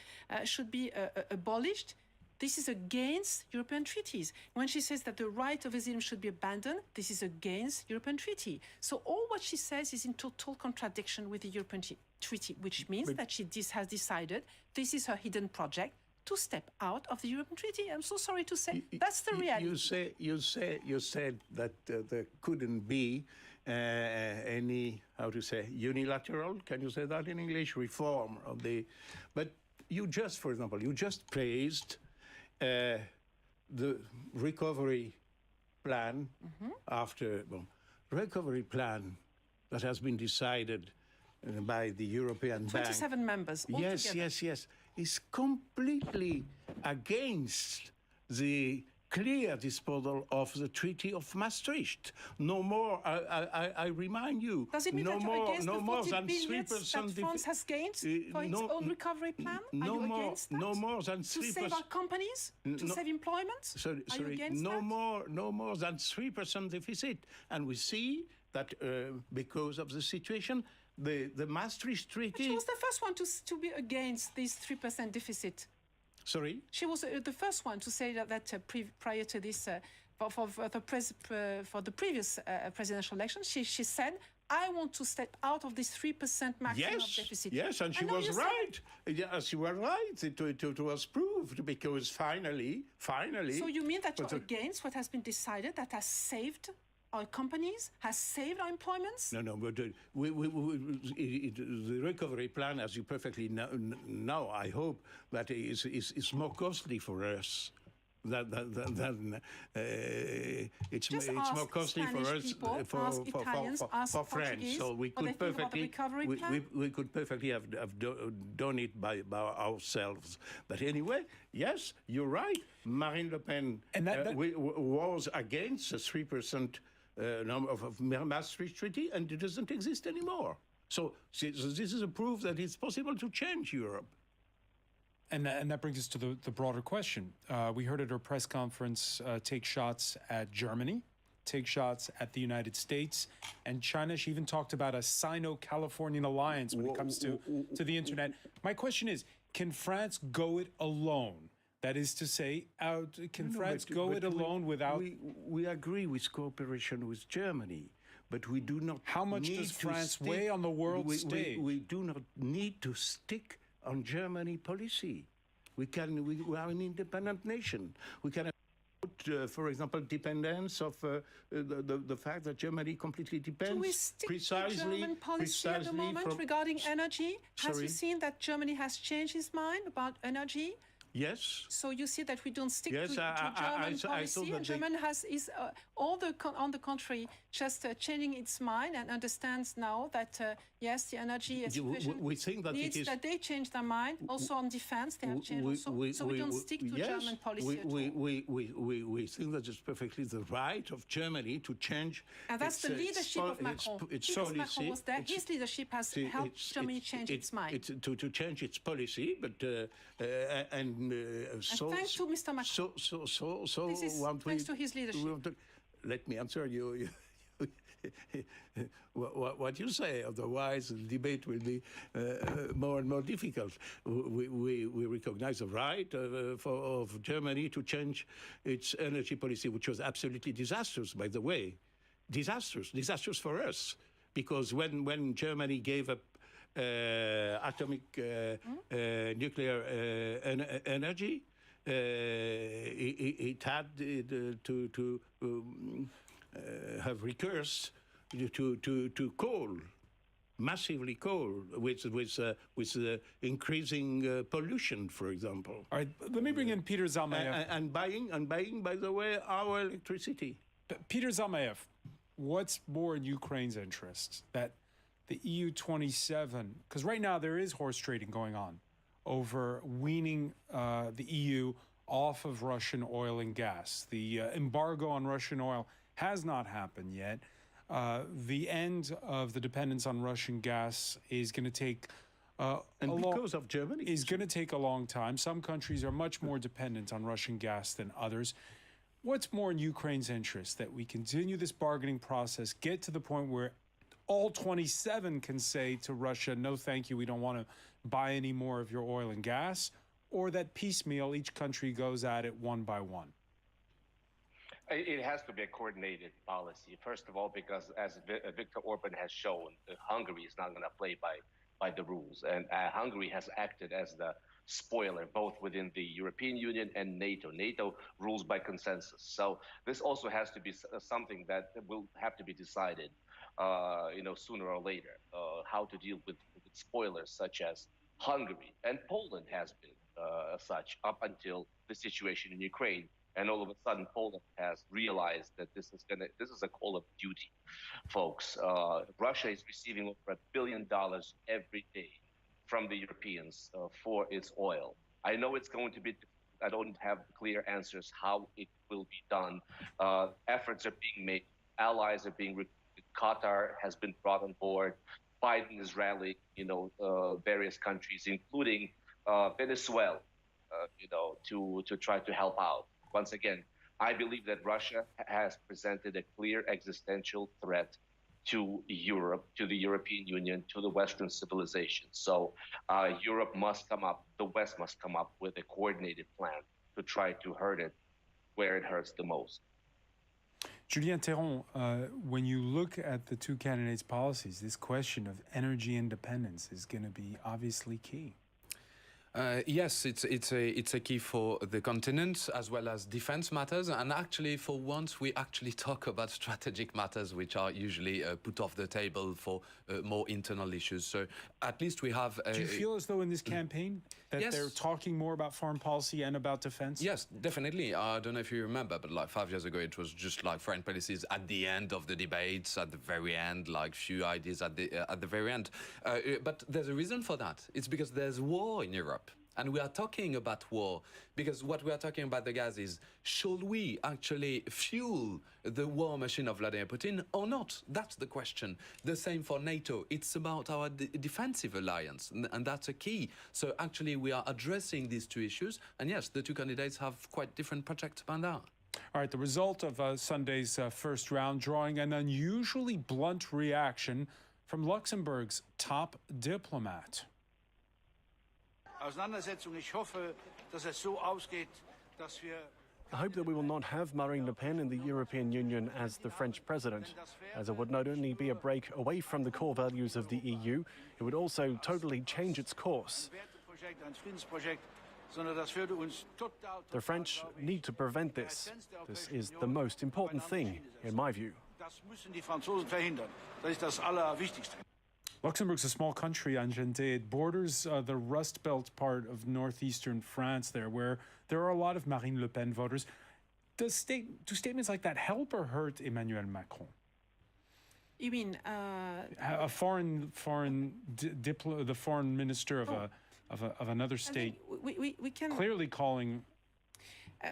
should be abolished, this is against European treaties. When she says that the right of asylum should be abandoned, this is against European treaty. So all what she says is in total contradiction with the European Treaty, which means that she has decided this is her hidden project to step out of the European Treaty. I'm so sorry to say, that's the reality. You said that there couldn't be any, how to say, unilateral, can you say that in English, reform of the, but you just, for example, you just praised the recovery plan after recovery plan that has been decided by the European Bank. 27 members. Yes, is completely against the clear disposal of the Treaty of Maastricht. No more. I remind you. Does it mean that you're against the 40 billion that France has gained for its own recovery plan? Are you against that? No more than 3%. To save our companies? To save employment? Sorry, Are you against that? No more than 3% deficit. And we see that because of the situation, the Maastricht Treaty... But she was the first one to be against this 3% deficit. Sorry? She was the first one to say that prior to this, for the previous presidential election, she said, I want to step out of this 3% maximum of deficit. Yes, and she was right. Yes, she was right. It was proved because finally... So you mean that you're against what has been decided that has saved our companies, has saved our employments? No, but the recovery plan, as you perfectly know, I hope that is more costly for us than it's more costly Spanish for us people, for France. So we could perfectly have done it by ourselves. But anyway, yes, you're right. Marine Le Pen was against the 3%. Number of Maastricht Treaty, and it doesn't exist anymore. So this is a proof that it's possible to change Europe. And that brings us to the broader question. We heard at her press conference take shots at Germany, take shots at the United States and China. She even talked about a Sino-Californian alliance when it comes to the internet. My question is, can France go it alone? That is to say, can France go it alone without... We agree with cooperation with Germany, but we do not... How much does France weigh on the world stage? We do not need to stick on Germany policy. We are an independent nation. We can put, for example, dependence of the fact that Germany completely depends. Do we stick to German policy at the moment regarding energy? Has you seen that Germany has changed its mind about energy? Yes. So you see that we don't stick to German policy. And German is on the contrary, just changing its mind and understands now that yes, the energy situation needs that they change their mind. Also on defense, they have changed. So we don't stick to German policy at all. We think that it's perfectly the right of Germany to change. And that's the leadership of Macron. Because Macron was there, his leadership has helped Germany change its mind. To change its policy, but and thanks to Mr. Macron. Thanks to his leadership. Let me answer you. what you say. Otherwise, the debate will be more and more difficult. We recognize the right of Germany to change its energy policy, which was absolutely disastrous, by the way. Disastrous for us. Because when Germany gave up atomic nuclear energy, it had to have recourse to coal, massively coal, with increasing pollution, for example. All right, let me bring in Peter Zalmayev. And buying, by the way, our electricity. Peter Zalmayev, what's more in Ukraine's interest? That the EU 27, because right now there is horse trading going on over weaning the EU off of Russian oil and gas. The embargo on Russian oil has not happened yet. The end of the dependence on Russian gas is going to take because of Germany, is going to take a long time. Some countries are much more dependent on Russian gas than others. What's more in Ukraine's interest? That we continue this bargaining process, get to the point where all 27 can say to Russia, no, thank you, we don't want to buy any more of your oil and gas, or that piecemeal, each country goes at it one by one? It has to be a coordinated policy. First of all, because as Viktor Orban has shown, Hungary is not going to play by the rules. And Hungary has acted as the spoiler, both within the European Union and NATO. NATO rules by consensus. So this also has to be something that will have to be decided, sooner or later, how to deal with spoilers such as Hungary. And Poland has been such up until the situation in Ukraine. And all of a sudden, Poland has realized that this is a call of duty, folks. Russia is receiving over $1 billion every day from the Europeans for its oil. I know it's going to be, I don't have clear answers how it will be done. Efforts are being made. Allies are being recruited. Qatar has been brought on board. Biden is rallying, various countries, including Venezuela, to try to help out. Once again, I believe that Russia has presented a clear existential threat to Europe, to the European Union, to the Western civilization. So Europe must come up, the West must come up with a coordinated plan to try to hurt it where it hurts the most. Julien Théron, when you look at the two candidates' policies, this question of energy independence is going to be obviously key. Yes, it's a key for the continent as well as defense matters, and actually for once we actually talk about strategic matters which are usually put off the table for more internal issues. So at least we have. Do you feel as though in this campaign that yes, they're talking more about foreign policy and about defense? Yes, definitely. I don't know if you remember, but like 5 years ago it was just like foreign policies at the end of the debates, at the very end, like few ideas at the very end. But there's a reason for that. It's because there's war in Europe. And we are talking about war because what we are talking about the gas is, should we actually fuel the war machine of Vladimir Putin or not? That's the question. The same for NATO. It's about our defensive alliance, and that's a key. So actually we are addressing these two issues. And yes, the two candidates have quite different projects about that. All right, the result of Sunday's first round, drawing an unusually blunt reaction from Luxembourg's top diplomat. I hope that we will not have Marine Le Pen in the European Union as the French president, as it would not only be a break away from the core values of the EU, it would also totally change its course. The French need to prevent this. This is the most important thing, in my view. Luxembourg's a small country, Angente. It borders the Rust Belt part of northeastern France there, where there are a lot of Marine Le Pen voters. Do statements like that help or hurt Emmanuel Macron? You mean the foreign minister of another state we can clearly calling.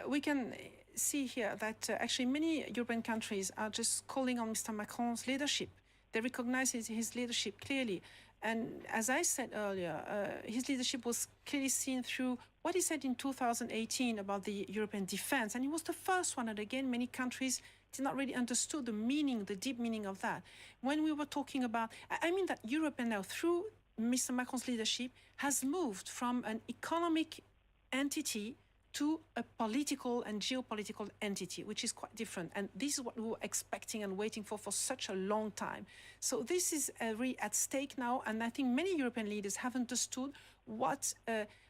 We can see here that actually many European countries are just calling on Mr. Macron's leadership. They recognize his leadership clearly. And as I said earlier, his leadership was clearly seen through what he said in 2018 about the European defense. And he was the first one. And again, many countries did not really understood the meaning, the deep meaning of that. When we were talking about, I mean that Europe now, through Mr. Macron's leadership, has moved from an economic entity to a political and geopolitical entity, which is quite different. And this is what we were expecting and waiting for such a long time. So this is really at stake now. And I think many European leaders have understood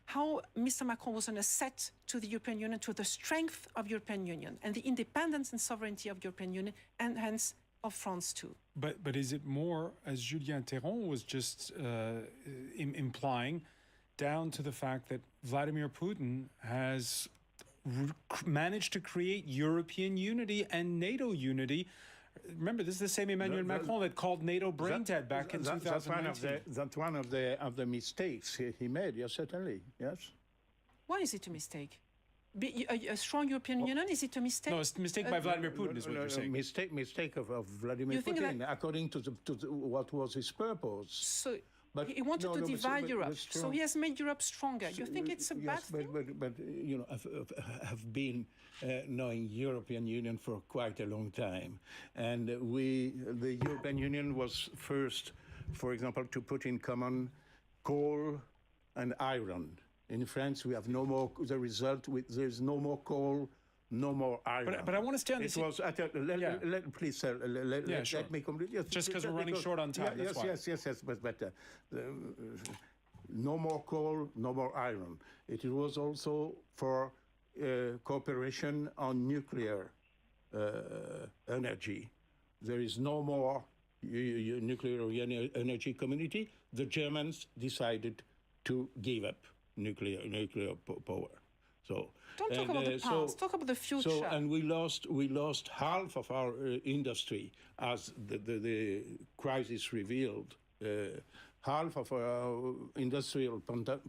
how Mr. Macron was an asset to the European Union, to the strength of European Union and the independence and sovereignty of European Union, and hence of France too. But is it more, as Julien Théron was just implying, down to the fact that Vladimir Putin has managed to create European unity and NATO unity? Remember, this is the same Emmanuel Macron that called NATO brain dead back in 2019. That's one of the mistakes he made, yes, certainly, yes. Why is it a mistake? A strong European Union, is it a mistake? No, it's a mistake by Vladimir Putin, is what you're saying. Mistake of Vladimir Putin, according to what was his purpose. So he wanted to divide Europe, so he has made Europe stronger. You think it's a bad thing? But you know, I've been knowing European Union for quite a long time, and the European Union was first, for example, to put in common coal and iron. In France, we have no more. The result, there's no more coal, no more iron. But I want to stay on this. It was please, let me complete. Yes, just because we're running short on time. Yes. But no more coal, no more iron. It was also for cooperation on nuclear energy. There is no more nuclear energy community. The Germans decided to give up nuclear power. So don't talk about the past. Talk about the future. So and we lost half of our industry as the crisis revealed. Half of our industrial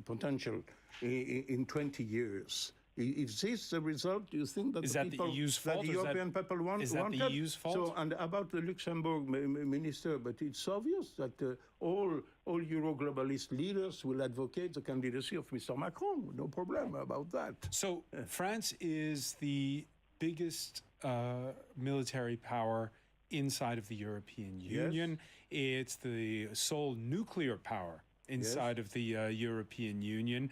potential in 20 years. Is this the result? Do you think that the European people wanted? Is that the EU's fault? So, and about the Luxembourg minister, but it's obvious that all Euro-globalist leaders will advocate the candidacy of Mr. Macron. No problem about that. So France is the biggest military power inside of the European Union. It's the sole nuclear power inside of the European Union.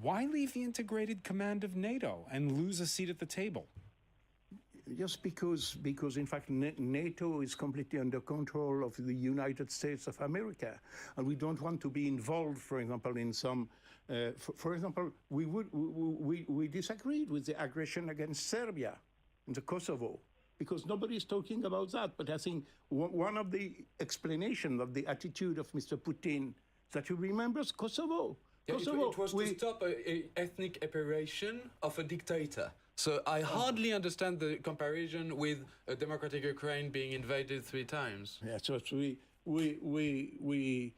Why leave the integrated command of NATO and lose a seat at the table? Just because in fact NATO is completely under control of the United States of America, and we don't want to be involved, for example, in some. For example, we disagreed with the aggression against Serbia in the Kosovo, because nobody is talking about that. But I think one of the explanations of the attitude of Mr. Putin that you remember is Kosovo. Yeah, it was to stop an ethnic epilation of a dictator. So I hardly understand the comparison with a democratic Ukraine being invaded 3 times. Yeah, so we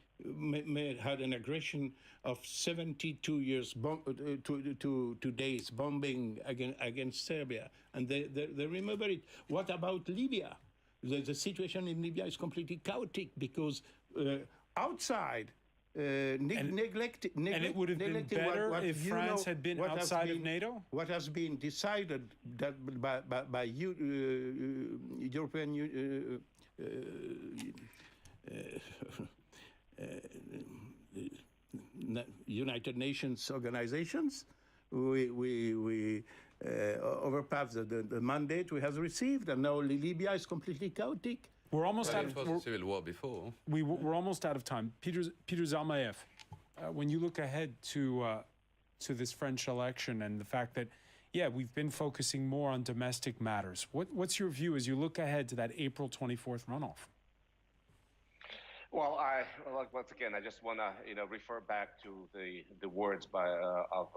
had an aggression of 72 years, 2 days bombing against Serbia, and they remember it. What about Libya? The situation in Libya is completely chaotic because outside. And it would have been better if France had been outside of NATO? What has been decided that by European United Nations organizations, we overpassed the mandate we have received, and now Libya is completely chaotic. We're almost out of it was a civil war before. We're almost out of time. Peter Zalmaev, when you look ahead to this French election and the fact that, we've been focusing more on domestic matters. What's your view as you look ahead to that April 24th runoff? Well, once again, I just want to refer back to the words of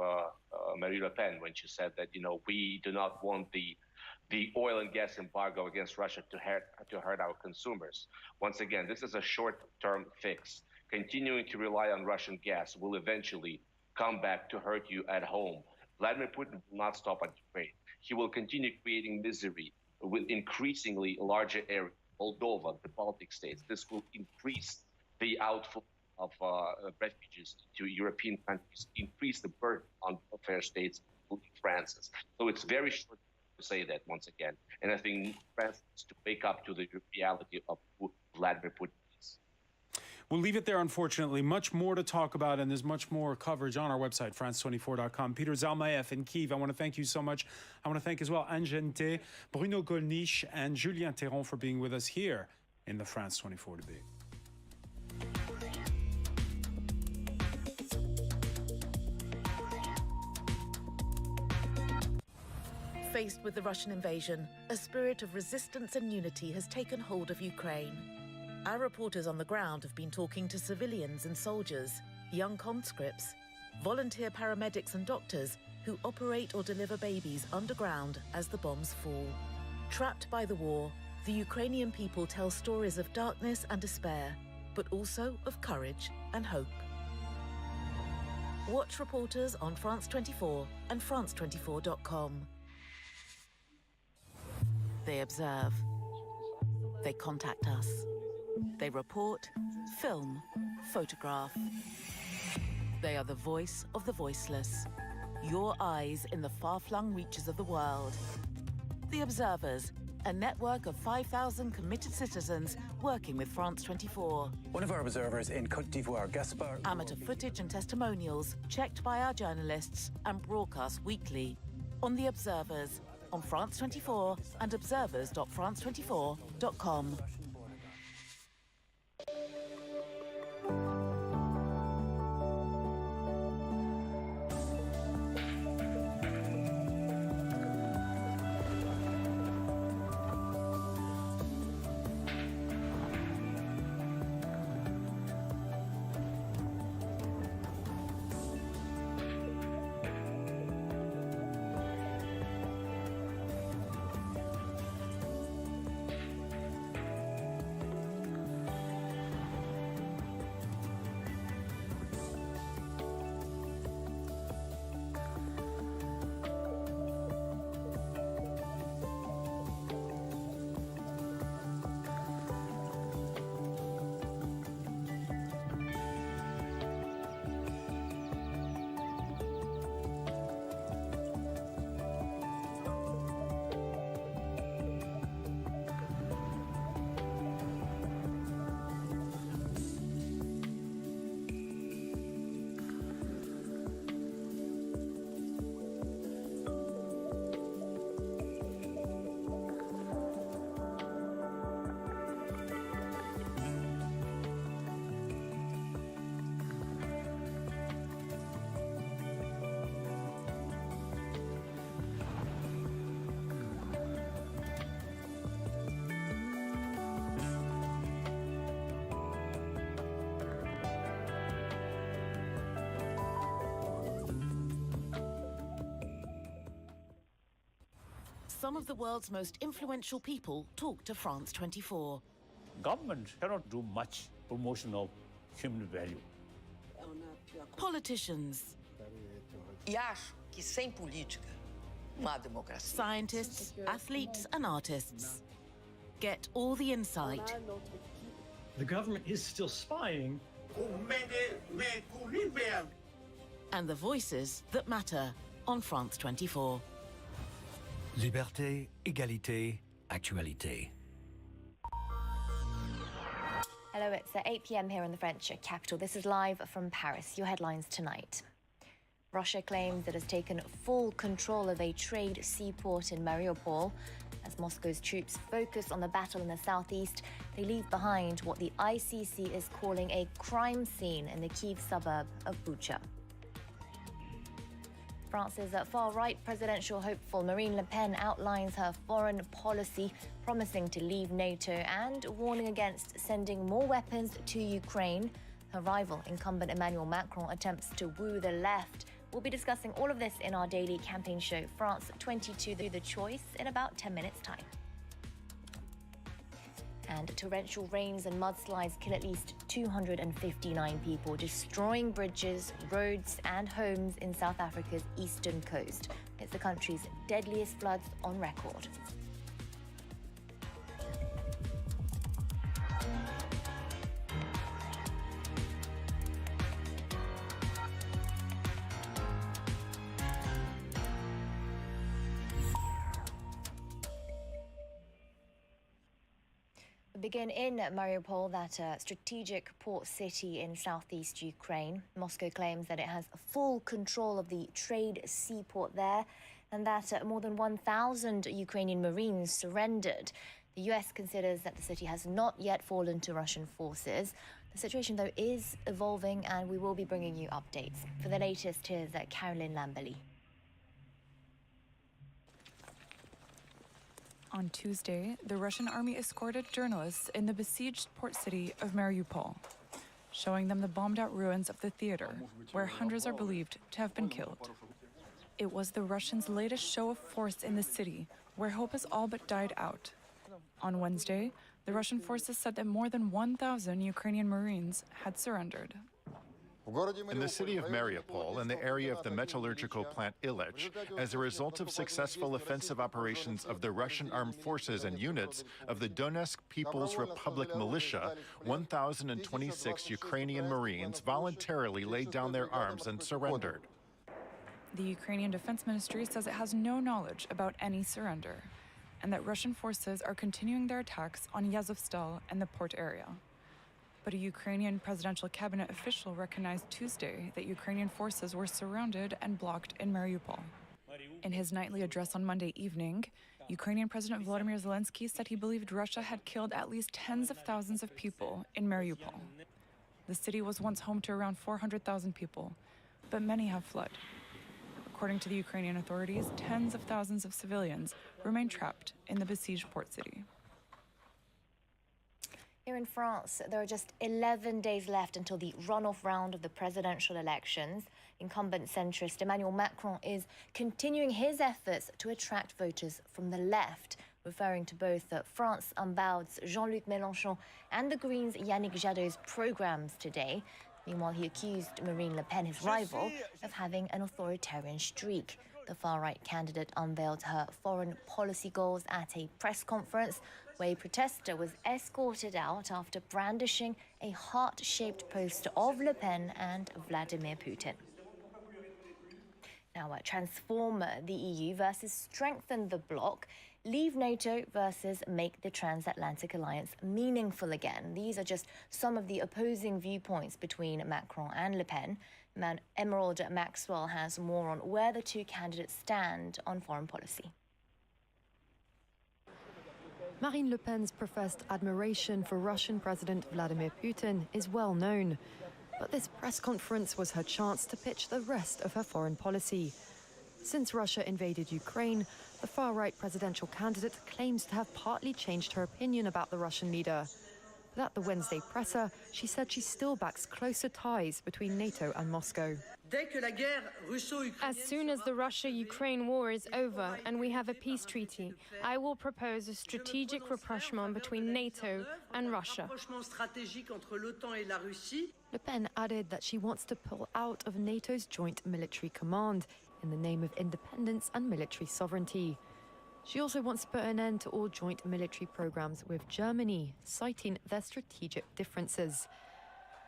Marine Le Pen when she said that we do not want the oil and gas embargo against Russia to hurt our consumers. Once again, this is a short-term fix. Continuing to rely on Russian gas will eventually come back to hurt you at home. Vladimir Putin will not stop at Ukraine. He will continue creating misery with increasingly larger areas. Moldova, the Baltic states. This will increase the outflow of refugees to European countries, increase the burden on welfare states, including France's. So it's very short say that once again. And I think France needs to wake up to the reality of who Vladimir Putin is. We'll leave it there, unfortunately. Much more to talk about, and there's much more coverage on our website, France24.com. Peter Zalmaev in Kyiv, I want to thank you so much. I want to thank as well Anne Gente, Bruno Gollnisch, and Julien Théron for being with us here in the France 24 debate. Faced with the Russian invasion, a spirit of resistance and unity has taken hold of Ukraine. Our reporters on the ground have been talking to civilians and soldiers, young conscripts, volunteer paramedics and doctors who operate or deliver babies underground as the bombs fall. Trapped by the war, the Ukrainian people tell stories of darkness and despair, but also of courage and hope. Watch reporters on France 24 and France24.com. They observe. They contact us. They report, film, photograph. They are the voice of the voiceless. Your eyes in the far-flung reaches of the world. The Observers, a network of 5,000 committed citizens working with France 24. One of our observers in Côte d'Ivoire, Gaspard. Amateur footage and testimonials checked by our journalists and broadcast weekly on The Observers, on France 24 and observers.france24.com. Some of the world's most influential people talk to France 24. Government cannot do much promotion of human value. Politicians. E acho que sem política não há democracia. Scientists, athletes and artists. Get all the insight. The government is still spying. And the voices that matter on France 24. Liberté, égalité, actualité. Hello, it's 8 p.m. here in the French capital. This is live from Paris. Your headlines tonight. Russia claims it has taken full control of a trade seaport in Mariupol. As Moscow's troops focus on the battle in the southeast, they leave behind what the ICC is calling a crime scene in the Kyiv suburb of Bucha. France's far-right presidential hopeful Marine Le Pen outlines her foreign policy, promising to leave NATO and warning against sending more weapons to Ukraine. Her rival, incumbent Emmanuel Macron, attempts to woo the left. We'll be discussing all of this in our daily campaign show, France 22, The Choice, in about 10 minutes' time. And torrential rains and mudslides kill at least 259 people, destroying bridges, roads and homes in South Africa's eastern coast. It's the country's deadliest floods on record. We begin in Mariupol, that strategic port city in southeast Ukraine. Moscow claims that it has full control of the trade seaport there and that more than 1,000 Ukrainian Marines surrendered. The US considers that the city has not yet fallen to Russian forces. The situation, though, is evolving, and we will be bringing you updates. For the latest, here's Caroline Lambely. On Tuesday, the Russian army escorted journalists in the besieged port city of Mariupol, showing them the bombed-out ruins of the theater, where hundreds are believed to have been killed. It was the Russians' latest show of force in the city, where hope has all but died out. On Wednesday, the Russian forces said that more than 1,000 Ukrainian Marines had surrendered. In the city of Mariupol and the area of the metallurgical plant Ilich, as a result of successful offensive operations of the Russian armed forces and units of the Donetsk People's Republic militia, 1,026 Ukrainian Marines voluntarily laid down their arms and surrendered. The Ukrainian Defense Ministry says it has no knowledge about any surrender, and that Russian forces are continuing their attacks on Yazovstal and the port area. But a Ukrainian presidential cabinet official recognized Tuesday that Ukrainian forces were surrounded and blocked in Mariupol. In his nightly address on Monday evening, Ukrainian President Volodymyr Zelensky said he believed Russia had killed at least tens of thousands of people in Mariupol. The city was once home to around 400,000 people, but many have fled. According to the Ukrainian authorities, tens of thousands of civilians remain trapped in the besieged port city. Here in France, there are just 11 days left until the runoff round of the presidential elections. Incumbent centrist Emmanuel Macron is continuing his efforts to attract voters from the left, referring to both France Unbowed's Jean-Luc Mélenchon and the Greens' Yannick Jadot's programs today. Meanwhile, he accused Marine Le Pen, his rival, of having an authoritarian streak. The far-right candidate unveiled her foreign policy goals at a press conference where a protester was escorted out after brandishing a heart-shaped poster of Le Pen and Vladimir Putin. Now, transform the EU versus strengthen the bloc. Leave NATO versus make the transatlantic alliance meaningful again. These are just some of the opposing viewpoints between Macron and Le Pen. Emerald Maxwell has more on where the two candidates stand on foreign policy. Marine Le Pen's professed admiration for Russian President Vladimir Putin is well known. But this press conference was her chance to pitch the rest of her foreign policy. Since Russia invaded Ukraine, the far-right presidential candidate claims to have partly changed her opinion about the Russian leader. But at the Wednesday presser, she said she still backs closer ties between NATO and Moscow. As soon as the Russia-Ukraine war is over and we have a peace treaty, I will propose a strategic rapprochement between NATO and Russia. Le Pen added that she wants to pull out of NATO's joint military command in the name of independence and military sovereignty. She also wants to put an end to all joint military programs with Germany, citing their strategic differences.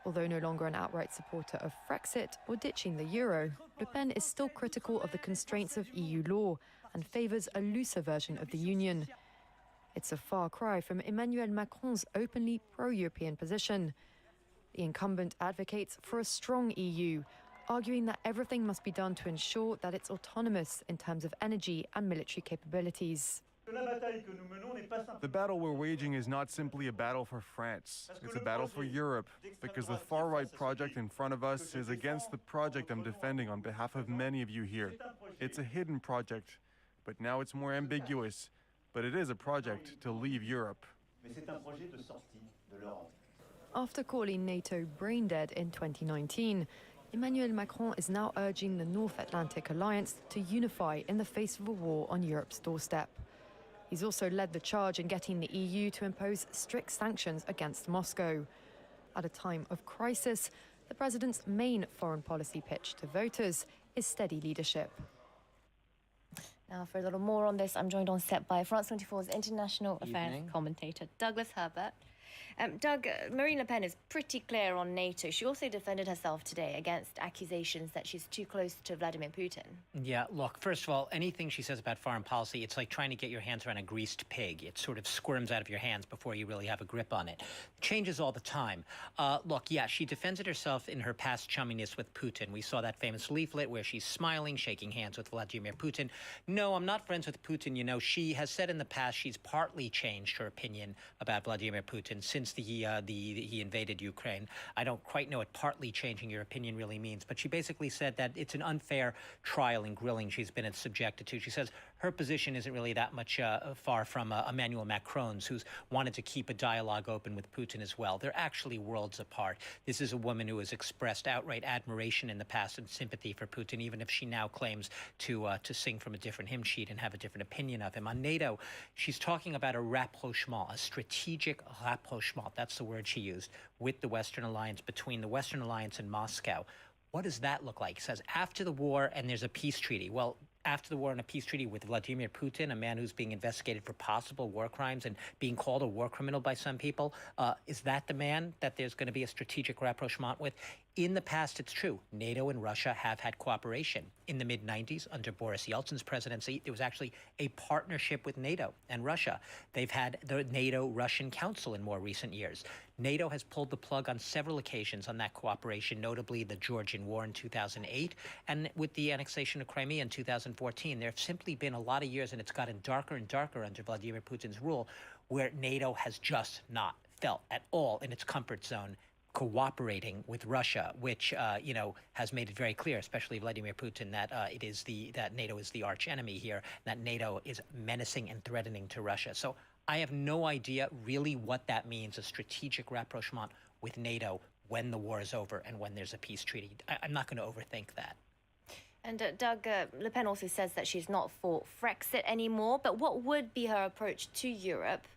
Although no longer an outright supporter of Frexit or ditching the euro, Le Pen is still critical of the constraints of EU law and favours a looser version of the Union. It's a far cry from Emmanuel Macron's openly pro-European position. The incumbent advocates for a strong EU, arguing that everything must be done to ensure that it's autonomous in terms of energy and military capabilities. The battle we're waging is not simply a battle for France. It's a battle for Europe, because the far-right project in front of us is against the project I'm defending on behalf of many of you here. It's a hidden project, but now it's more ambiguous. But it is a project to leave Europe. After calling NATO brain-dead in 2019, Emmanuel Macron is now urging the North Atlantic Alliance to unify in the face of a war on Europe's doorstep. He's also led the charge in getting the EU to impose strict sanctions against Moscow. At a time of crisis, the president's main foreign policy pitch to voters is steady leadership. Now, for a little more on this, I'm joined on set by France 24's international affairs commentator, Douglas Herbert. Doug, Marine Le Pen is pretty clear on NATO. She also defended herself today against accusations that she's too close to Vladimir Putin. Yeah, look, first of all, anything she says about foreign policy, it's like trying to get your hands around a greased pig. It sort of squirms out of your hands before you really have a grip on it. Changes all the time. Look, yeah, she defended herself in her past chumminess with Putin. We saw that famous leaflet where she's smiling, shaking hands with Vladimir Putin. No, I'm not friends with Putin. You know, she has said in the past she's partly changed her opinion about Vladimir Putin since he invaded Ukraine. I don't quite know what partly changing your opinion really means, but she basically said that it's an unfair trial and grilling she's been subjected to. She says her position isn't really that much far from Emmanuel Macron's, who's wanted to keep a dialogue open with Putin as well. They're actually worlds apart. This is a woman who has expressed outright admiration in the past and sympathy for Putin, even if she now claims to sing from a different hymn sheet and have a different opinion of him. On NATO, she's talking about a rapprochement, a strategic rapprochement. That's the word she used, with the Western alliance, between the Western alliance and Moscow. What does that look like? It says after the war and there's a peace treaty. Well, after the war and a peace treaty with Vladimir Putin, a man who's being investigated for possible war crimes and being called a war criminal by some people, is that the man that there's going to be a strategic rapprochement with? In the past, it's true. NATO and Russia have had cooperation. In the mid-90s, under Boris Yeltsin's presidency, there was actually a partnership with NATO and Russia. They've had the NATO-Russian Council in more recent years. NATO has pulled the plug on several occasions on that cooperation, notably the Georgian War in 2008 and with the annexation of Crimea in 2014. There have simply been a lot of years, and it's gotten darker and darker under Vladimir Putin's rule, where NATO has just not felt at all in its comfort zone cooperating with Russia, which has made it very clear, especially Vladimir Putin, that that NATO is the arch enemy here, that NATO is menacing and threatening to Russia. So I have no idea really what that means, a strategic rapprochement with NATO when the war is over and when there's a peace treaty. I'm not going to overthink that. And Doug, Le Pen also says that she's not for Frexit anymore, but what would be her approach to Europe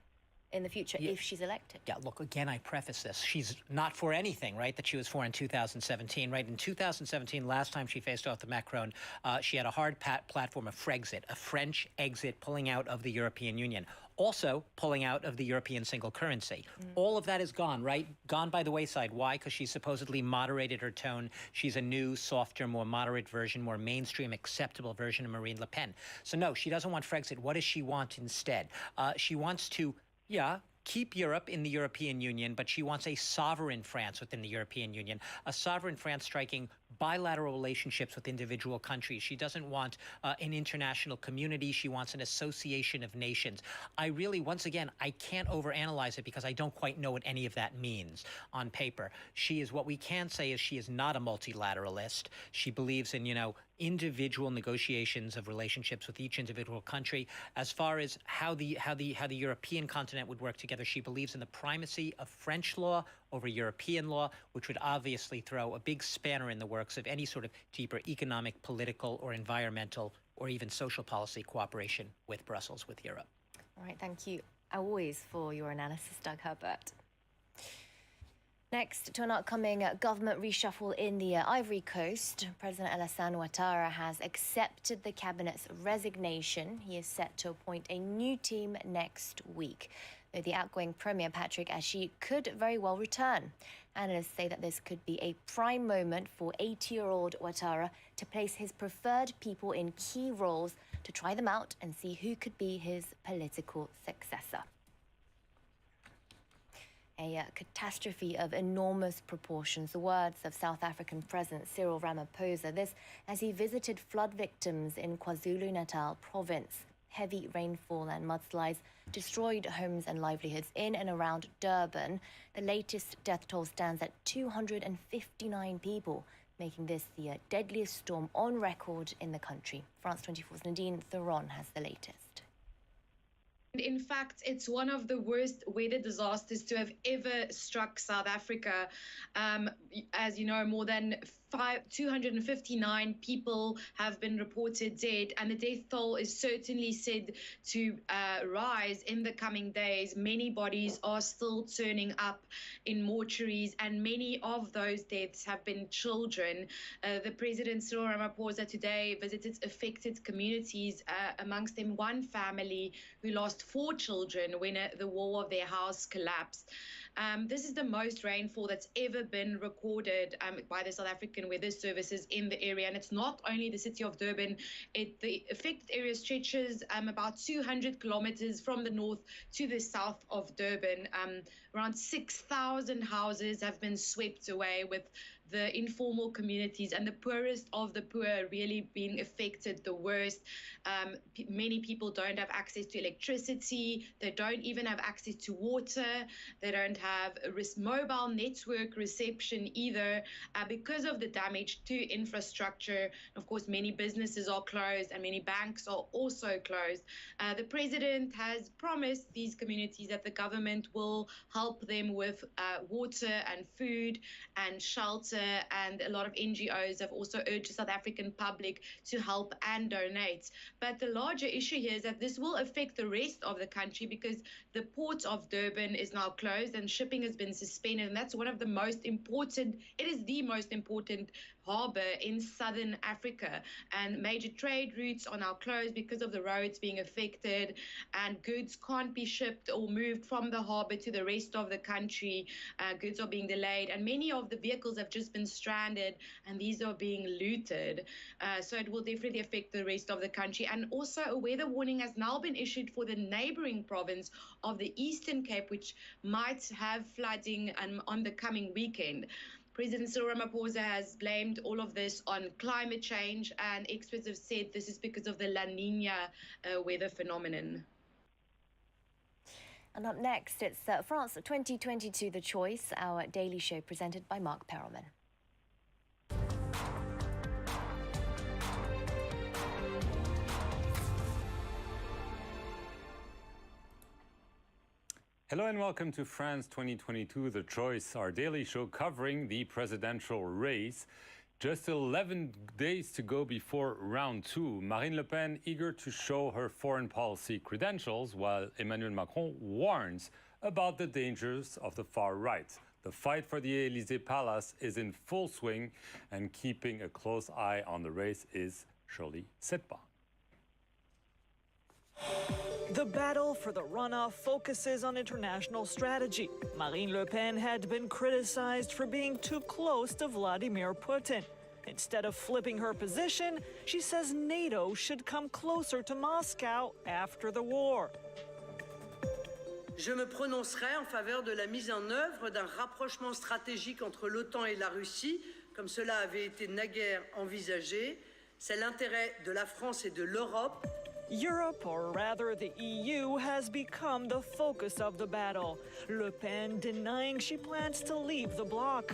in the future if she's elected? Yeah, look, again, I preface this. She's not for anything, right, that she was for in 2017, right? In 2017, last time she faced off with Macron, she had a hard platform of Frexit, a French exit, pulling out of the European Union. Also pulling out of the European single currency. All of that is gone, right? Gone by the wayside. Why? Because she supposedly moderated her tone. She's a new, softer, more moderate version, more mainstream, acceptable version of Marine Le Pen. So no, she doesn't want Frexit. What does she want instead? She wants to keep Europe in the European Union, but she wants a sovereign France within the European Union, a sovereign France striking bilateral relationships with individual countries. She doesn't want an international community. She wants an association of nations. I really, once again, I can't overanalyze it because I don't quite know what any of that means on paper. What we can say is she is not a multilateralist. She believes in, individual negotiations of relationships with each individual country. As far as how the European continent would work together, she believes in the primacy of French law over European law, which would obviously throw a big spanner in the works of any sort of deeper economic, political, or environmental, or even social policy cooperation with Brussels, with Europe. All right, thank you always for your analysis, Doug Herbert. Next, to an upcoming government reshuffle in the Ivory Coast, President Alassane Ouattara has accepted the cabinet's resignation. He is set to appoint a new team next week, though the outgoing Premier Patrick Achi could very well return. Analysts say that this could be a prime moment for 80-year-old Ouattara to place his preferred people in key roles to try them out and see who could be his political successor. A catastrophe of enormous proportions, the words of South African President Cyril Ramaphosa. This as he visited flood victims in KwaZulu-Natal province. Heavy rainfall and mudslides destroyed homes and livelihoods in and around Durban. The latest death toll stands at 259 people, making this the deadliest storm on record in the country. France 24's Nadine Theron has the latest. In fact, it's one of the worst weather disasters to have ever struck South Africa. As you know, more than 259 people have been reported dead, and the death toll is certainly said to rise in the coming days. Many bodies are still turning up in mortuaries, and many of those deaths have been children. The President Cyril Ramaphosa today visited affected communities, amongst them one family who lost 4 children when the wall of their house collapsed. This is the most rainfall that's ever been recorded by the South African Weather Services in the area. And it's not only the city of Durban. The affected area stretches about 200 kilometers from the north to the south of Durban. Around 6,000 houses have been swept away, with the informal communities and the poorest of the poor really being affected the worst. Many people don't have access to electricity. They don't even have access to water. They don't have mobile network reception either because of the damage to infrastructure. Of course, many businesses are closed and many banks are also closed. The president has promised these communities that the government will help them with water and food and shelter, and a lot of NGOs have also urged the South African public to help and donate. But the larger issue here is that this will affect the rest of the country, because the port of Durban is now closed and shipping has been suspended, and that's one of the most important, it is the most important harbor in southern Africa, and major trade routes are now closed because of the roads being affected, and goods can't be shipped or moved from the harbor to the rest of the country. Goods are being delayed, and many of the vehicles have just been stranded, and these are being looted. So it will definitely affect the rest of the country. And also a weather warning has now been issued for the neighboring province of the Eastern Cape, which might have flooding on the coming weekend. President Cyril Ramaphosa has blamed all of this on climate change, and experts have said this is because of the La Nina weather phenomenon. And up next, it's France 2022, The Choice, our daily show presented by Mark Perelman. Hello and welcome to France 2022, The Choice, our daily show covering the presidential race. Just 11 days to go before round two. Marine Le Pen eager to show her foreign policy credentials, while Emmanuel Macron warns about the dangers of the far right. The fight for the Élysée Palace is in full swing, and keeping a close eye on the race is Jolie Setba. The battle for the runoff focuses on international strategy. Marine Le Pen had been criticized for being too close to Vladimir Putin. Instead of flipping her position, she says NATO should come closer to Moscow after the war. Je me prononcerai en faveur de la mise en œuvre d'un rapprochement stratégique entre l'OTAN et la Russie, comme cela avait été naguère envisagé. C'est l'intérêt de la France et de l'Europe. Europe, or rather the EU, has become the focus of the battle. Le Pen denying she plans to leave the bloc.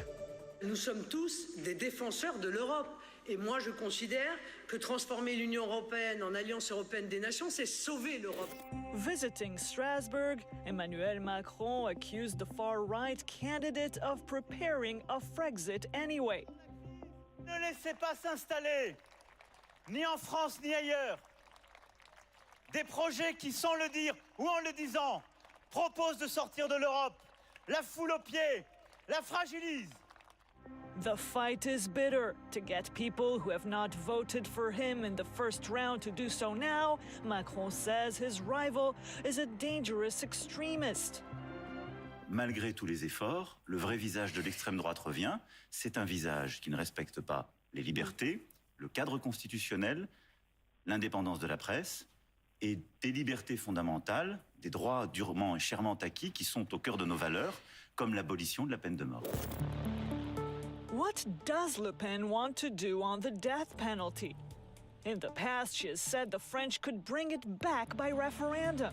Nous sommes tous des défenseurs de l'Europe. Et moi, je considère que transformer l'Union européenne en Alliance européenne des nations, c'est sauver l'Europe. Visiting Strasbourg, Emmanuel Macron accused the far-right candidate of preparing a Frexit anyway. Ne laissez pas s'installer, ni en France ni ailleurs, des projets qui, sans le dire ou en le disant, proposent de sortir de l'Europe, la foule aux pieds, la fragilisent. The fight is bitter. To get people who have not voted for him in the first round to do so now, Macron says his rival is a dangerous extremist. Malgré tous les efforts, le vrai visage de l'extrême droite revient. C'est un visage qui ne respecte pas les libertés, le cadre constitutionnel, l'indépendance de la presse et des libertés fondamentales, des droits durement et chèrement acquis qui sont au cœur de nos valeurs, comme l'abolition de la peine de mort. What does Le Pen want to do on the death penalty? In the past, she has said the French could bring it back by referendum.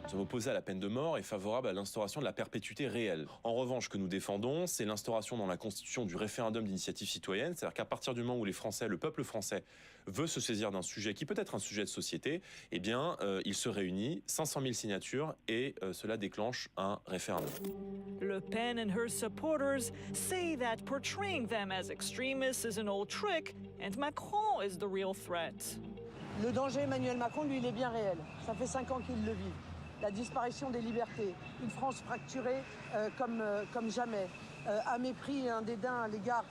Nous sommes opposés à la peine de mort et favorables à l'instauration de la perpétuité réelle. En revanche, ce que nous défendons, c'est l'instauration dans la Constitution du référendum d'initiative citoyenne, c'est-à-dire qu'à partir du moment où les Français, le peuple français, veut se saisir d'un sujet qui peut être un sujet de société, eh bien, il se réunit, 500 000 signatures, et cela déclenche un référendum. Le Pen and her supporters say that portraying them as extremists is an old trick, and Macron is the real threat. Le danger Emmanuel Macron, lui, il est bien réel. Ça fait 5 ans qu'il le vit. La disparition des libertés, une France fracturée comme jamais, un mépris et un dédain à l'égard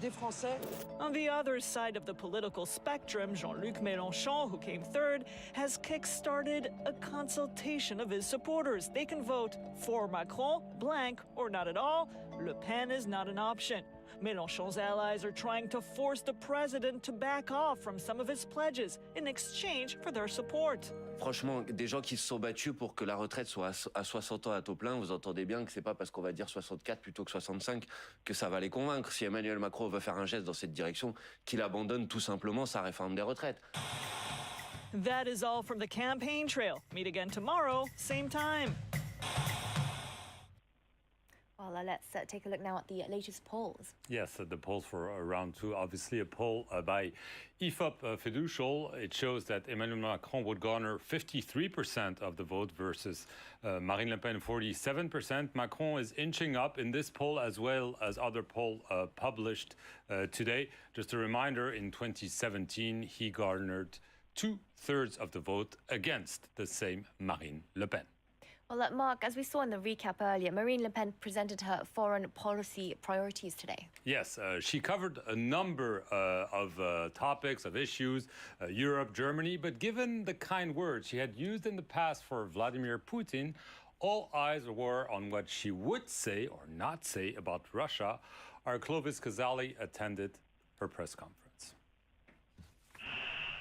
des Français. On the other side of the political spectrum, Jean-Luc Mélenchon, who came third, has kick-started a consultation of his supporters. They can vote for Macron, blank, or not at all. Le Pen is not an option. Mélenchon's allies are trying to force the president to back off from some of his pledges in exchange for their support. Franchement, des gens qui se sont battus pour que la retraite soit à 60 ans à taux plein, vous entendez bien que c'est pas parce qu'on va dire 64 plutôt que 65 que ça va les convaincre. Si Emmanuel Macron veut faire un geste dans cette direction, qu'il abandonne tout simplement sa réforme des retraites. That is all from the campaign trail. Meet again tomorrow, same time. Well, let's take a look now at the latest polls. Yes, the polls for round two. Obviously, a poll by IFOP Fiducial. It shows that Emmanuel Macron would garner 53% of the vote versus Marine Le Pen 47%. Macron is inching up in this poll as well as other poll published today. Just a reminder, in 2017, he garnered 2/3 of the vote against the same Marine Le Pen. Well, Mark, as we saw in the recap earlier, Marine Le Pen presented her foreign policy priorities today. Yes, she covered a number of topics, of issues, Europe, Germany, but given the kind words she had used in the past for Vladimir Putin, all eyes were on what she would say or not say about Russia. Our Clovis Kazali attended her press conference.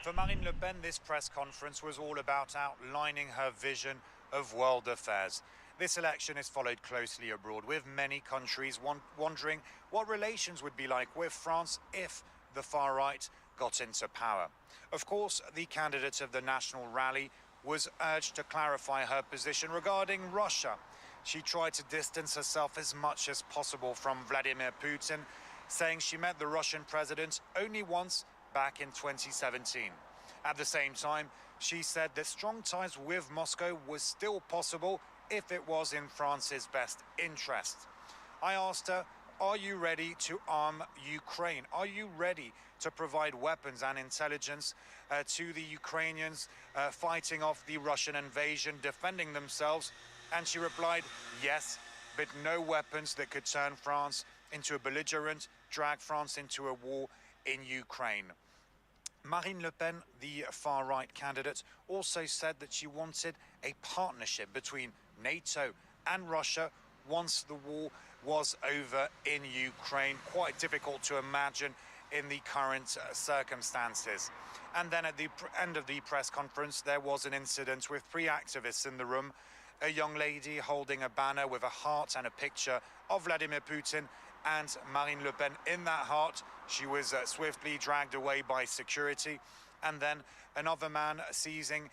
For Marine Le Pen, this press conference was all about outlining her vision of world affairs. This election is followed closely abroad, with many countries wondering what relations would be like with France if the far right got into power. Of course, the candidate of the National Rally was urged to clarify her position regarding Russia. She tried to distance herself as much as possible from Vladimir Putin, saying she met the Russian president only once back in 2017. At the same time, she said that strong ties with Moscow was still possible if it was in France's best interest. I asked her, are you ready to arm Ukraine? Are you ready to provide weapons and intelligence to the Ukrainians fighting off the Russian invasion, defending themselves? And she replied, yes, but no weapons that could turn France into a belligerent, drag France into a war in Ukraine. Marine Le Pen, the far-right candidate, also said that she wanted a partnership between NATO and Russia once the war was over in Ukraine. Quite difficult to imagine in the current circumstances. And then at the end of the press conference, there was an incident with 3 activists in the room. A young lady holding a banner with a heart and a picture of Vladimir Putin and Marine Le Pen in that heart. She was swiftly dragged away by security. And then another man seizing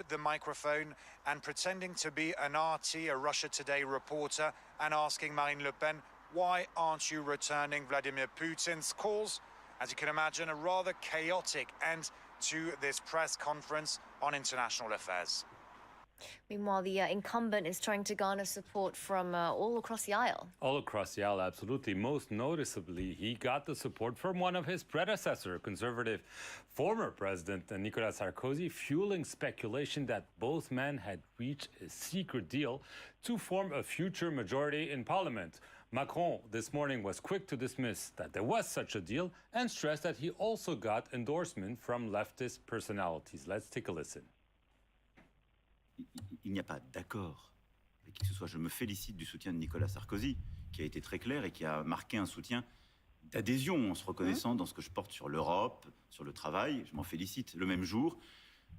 the microphone and pretending to be an RT, a Russia Today reporter, and asking Marine Le Pen, why aren't you returning Vladimir Putin's calls? As you can imagine, a rather chaotic end to this press conference on international affairs. Meanwhile, the incumbent is trying to garner support from all across the aisle. All across the aisle, absolutely. Most noticeably, he got the support from one of his predecessor, conservative former President Nicolas Sarkozy, fueling speculation that both men had reached a secret deal to form a future majority in parliament. Macron this morning was quick to dismiss that there was such a deal and stressed that he also got endorsement from leftist personalities. Let's take a listen. Il n'y a pas d'accord avec qui que ce soit. Je me félicite du soutien de Nicolas Sarkozy, qui a été très clair et qui a marqué un soutien d'adhésion en se reconnaissant dans ce que je porte sur l'Europe, sur le travail. Je m'en félicite. Le même jour,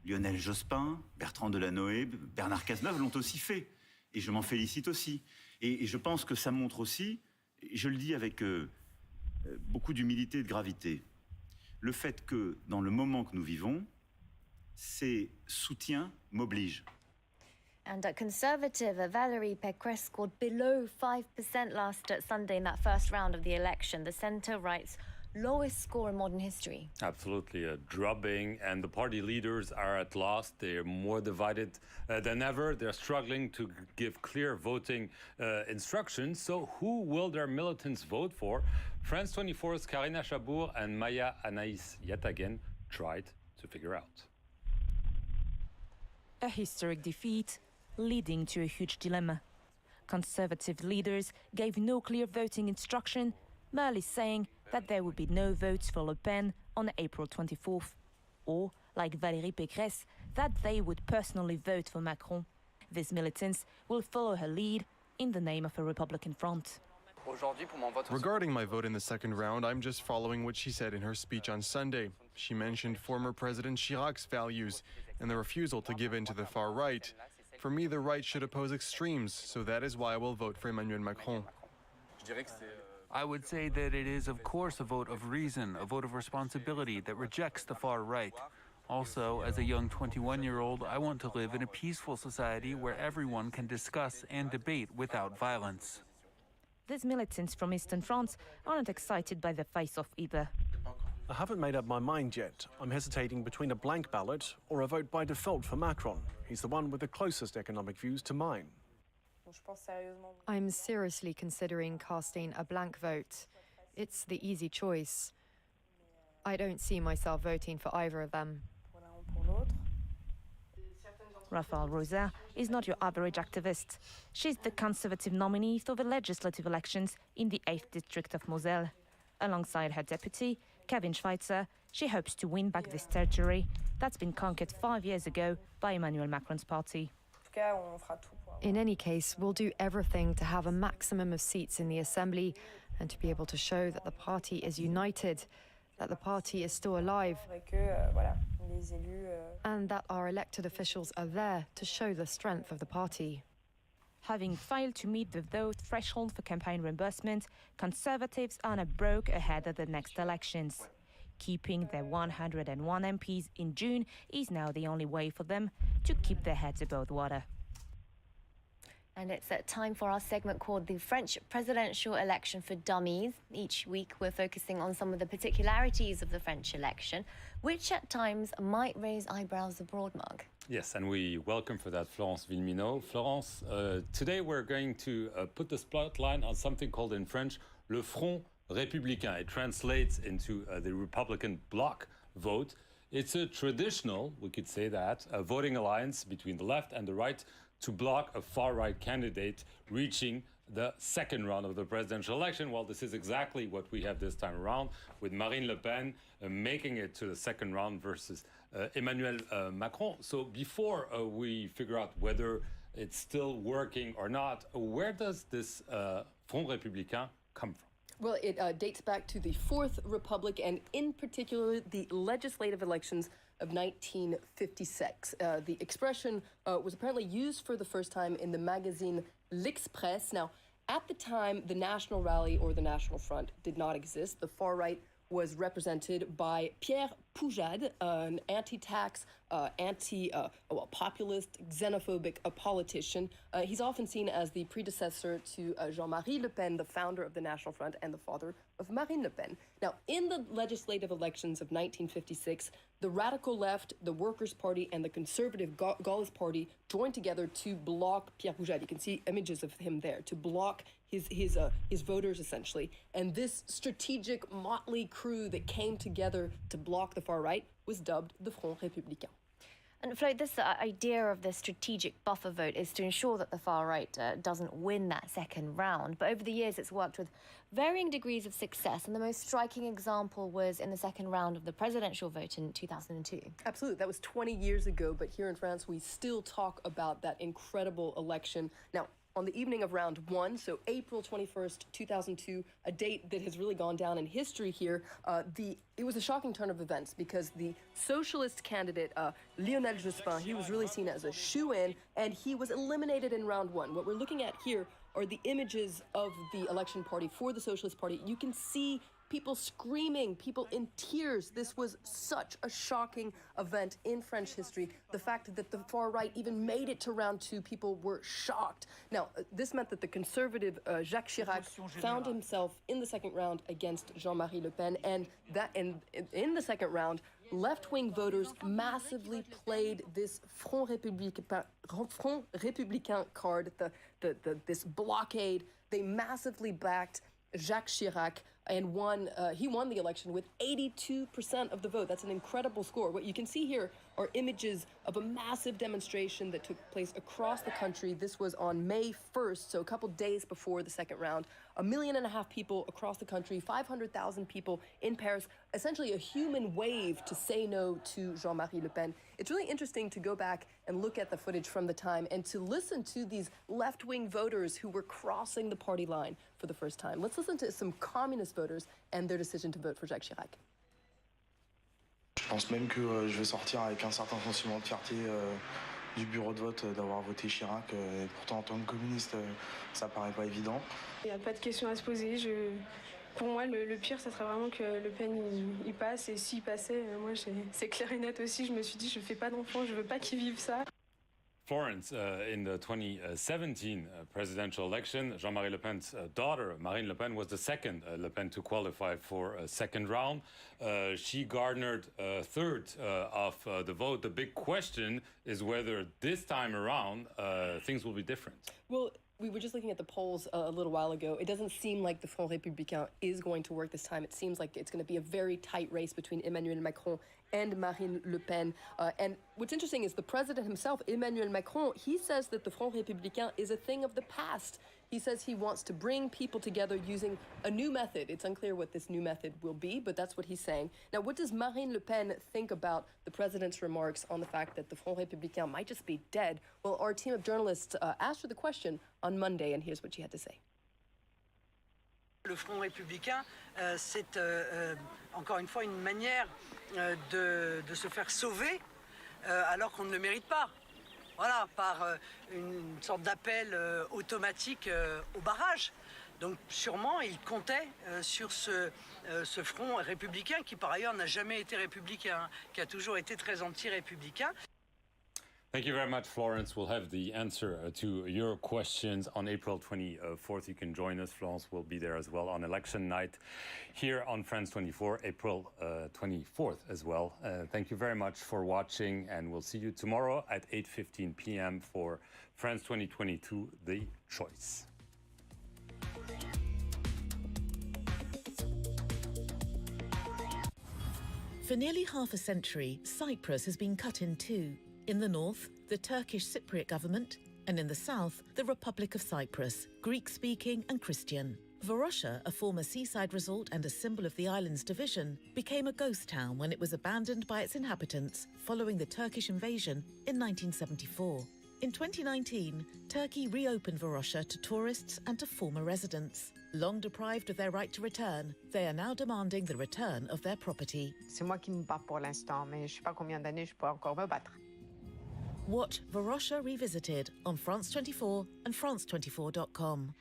Lionel Jospin, Bertrand Delanoë, Bernard Cazeneuve l'ont aussi fait. Et je m'en félicite aussi. Et je pense que ça montre aussi, et je le dis avec beaucoup d'humilité et de gravité, le fait que dans le moment que nous vivons, ces soutiens m'obligent. And Conservative Valérie Pécresse scored below 5% last Sunday in that first round of the election, the centre-right's lowest score in modern history. Absolutely, a drubbing, and the party leaders are at loss. They're more divided than ever. They're struggling to give clear voting instructions. So who will their militants vote for? France 24's Karina Chabour and Maya Anaïs yet again tried to figure out. A historic defeat leading to a huge dilemma. Conservative leaders gave no clear voting instruction, merely saying that there would be no votes for Le Pen on April 24th, or, like Valérie Pécresse, that they would personally vote for Macron. These militants will follow her lead in the name of a Republican front. Regarding my vote in the second round, I'm just following what she said in her speech on Sunday. She mentioned former President Chirac's values and the refusal to give in to the far right. For me, the right should oppose extremes, so that is why I will vote for Emmanuel Macron. I would say that it is, of course, a vote of reason, a vote of responsibility that rejects the far right. Also, as a young 21-year-old, I want to live in a peaceful society where everyone can discuss and debate without violence. These militants from eastern France aren't excited by the face-off either. I haven't made up my mind yet. I'm hesitating between a blank ballot or a vote by default for Macron. He's the one with the closest economic views to mine. I'm seriously considering casting a blank vote. It's the easy choice. I don't see myself voting for either of them. Raphael Rosa is not your average activist. She's the Conservative nominee for the legislative elections in the 8th district of Moselle. Alongside her deputy, Kevin Schweitzer, she hopes to win back this territory that's been conquered 5 years ago by Emmanuel Macron's party. In any case, we'll do everything to have a maximum of seats in the Assembly and to be able to show that the party is united, that the party is still alive, and that our elected officials are there to show the strength of the party. Having failed to meet the vote threshold for campaign reimbursement, Conservatives are on a broke ahead of the next elections. Keeping their 101 MPs in June is now the only way for them to keep their heads above water. And it's time for our segment called the French Presidential Election for Dummies. Each week we're focusing on some of the particularities of the French election, which at times might raise eyebrows abroad, Mark. Yes, and we welcome for that Florence Villeminot. Florence, today we're going to put the spotlight on something called in French, le Front Républicain. It translates into the Republican bloc vote. It's a traditional, we could say that, a voting alliance between the left and the right to block a far-right candidate reaching the second round of the presidential election. Well, this is exactly what we have this time around, with Marine Le Pen making it to the second round versus Emmanuel Macron. So before we figure out whether it's still working or not, where does this Front Républicain come from? Well, it dates back to the Fourth Republic and in particular the legislative elections of 1956. The expression was apparently used for the first time in the magazine L'Express. Now, at the time, the National Rally or the National Front did not exist. The far right was represented by Pierre Poujade, an anti-tax, populist, xenophobic politician. He's often seen as the predecessor to Jean-Marie Le Pen, the founder of the National Front and the father of Marine Le Pen. Now, in the legislative elections of 1956, the radical left, the Workers' Party, and the conservative Gaullist Party joined together to block Pierre Poujade. You can see images of him there, to block his voters, essentially. And this strategic motley crew that came together to block the far right was dubbed the Front Républicain. And Flo, this idea of the strategic buffer vote is to ensure that the far right doesn't win that second round. But over the years, it's worked with varying degrees of success. And the most striking example was in the second round of the presidential vote in 2002. Absolutely. That was 20 years ago. But here in France, we still talk about that incredible election. Now, on the evening of round one, so April 21st, 2002, a date that has really gone down in history here, it was a shocking turn of events because the socialist candidate, Lionel Jospin, he was really seen as a shoo-in, and he was eliminated in round one. What we're looking at here are the images of the election party for the Socialist Party. You can see people screaming, people in tears. This was such a shocking event in French history. The fact that the far right even made it to round two, people were shocked. Now, this meant that the conservative Jacques Chirac found himself in the second round against Jean-Marie Le Pen, and that in the second round, left-wing voters massively played this Front Républicain card, this blockade. They massively backed Jacques Chirac and he won the election with 82% of the vote. That's an incredible score. What you can see here are images of a massive demonstration that took place across the country. This was on May 1st, so a couple days before the second round. 1.5 million people across the country, 500,000 people in Paris, essentially a human wave to say no to Jean-Marie Le Pen. It's really interesting to go back and look at the footage from the time and to listen to these left-wing voters who were crossing the party line for the first time. Let's listen to some communist voters and their decision to vote for Jacques Chirac. Je pense même que je vais sortir avec un certain sentiment de fierté du bureau de vote d'avoir voté Chirac. Et pourtant, en tant que communiste, ça paraît pas évident. Il n'y a pas de question à se poser. Pour moi, le pire, ça serait vraiment que Le Pen il passe. Et s'il passait, moi, c'est clair et net aussi. Je me suis dit, je ne fais pas d'enfant, je ne veux pas qu'il vive ça. Florence, in the 2017 presidential election, Jean-Marie Le Pen's daughter, Marine Le Pen, was the second Le Pen to qualify for a second round. She garnered a third of the vote. The big question is whether this time around things will be different. Well, we were just looking at the polls a little while ago. It doesn't seem like the Front Républicain is going to work this time. It seems like it's going to be a very tight race between Emmanuel Macron and Marine Le Pen. And what's interesting is the president himself, Emmanuel Macron, he says that the Front Républicain is a thing of the past. He says he wants to bring people together using a new method. It's unclear what this new method will be, but that's what he's saying. Now, what does Marine Le Pen think about the president's remarks on the fact that the Front Républicain might just be dead? Well, our team of journalists asked her the question on Monday, and here's what she had to say. Le Front républicain, c'est encore une fois une manière de se faire sauver alors qu'on ne le mérite pas. Voilà, par une sorte d'appel automatique au barrage. Donc sûrement, il comptait sur ce front républicain qui par ailleurs n'a jamais été républicain, qui a toujours été très anti-républicain. Thank you very much, Florence. We'll have the answer to your questions on April 24th. You can join us. Florence will be there as well on election night here on France 24, April 24th as well. Thank you very much for watching, and we'll see you tomorrow at 8:15 p.m. for France 2022, The Choice. For nearly half a century, Cyprus has been cut in two. In the north, the Turkish Cypriot government, and in the south, the Republic of Cyprus, Greek-speaking and Christian. Varosha, a former seaside resort and a symbol of the island's division, became a ghost town when it was abandoned by its inhabitants following the Turkish invasion in 1974. In 2019, Turkey reopened Varosha to tourists and to former residents. Long deprived of their right to return, they are now demanding the return of their property. C'est moi qui me bats pour l'instant, mais je sais pas combien d'années je peux encore me battre. Watch Varosha Revisited on France 24 and France24.com.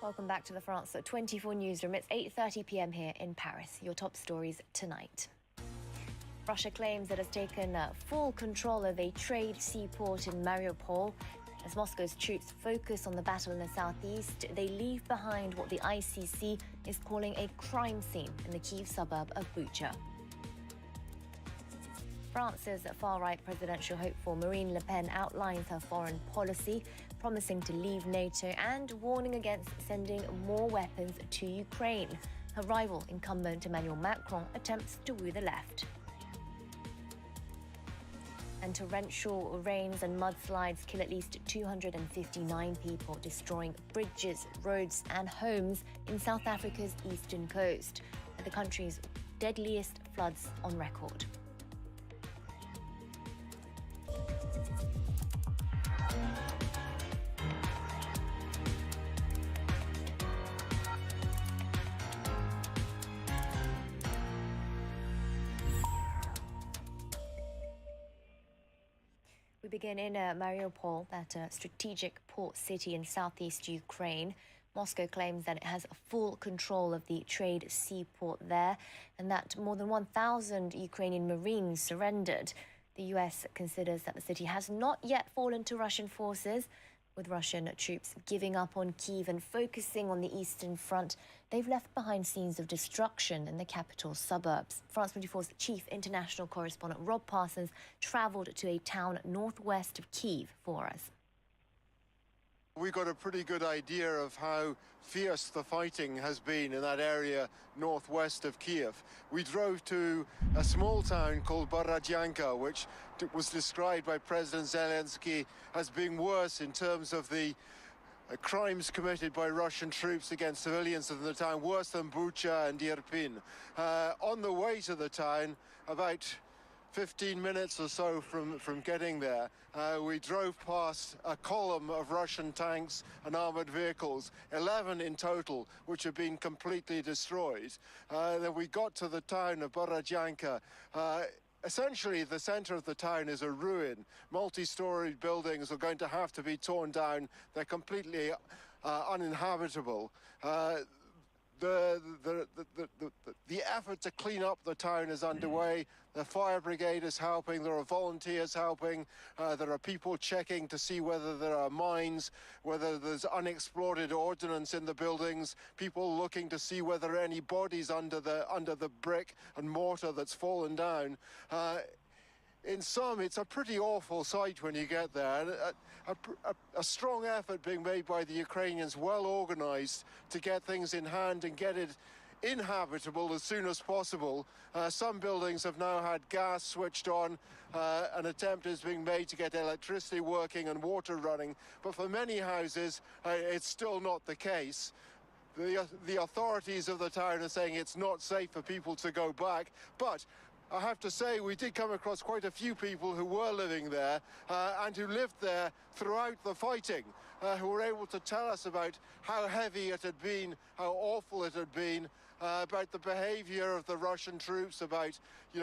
Welcome back to the France 24 newsroom. It's 8:30 p.m. here in Paris. Your top stories tonight. Russia claims it has taken full control of a trade seaport in Mariupol. As Moscow's troops focus on the battle in the southeast, they leave behind what the ICC is calling a crime scene in the Kyiv suburb of Bucha. France's far-right presidential hopeful Marine Le Pen outlines her foreign policy, promising to leave NATO and warning against sending more weapons to Ukraine. Her rival, incumbent Emmanuel Macron, attempts to woo the left. And torrential rains and mudslides kill at least 259 people, destroying bridges, roads and homes in South Africa's eastern coast, at the country's deadliest floods on record. We begin in Mariupol, that strategic port city in southeast Ukraine. Moscow claims that it has full control of the trade seaport there and that more than 1,000 Ukrainian Marines surrendered. The US considers that the city has not yet fallen to Russian forces. With Russian troops giving up on Kyiv and focusing on the Eastern Front, they've left behind scenes of destruction in the capital's suburbs. France 24's chief international correspondent Rob Parsons travelled to a town northwest of Kyiv for us. We got a pretty good idea of how fierce the fighting has been in that area northwest of Kiev. We drove to a small town called Borodyanka, which was described by President Zelensky as being worse in terms of the crimes committed by Russian troops against civilians in the town, worse than Bucha and Irpin. On the way to the town, about 15 minutes or so from getting there, we drove past a column of Russian tanks and armored vehicles, 11 in total, which have been completely destroyed. Then we got to the town of Borodyanka. Essentially, the center of the town is a ruin. Multi-story buildings are going to have to be torn down. They're completely uninhabitable. The effort to clean up the town is underway. The fire brigade is helping. There are volunteers helping. There are people checking to see whether there are mines, whether there's unexploded ordnance in the buildings. People looking to see whether there are any bodies under the brick and mortar that's fallen down. In sum, it's a pretty awful sight when you get there. A strong effort being made by the Ukrainians, well organized to get things in hand and get it inhabitable as soon as possible. Some buildings have now had gas switched on. An attempt is being made to get electricity working and water running. But for many houses, it's still not the case. The authorities of the town are saying it's not safe for people to go back. But I have to say, we did come across quite a few people who were living there and who lived there throughout the fighting, who were able to tell us about how heavy it had been, how awful it had been, about the behavior of the Russian troops, about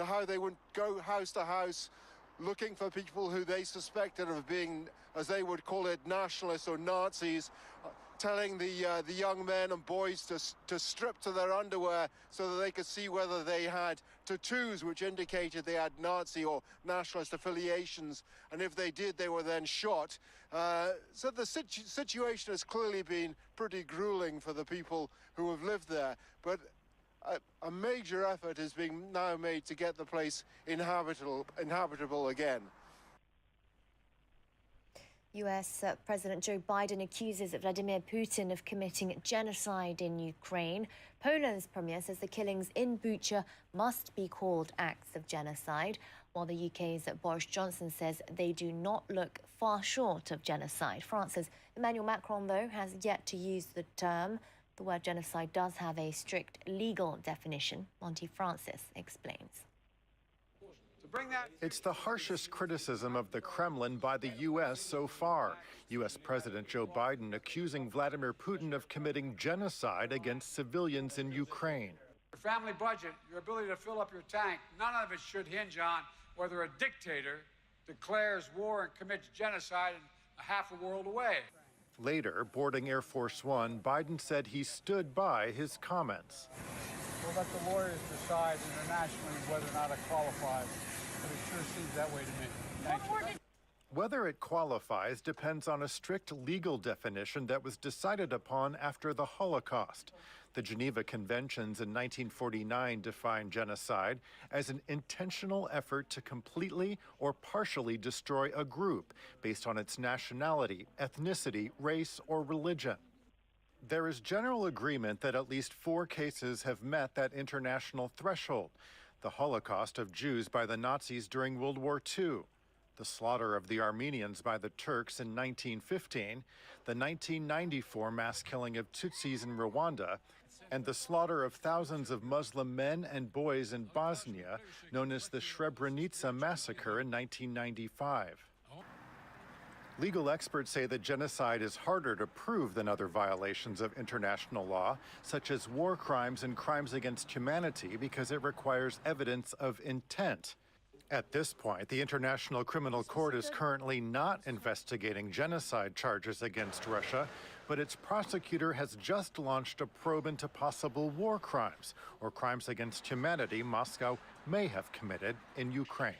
how they would go house to house looking for people who they suspected of being, as they would call it, nationalists or Nazis, telling the young men and boys to strip to their underwear so that they could see whether they had tattoos which indicated they had Nazi or nationalist affiliations, and if they did, they were then shot. So the situation has clearly been pretty grueling for the people who have lived there, but a major effort is being now made to get the place inhabitable again. US President Joe Biden accuses Vladimir Putin of committing genocide in Ukraine. Poland's premier says the killings in Bucha must be called acts of genocide, while the UK's Boris Johnson says they do not look far short of genocide. France's Emmanuel Macron, though, has yet to use the term. The word genocide does have a strict legal definition. Monty Francis explains. It's the harshest criticism of the Kremlin by the U.S. so far. U.S. President Joe Biden accusing Vladimir Putin of committing genocide against civilians in Ukraine. Your family budget, your ability to fill up your tank, none of it should hinge on whether a dictator declares war and commits genocide half a world away. Later, boarding Air Force One, Biden said he stood by his comments. We'll let the lawyers decide internationally whether or not it qualifies. But it sure seems that way to me. Thank you. Whether it qualifies depends on a strict legal definition that was decided upon after the Holocaust. The Geneva Conventions in 1949 defined genocide as an intentional effort to completely or partially destroy a group based on its nationality, ethnicity, race, or religion. There is general agreement that at least 4 cases have met that international threshold: the Holocaust of Jews by the Nazis during World War II, the slaughter of the Armenians by the Turks in 1915, the 1994 mass killing of Tutsis in Rwanda, and the slaughter of thousands of Muslim men and boys in Bosnia, known as the Srebrenica massacre in 1995. Legal experts say that genocide is harder to prove than other violations of international law, such as war crimes and crimes against humanity, because it requires evidence of intent. At this point, the International Criminal Court is currently not investigating genocide charges against Russia, but its prosecutor has just launched a probe into possible war crimes or crimes against humanity Moscow may have committed in Ukraine.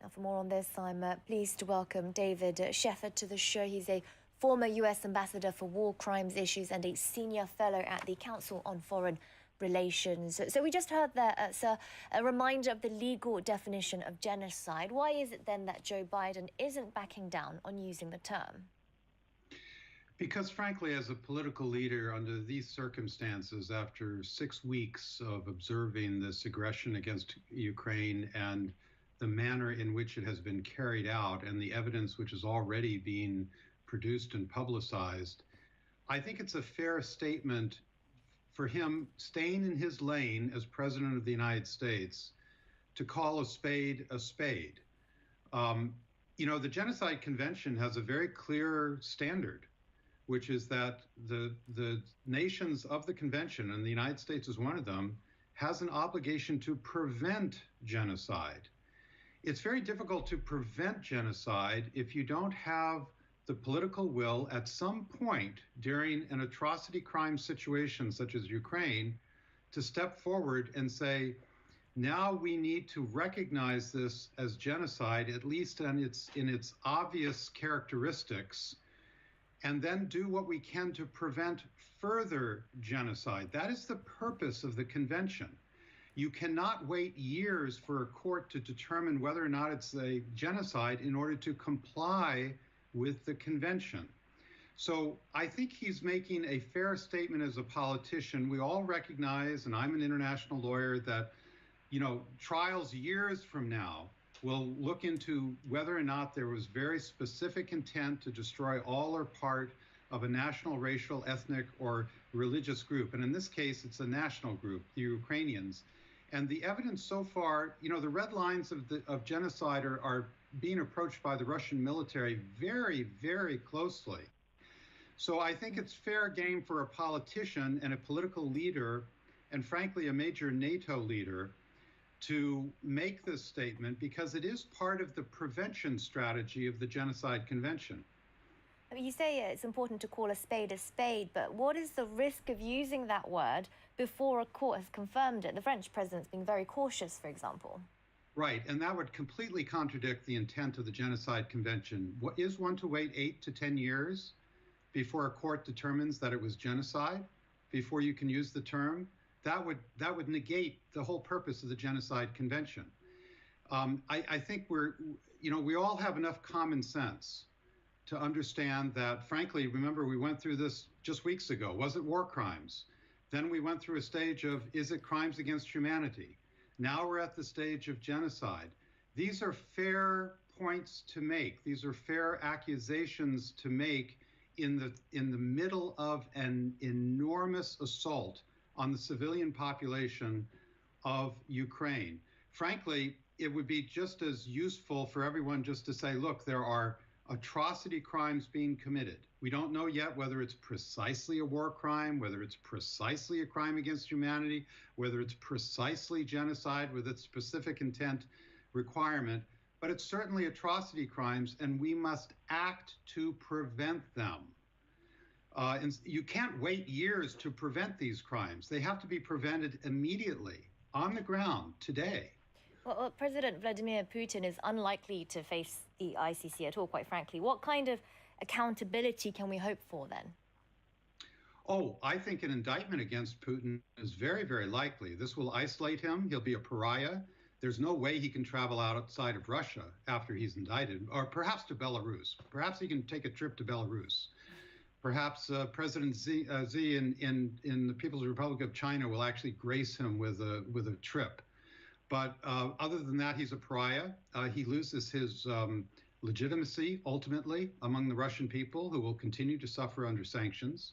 Now, for more on this, I'm pleased to welcome David Shefford to the show. He's a former U.S. ambassador for war crimes issues and a senior fellow at the Council on Foreign Relations. So we just heard there, sir, a reminder of the legal definition of genocide. Why is it then that Joe Biden isn't backing down on using the term? Because frankly, as a political leader under these circumstances, after 6 weeks of observing this aggression against Ukraine and the manner in which it has been carried out and the evidence which is already being produced and publicized, I think it's a fair statement for him staying in his lane as President of the United States to call a spade a spade. You know, the Genocide Convention has a very clear standard, which is that the nations of the convention, and the United States is one of them, has an obligation to prevent genocide. It's very difficult to prevent genocide if you don't have the political will at some point during an atrocity crime situation such as Ukraine to step forward and say, now we need to recognize this as genocide, at least in its obvious characteristics, and then do what we can to prevent further genocide. That is the purpose of the convention. You cannot wait years for a court to determine whether or not it's a genocide in order to comply with the convention. So I think he's making a fair statement as a politician. We all recognize, and I'm an international lawyer, that, you know, trials years from now will look into whether or not there was very specific intent to destroy all or part of a national, racial, ethnic, or religious group. And in this case, it's a national group, the Ukrainians. And the evidence so far, you know, the red lines of genocide are being approached by the Russian military very, very closely. So I think it's fair game for a politician and a political leader, and frankly, a major NATO leader, to make this statement because it is part of the prevention strategy of the Genocide Convention. I mean, you say it's important to call a spade, but what is the risk of using that word before a court has confirmed it? The French president's being very cautious, for example. Right, and that would completely contradict the intent of the Genocide Convention. What is one to wait 8 to 10 years before a court determines that it was genocide, before you can use the term? That would negate the whole purpose of the Genocide Convention. I think we all have enough common sense to understand that, frankly, remember, we went through this just weeks ago. Was it war crimes? Then we went through a stage of, is it crimes against humanity? Now we're at the stage of genocide. These are fair points to make. These are fair accusations to make in the middle of an enormous assault on the civilian population of Ukraine. Frankly, it would be just as useful for everyone just to say, look, there are atrocity crimes being committed. We don't know yet whether it's precisely a war crime, whether it's precisely a crime against humanity, whether it's precisely genocide with its specific intent requirement, but it's certainly atrocity crimes, and we must act to prevent them. And you can't wait years to prevent these crimes. They have to be prevented immediately, on the ground, today. Well, President Vladimir Putin is unlikely to face the ICC at all, quite frankly. What kind of accountability can we hope for then? Oh, I think an indictment against Putin is very, very likely. This will isolate him. He'll be a pariah. There's no way he can travel outside of Russia after he's indicted, or perhaps to Belarus. Perhaps he can take a trip to Belarus. Perhaps President Xi in the People's Republic of China will actually grace him with a trip. But other than that, he's a pariah. He loses his legitimacy, ultimately, among the Russian people, who will continue to suffer under sanctions.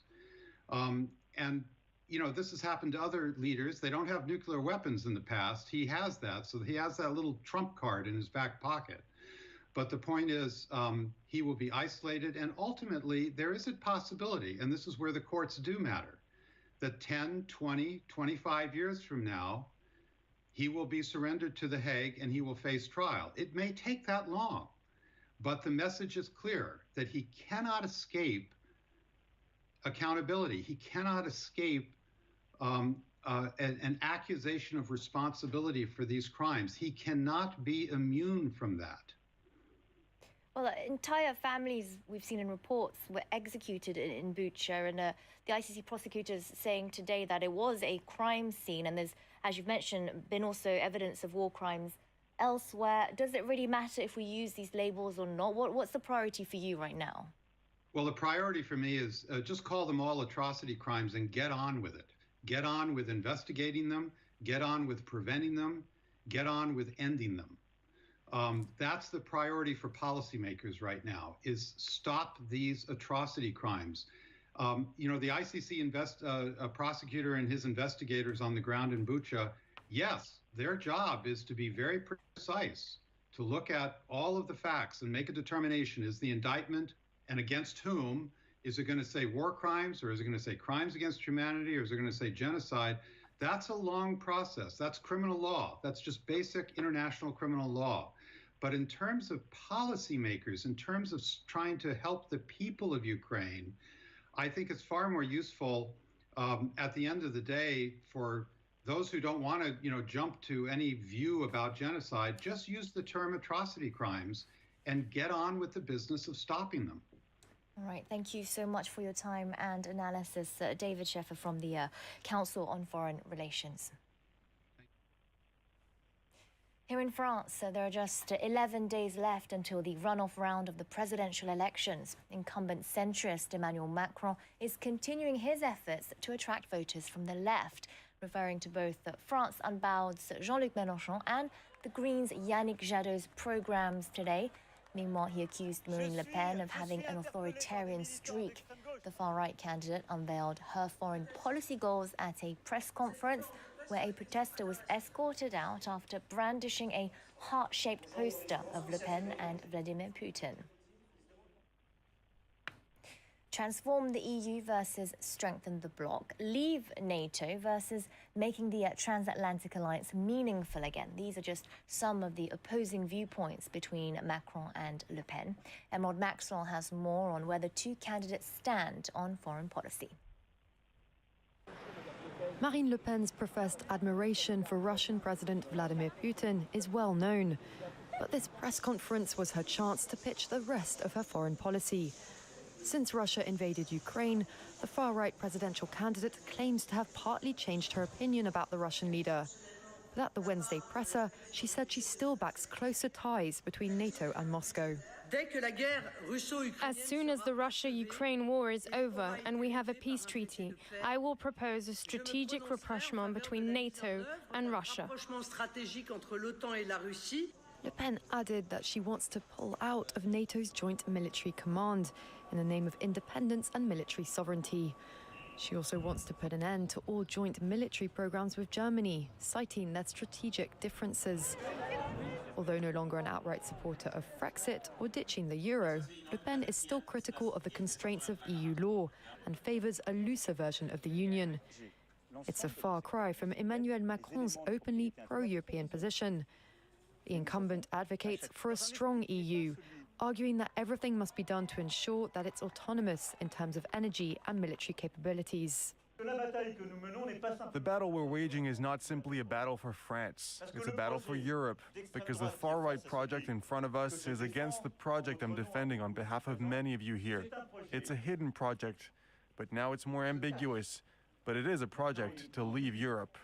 And, you know, this has happened to other leaders. They don't have nuclear weapons in the past. He has that. So he has that little trump card in his back pocket. But the point is, he will be isolated. And ultimately, there is a possibility, and this is where the courts do matter, that 10, 20, 25 years from now, he will be surrendered to The Hague and he will face trial. It may take that long, but the message is clear that he cannot escape accountability. He cannot escape an accusation of responsibility for these crimes. He cannot be immune from that. Well, entire families, we've seen in reports, were executed in Bucha, and the ICC prosecutors saying today that it was a crime scene, and there's, as you've mentioned, been also evidence of war crimes elsewhere. Does it really matter if we use these labels or not? What's the priority for you right now? Well, the priority for me is just call them all atrocity crimes and get on with it. Get on with investigating them, get on with preventing them, get on with ending them. That's the priority for policymakers right now, is stop these atrocity crimes. You know, the ICC prosecutor and his investigators on the ground in Bucha, yes, their job is to be very precise, to look at all of the facts and make a determination. Is the indictment, and against whom? Is it going to say war crimes, or is it going to say crimes against humanity, or is it going to say genocide? That's a long process. That's criminal law. That's just basic international criminal law. But in terms of policymakers, in terms of trying to help the people of Ukraine, I think it's far more useful at the end of the day for those who don't want to, you know, jump to any view about genocide, just use the term atrocity crimes and get on with the business of stopping them. All right, thank you so much for your time and analysis, David Scheffer from the Council on Foreign Relations. Here in France, there are just 11 days left until the runoff round of the presidential elections. Incumbent centrist Emmanuel Macron is continuing his efforts to attract voters from the left, referring to both France Unbowed's Jean-Luc Mélenchon and the Greens' Yannick Jadot's programmes today. Meanwhile, he accused Marine Le Pen of having an authoritarian streak. The far-right candidate unveiled her foreign policy goals at a press conference where a protester was escorted out after brandishing a heart-shaped poster of Le Pen and Vladimir Putin. Transform the EU versus strengthen the bloc. Leave NATO versus making the transatlantic alliance meaningful again. These are just some of the opposing viewpoints between Macron and Le Pen. Emerald Maxwell has more on where the two candidates stand on foreign policy. Marine Le Pen's professed admiration for Russian President Vladimir Putin is well known. But this press conference was her chance to pitch the rest of her foreign policy. Since Russia invaded Ukraine, the far-right presidential candidate claims to have partly changed her opinion about the Russian leader. But at the Wednesday presser, she said she still backs closer ties between NATO and Moscow. As soon as the Russia-Ukraine war is over and we have a peace treaty, I will propose a strategic rapprochement between NATO and Russia. Le Pen added that she wants to pull out of NATO's Joint Military Command in the name of independence and military sovereignty. She also wants to put an end to all joint military programs with Germany, citing their strategic differences. Although no longer an outright supporter of Frexit or ditching the euro, Le Pen is still critical of the constraints of EU law and favours a looser version of the Union. It's a far cry from Emmanuel Macron's openly pro-European position. The incumbent advocates for a strong EU, arguing that everything must be done to ensure that it's autonomous in terms of energy and military capabilities. The battle we're waging is not simply a battle for France. It's a battle for Europe, because the far-right project in front of us is against the project I'm defending on behalf of many of you here. It's a hidden project, but now it's more ambiguous. But it is a project to leave Europe.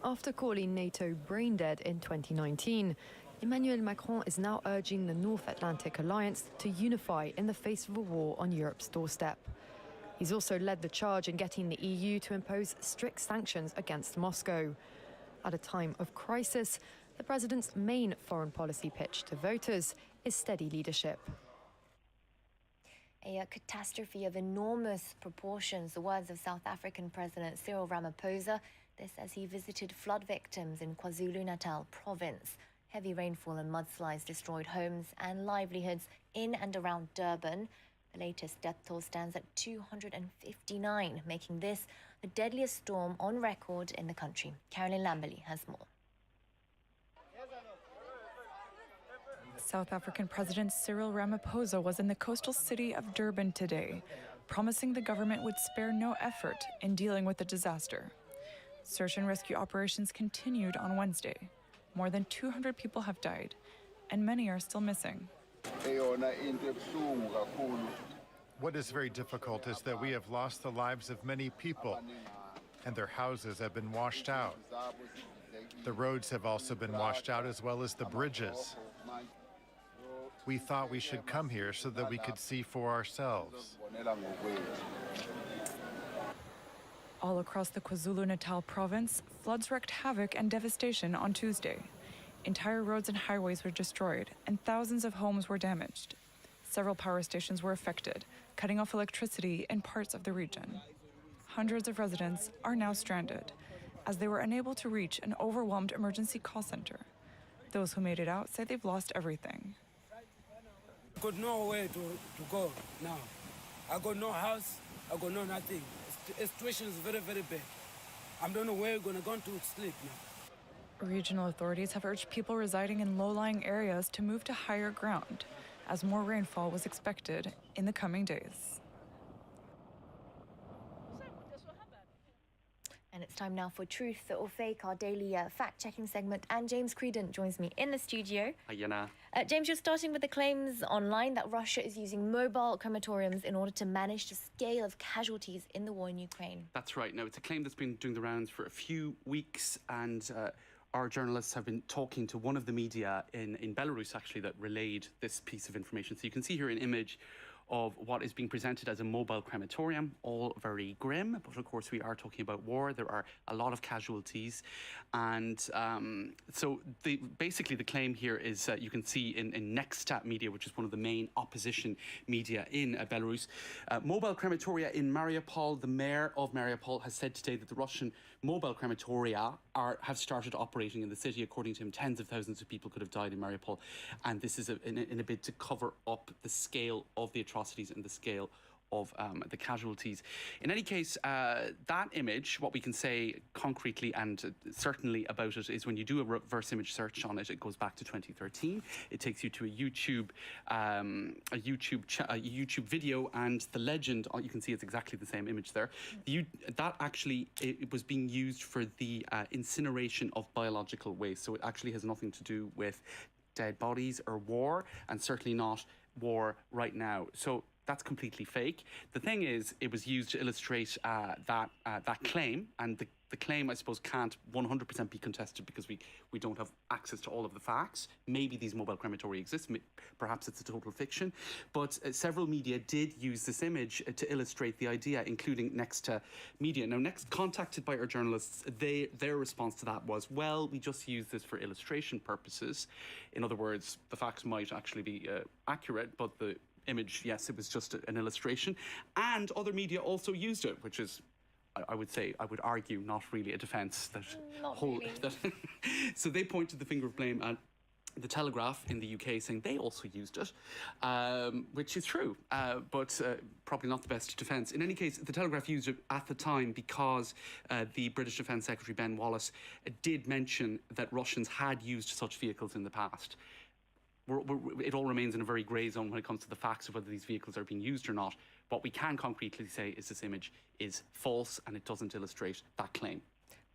After calling NATO brain dead in 2019, Emmanuel Macron is now urging the North Atlantic Alliance to unify in the face of a war on Europe's doorstep. He's also led the charge in getting the EU to impose strict sanctions against Moscow. At a time of crisis, the president's main foreign policy pitch to voters is steady leadership. A catastrophe of enormous proportions, the words of South African President Cyril Ramaphosa, this as he visited flood victims in KwaZulu-Natal province. Heavy rainfall and mudslides destroyed homes and livelihoods in and around Durban. The latest death toll stands at 259, making this the deadliest storm on record in the country. Carolyn Lamberley has more. South African President Cyril Ramaphosa was in the coastal city of Durban today, promising the government would spare no effort in dealing with the disaster. Search and rescue operations continued on Wednesday. More than 200 people have died, and many are still missing. What is very difficult is that we have lost the lives of many people, and their houses have been washed out. The roads have also been washed out, as well as the bridges. We thought we should come here so that we could see for ourselves. All across the KwaZulu-Natal province, floods wreaked havoc and devastation on Tuesday. Entire roads and highways were destroyed, and thousands of homes were damaged. Several power stations were affected, cutting off electricity in parts of the region. Hundreds of residents are now stranded, as they were unable to reach an overwhelmed emergency call center. Those who made it out say they've lost everything. I got nowhere to go now. I got no house, I got no nothing. The situation is very, very bad. I don't know where we're gonna go to sleep now. Regional authorities have urged people residing in low-lying areas to move to higher ground, as more rainfall was expected in the coming days. And it's time now for Truth or Fake, our daily fact-checking segment. And James Creedon joins me in the studio. Hi, Yana. James, you're starting with the claims online that Russia is using mobile crematoriums in order to manage the scale of casualties in the war in Ukraine. That's right. Now, it's a claim that's been doing the rounds for a few weeks, and our journalists have been talking to one of the media in Belarus, actually, that relayed this piece of information. So you can see here an image of what is being presented as a mobile crematorium, all very grim, but of course we are talking about war. There are a lot of casualties, and so basically the claim here is you can see in Nexta Media, which is one of the main opposition media in Belarus. Mobile crematoria in Mariupol. The mayor of Mariupol has said today that the Russian mobile crematoria have started operating in the city. According to him, tens of thousands of people could have died in Mariupol, and this is in a bid to cover up the scale of the atrocities and the scale of the casualties. In any case, that image, what we can say concretely and certainly about it is when you do a reverse image search on it, it goes back to 2013. It takes you to a YouTube video, and the legend, you can see it's exactly the same image there. That actually, it was being used for the incineration of biological waste. So it actually has nothing to do with dead bodies or war, and certainly not war right now. So that's completely fake. The thing is, it was used to illustrate that claim, and the claim, I suppose, can't 100% be contested because we don't have access to all of the facts. Maybe these mobile crematoria exist, perhaps it's a total fiction, but several media did use this image to illustrate the idea, including Nexta Media. Now, Next contacted by our journalists, their response to that was, well, we just use this for illustration purposes. In other words, the facts might actually be accurate, but the image, yes, it was just an illustration. And other media also used it, which is, I would argue, not really a defence. So they pointed the finger of blame at the Telegraph in the UK, saying they also used it, which is true, but probably not the best defence. In any case, the Telegraph used it at the time because the British Defence Secretary Ben Wallace did mention that Russians had used such vehicles in the past. It all remains in a very grey zone when it comes to the facts of whether these vehicles are being used or not. What we can concretely say is this image is false and it doesn't illustrate that claim.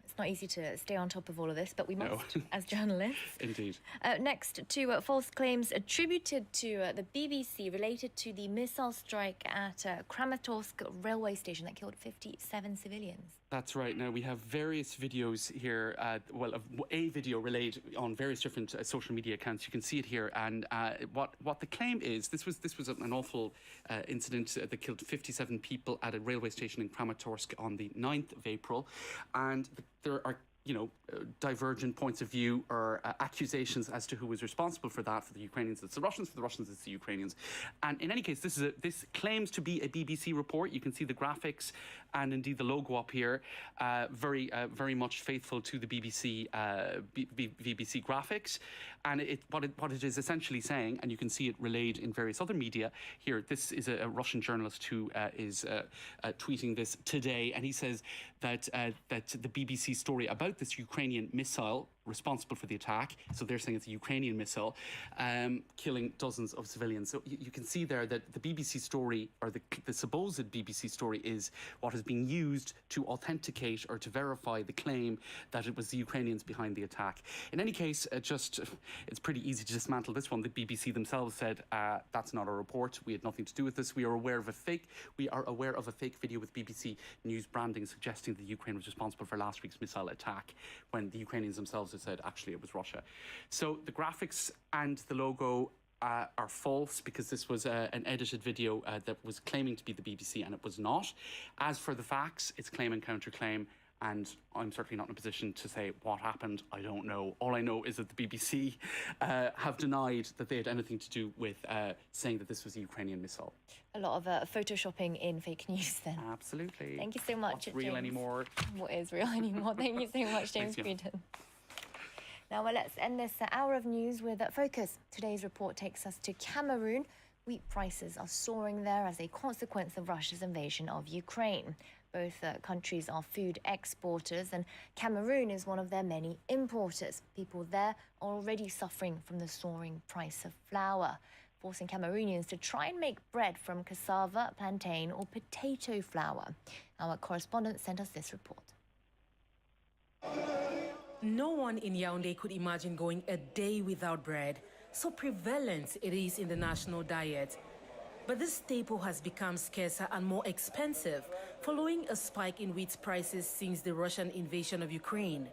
It's not easy to stay on top of all of this, but we must as journalists. Indeed. Next, to false claims attributed to the BBC related to the missile strike at Kramatorsk railway station that killed 57 civilians. That's right. Now, we have various videos here, a video relayed on various different social media accounts. You can see it here. And what the claim is, this was an awful incident that killed 57 people at a railway station in Kramatorsk on the 9th of April. And there are divergent points of view or accusations as to who was responsible for that. For the Ukrainians, it's the Russians. For the Russians, it's the Ukrainians. And in any case, this claims to be a BBC report. You can see the graphics and indeed the logo up here, very much faithful to the BBC graphics. And what it is essentially saying, and you can see it relayed in various other media here. This is a Russian journalist who is tweeting this today, and he says that the BBC story about this Ukrainian missile responsible for the attack, so they're saying it's a Ukrainian missile, killing dozens of civilians. So you can see there that the BBC story, or the supposed BBC story, is what has been used to authenticate or to verify the claim that it was the Ukrainians behind the attack. In any case, it's pretty easy to dismantle this one. The BBC themselves said that's not a report. We had nothing to do with this. We are aware of a fake video with BBC News branding suggesting that Ukraine was responsible for last week's missile attack, when the Ukrainians themselves have said actually it was Russia. So the graphics and the logo are false, because this was an edited video that was claiming to be the BBC, and it was not. As for the facts, it's claim and counterclaim, and I'm certainly not in a position to say what happened. I don't know. All I know is that the BBC have denied that they had anything to do with saying that this was a Ukrainian missile. A lot of photoshopping in fake news then. Absolutely. Thank you so much, What's real James. anymore? What is real anymore? Thank you so much, James Breeden. Now, let's end this hour of news with Focus. Today's report takes us to Cameroon. Wheat prices are soaring there as a consequence of Russia's invasion of Ukraine. Both countries are food exporters, and Cameroon is one of their many importers. People there are already suffering from the soaring price of flour, forcing Cameroonians to try and make bread from cassava, plantain or potato flour. Our correspondent sent us this report. No one in Yaoundé could imagine going a day without bread, so prevalent it is in the national diet. But this staple has become scarcer and more expensive following a spike in wheat prices since the Russian invasion of Ukraine.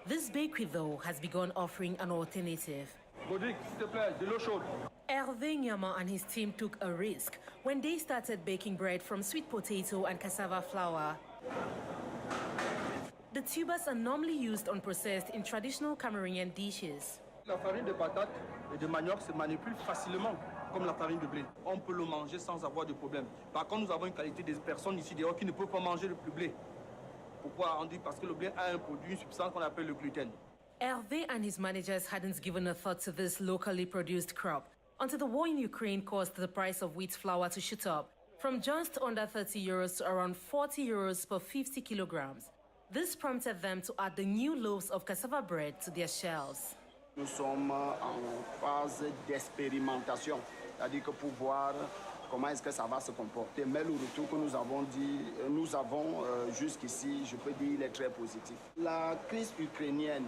This bakery, though, has begun offering an alternative. Hervé Nyama and his team took a risk when they started baking bread from sweet potato and cassava flour. The tubers are normally used unprocessed in traditional Cameroonian dishes. La farine de patate et de manioc se manipule facilement comme la farine de blé. On peut le manger sans avoir de problème. Par contre, nous avons une qualité des personnes ici dehors qui ne peuvent pas manger le blé. Pourquoi on dit? Parce que le blé a un produit, une substance qu'on appelle le gluten. Hervé and his managers hadn't given a thought to this locally produced crop until the war in Ukraine caused the price of wheat flour to shoot up from just under 30 euros to around 40 euros per 50 kilograms. This prompted them to add the new loaves of cassava bread to their shelves. Nous sommes en phase d'expérimentation, c'est-à-dire que pour voir comment est-ce que ça va se comporter. Mais le retour que nous avons jusqu'ici, je peux dire, il est très positif. La crise ukrainienne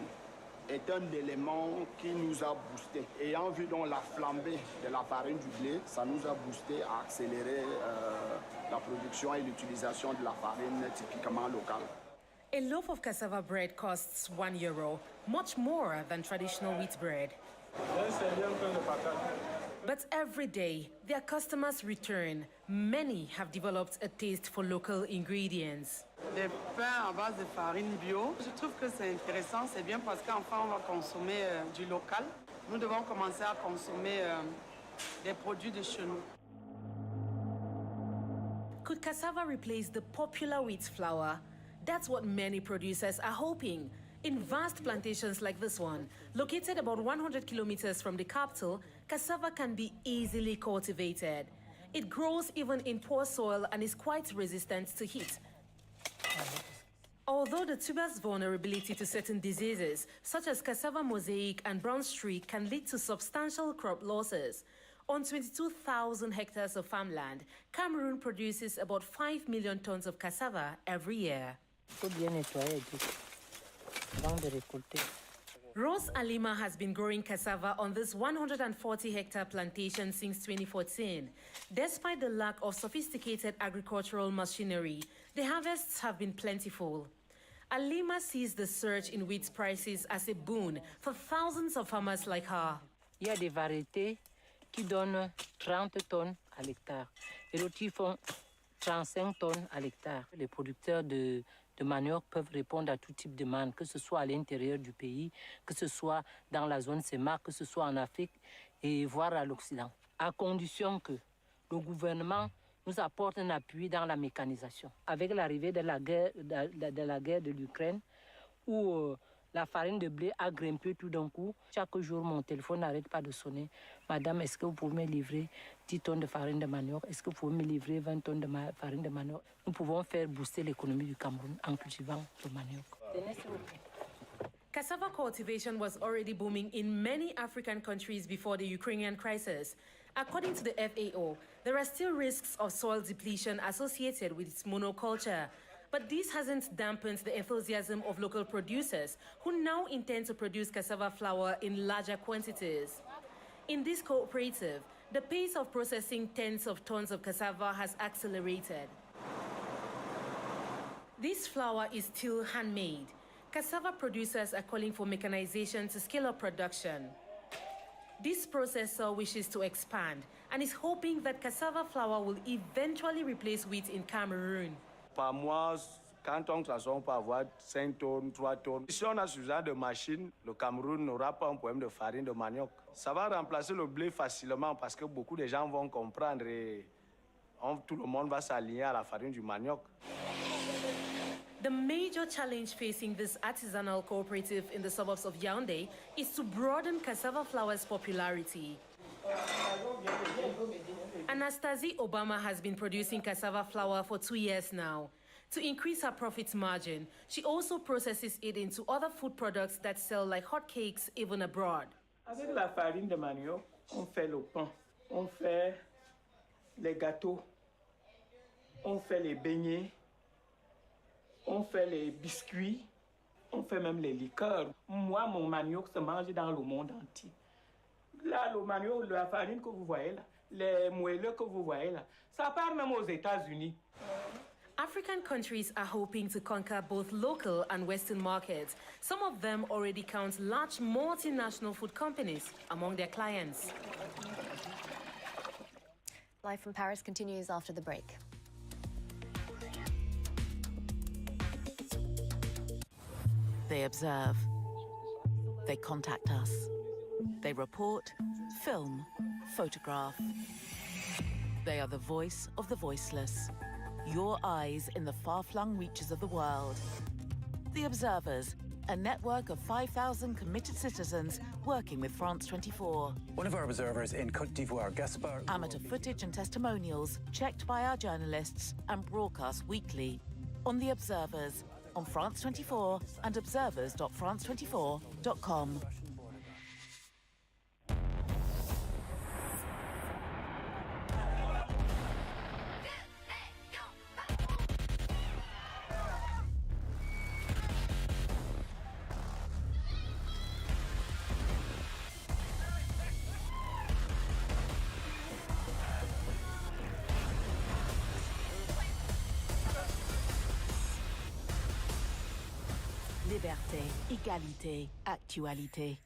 est un élément qui nous a boosté. Ayant vu donc la flambée de la farine du blé, ça nous a boosté à accélérer la production et l'utilisation de la farine typiquement locale. A loaf of cassava bread costs €1, much more than traditional wheat bread. But every day, their customers return. Many have developed a taste for local ingredients. Des pains à base de farine bio, je trouve que c'est intéressant, c'est bien parce qu'enfin on va consommer du local. Nous devons commencer à consommer des produits de chez nous. Could cassava replace the popular wheat flour? That's what many producers are hoping. In vast plantations like this one, located about 100 kilometers from the capital, cassava can be easily cultivated. It grows even in poor soil and is quite resistant to heat. Although the tuber's vulnerability to certain diseases, such as cassava mosaic and brown streak, can lead to substantial crop losses, on 22,000 hectares of farmland, Cameroon produces about 5 million tons of cassava every year. Rose Alima has been growing cassava on this 140-hectare plantation since 2014. Despite the lack of sophisticated agricultural machinery, the harvests have been plentiful. Alima sees the surge in wheat prices as a boon for thousands of farmers like her. Il y a des variétés qui donnent 30 tonnes à l'hectare et d'autres qui font 35 tonnes à l'hectare. Les producteurs de manioc peuvent répondre à tout type de demande, que ce soit à l'intérieur du pays, que ce soit dans la zone CEMAC, que ce soit en Afrique et voire à l'Occident, à condition que le gouvernement nous apporte un appui dans la mécanisation. Avec l'arrivée de la guerre de l'Ukraine, où la farine de blé a grimpé tout d'un coup, chaque jour mon téléphone n'arrête pas de sonner. Madame, est-ce que vous pouvez me livrer 10 tonnes de farine de manioc? Est-ce que vous pouvez me livrer 20 tonnes de farine de manioc? Nous pouvons faire booster l'économie du Cameroun en cultivant le manioc. Cassava cultivation was already booming in many African countries before the Ukrainian crisis. According to the FAO, there are still risks of soil depletion associated with its monoculture. But this hasn't dampened the enthusiasm of local producers who now intend to produce cassava flour in larger quantities. In this cooperative, the pace of processing tens of tons of cassava has accelerated. This flour is still handmade. Cassava producers are calling for mechanization to scale up production. This processor wishes to expand and is hoping that cassava flour will eventually replace wheat in Cameroon. Par mois, quand on transforme, on peut avoir 5 tonnes, 3 tonnes. Si on a suffisamment de machines, le Cameroun n'aura pas un problème de farine de manioc. Ça va remplacer le blé facilement parce que beaucoup de gens vont comprendre et tout le monde va s'aligner à la farine du manioc. The major challenge facing this artisanal cooperative in the suburbs of Yaoundé is to broaden cassava flour's popularity. Anastasie Obama has been producing cassava flour for 2 years now. To increase her profit margin, she also processes it into other food products that sell like hotcakes even abroad. Avec la farine de manioc, on fait le pain, on fait les gâteaux, on fait les beignets, on fait les biscuits, on fait même les liqueurs. Moi, mon manioc se mange dans le monde entier. Là, le manioc, la farine que vous voyez là, les moelleux que vous voyez là, ça part même aux États-Unis. African countries are hoping to conquer both local and Western markets. Some of them already count large multinational food companies among their clients. Live from Paris continues after the break. They observe. They contact us. They report, film, photograph. They are the voice of the voiceless. Your eyes in the far-flung reaches of the world. The Observers, a network of 5,000 committed citizens working with France 24. One of our observers in Côte d'Ivoire, Gaspard. Amateur footage and testimonials checked by our journalists and broadcast weekly on The Observers, on France 24 and observers.france24.com. Liberté, égalité, actualité.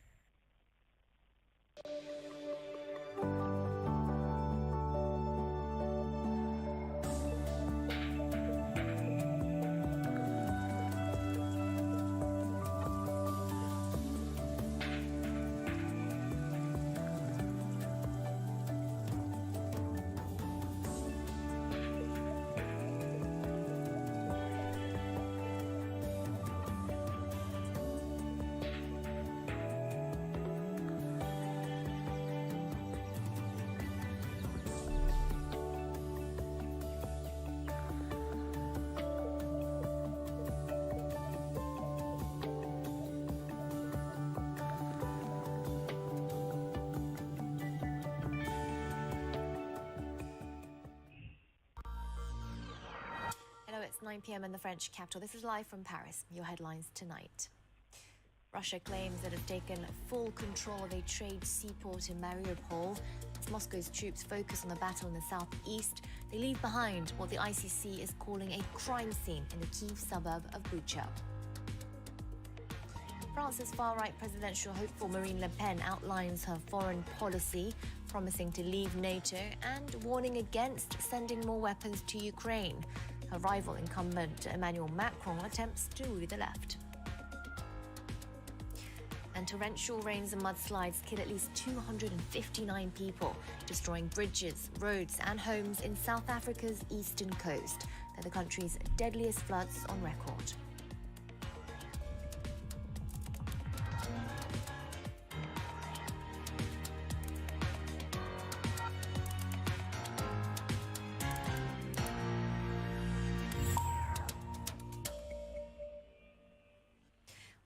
It's 9 p.m. in the French capital. This is live from Paris. Your headlines tonight. Russia claims it has taken full control of a trade seaport in Mariupol. As Moscow's troops focus on the battle in the southeast, they leave behind what the ICC is calling a crime scene in the Kyiv suburb of Bucha. France's far-right presidential hopeful Marine Le Pen outlines her foreign policy, promising to leave NATO and warning against sending more weapons to Ukraine. Her rival incumbent Emmanuel Macron attempts to woo the left. And torrential rains and mudslides kill at least 259 people, destroying bridges, roads and homes in South Africa's eastern coast. They're the country's deadliest floods on record.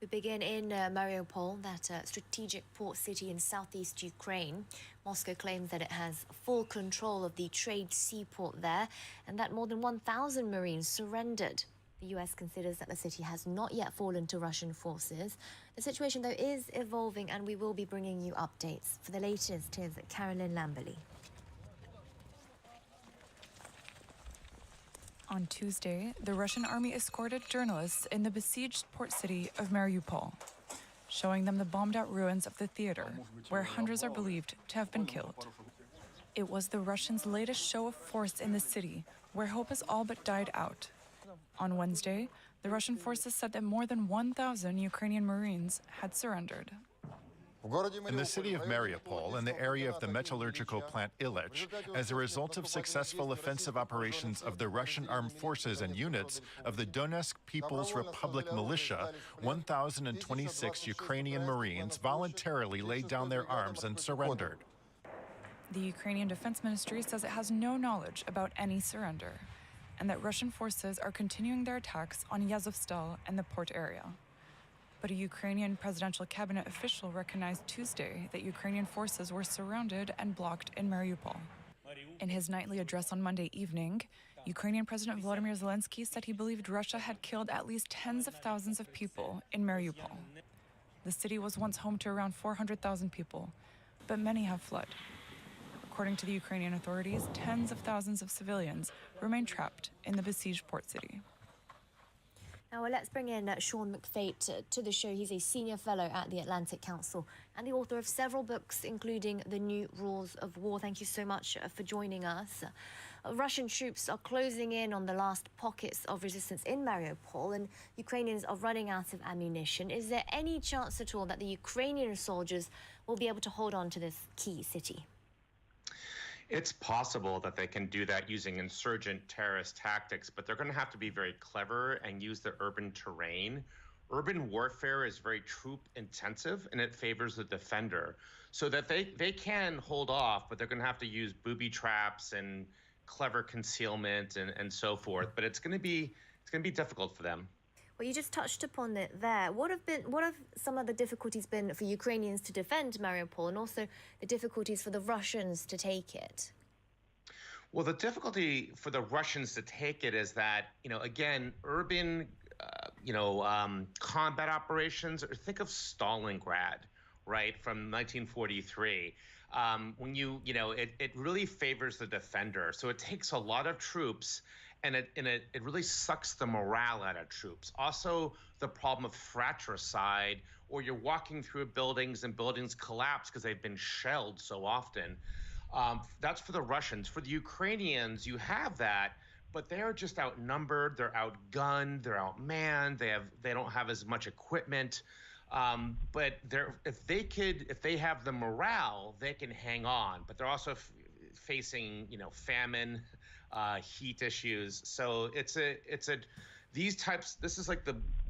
We begin in Mariupol, that strategic port city in southeast Ukraine. Moscow claims that it has full control of the trade seaport there and that more than 1,000 Marines surrendered. The US considers that the city has not yet fallen to Russian forces. The situation, though, is evolving, and we will be bringing you updates. For the latest, here's Carolyn Lamberley. On Tuesday, the Russian army escorted journalists in the besieged port city of Mariupol, showing them the bombed-out ruins of the theater, where hundreds are believed to have been killed. It was the Russians' latest show of force in the city, where hope has all but died out. On Wednesday, the Russian forces said that more than 1,000 Ukrainian Marines had surrendered. In the city of Mariupol, in the area of the metallurgical plant Ilich, as a result of successful offensive operations of the Russian armed forces and units of the Donetsk People's Republic militia, 1,026 Ukrainian Marines voluntarily laid down their arms and surrendered. The Ukrainian Defense Ministry says it has no knowledge about any surrender, and that Russian forces are continuing their attacks on Yazovstal and the port area. But a Ukrainian presidential cabinet official recognized Tuesday that Ukrainian forces were surrounded and blocked in Mariupol. In his nightly address on Monday evening, Ukrainian President Volodymyr Zelensky said he believed Russia had killed at least tens of thousands of people in Mariupol. The city was once home to around 400,000 people, but many have fled. According to the Ukrainian authorities, tens of thousands of civilians remain trapped in the besieged port city. Now, let's bring in Sean McFate to the show. He's a senior fellow at the Atlantic Council and the author of several books, including The New Rules of War. Thank you so much for joining us. Russian troops are closing in on the last pockets of resistance in Mariupol, and Ukrainians are running out of ammunition. Is there any chance at all that the Ukrainian soldiers will be able to hold on to this key city? It's possible that they can do that using insurgent terrorist tactics, but they're going to have to be very clever and use the urban terrain. Urban warfare is very troop intensive and it favors the defender, so that they can hold off, but they're going to have to use booby traps and clever concealment and so forth. But it's going to be difficult for them. Well, you just touched upon it there. What have some of the difficulties been for Ukrainians to defend Mariupol, and also the difficulties for the Russians to take it? Well, the difficulty for the Russians to take it is that, again, urban, combat operations, or think of Stalingrad, right, from 1943. It really favors the defender. So it takes a lot of troops, and it really sucks the morale out of troops. Also, the problem of fratricide, or you're walking through buildings and buildings collapse because they've been shelled so often. That's for the Russians. For the Ukrainians, you have that, but they're just outnumbered. They're outgunned. They're outmanned. They don't have as much equipment. But if they have the morale, they can hang on. But they're also facing, famine, heat issues. So this is like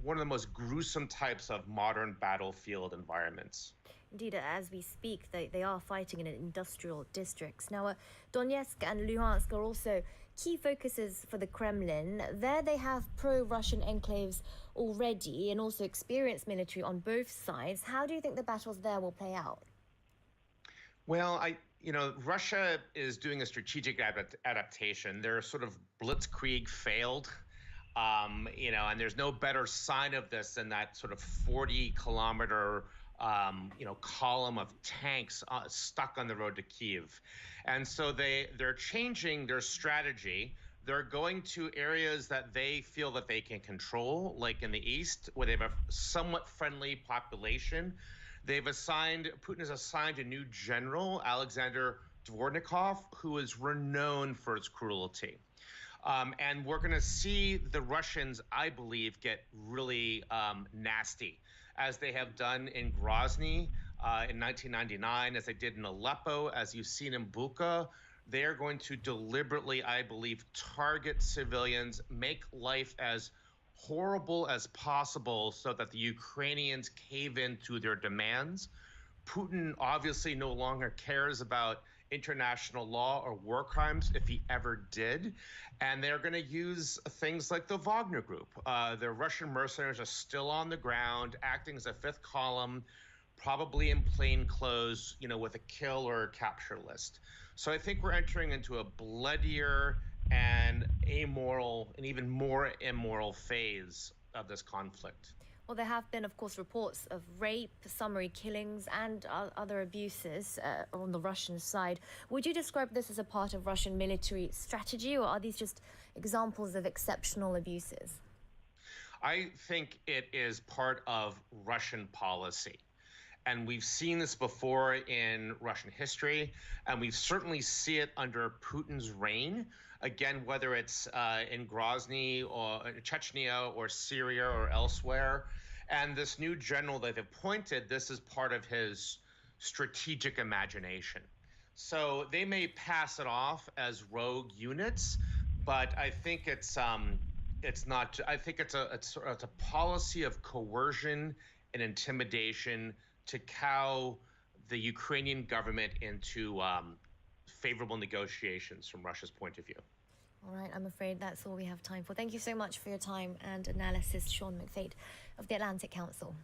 one of the most gruesome types of modern battlefield environments. Indeed, as we speak, they are fighting in industrial districts. Now, Donetsk and Luhansk are also key focuses for the Kremlin. There they have pro-Russian enclaves already and also experienced military on both sides. How do you think the battles there will play out? Well, Russia is doing a strategic adaptation. Their sort of blitzkrieg failed, and there's no better sign of this than that sort of 40-kilometer column of tanks stuck on the road to Kyiv. And so they're changing their strategy. They're going to areas that they feel that they can control, like in the east, where they have a somewhat friendly population. Putin has assigned a new general, Alexander Dvornikov, who is renowned for his cruelty. And we're going to see the Russians, I believe, get really nasty, as they have done in Grozny in 1999, as they did in Aleppo, as you've seen in Bucha. They are going to deliberately, I believe, target civilians, make life as horrible as possible so that the Ukrainians cave in to their demands. Putin obviously no longer cares about international law or war crimes, if he ever did. And they're going to use things like the Wagner Group. The Russian mercenaries are still on the ground, acting as a fifth column, probably in plain clothes, with a kill or a capture list. So I think we're entering into a bloodier and amoral and even more immoral phase of this conflict. Well, there have been, of course, reports of rape, summary killings, and other abuses on the Russian side. Would you describe this as a part of Russian military strategy, or are these just examples of exceptional abuses? I think it is part of Russian policy. And we've seen this before in Russian history, and we certainly see it under Putin's reign. Again, whether it's in Grozny or Chechnya or Syria or elsewhere. And this new general they've appointed, this is part of his strategic imagination. So they may pass it off as rogue units, but I think it's not. I think it's a policy of coercion and intimidation to cow the Ukrainian government into favorable negotiations from Russia's point of view. All right, I'm afraid that's all we have time for. Thank you so much for your time and analysis, Sean McFate of the Atlantic Council.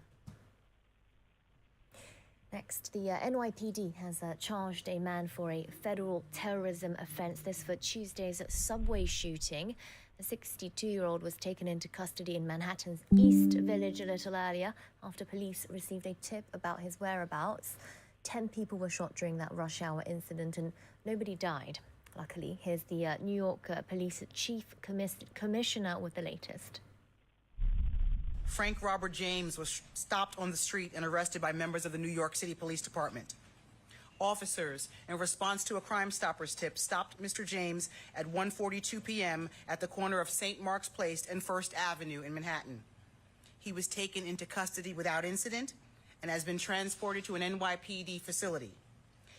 Next, the NYPD has charged a man for a federal terrorism offense. This for Tuesday's subway shooting. The 62-year-old was taken into custody in Manhattan's East Village a little earlier after police received a tip about his whereabouts. 10 people were shot during that rush hour incident and nobody died. Luckily, here's the New York Police Chief Commissioner with the latest. Frank Robert James was stopped on the street and arrested by members of the New York City Police Department. Officers, in response to a Crime Stoppers tip, stopped Mr. James at 1:42 p.m. at the corner of St. Mark's Place and First Avenue in Manhattan. He was taken into custody without incident and has been transported to an NYPD facility.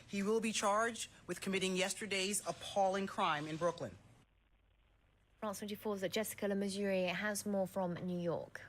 He will be charged with committing yesterday's appalling crime in Brooklyn. France 24's Jessica Lemesurier has more from New York.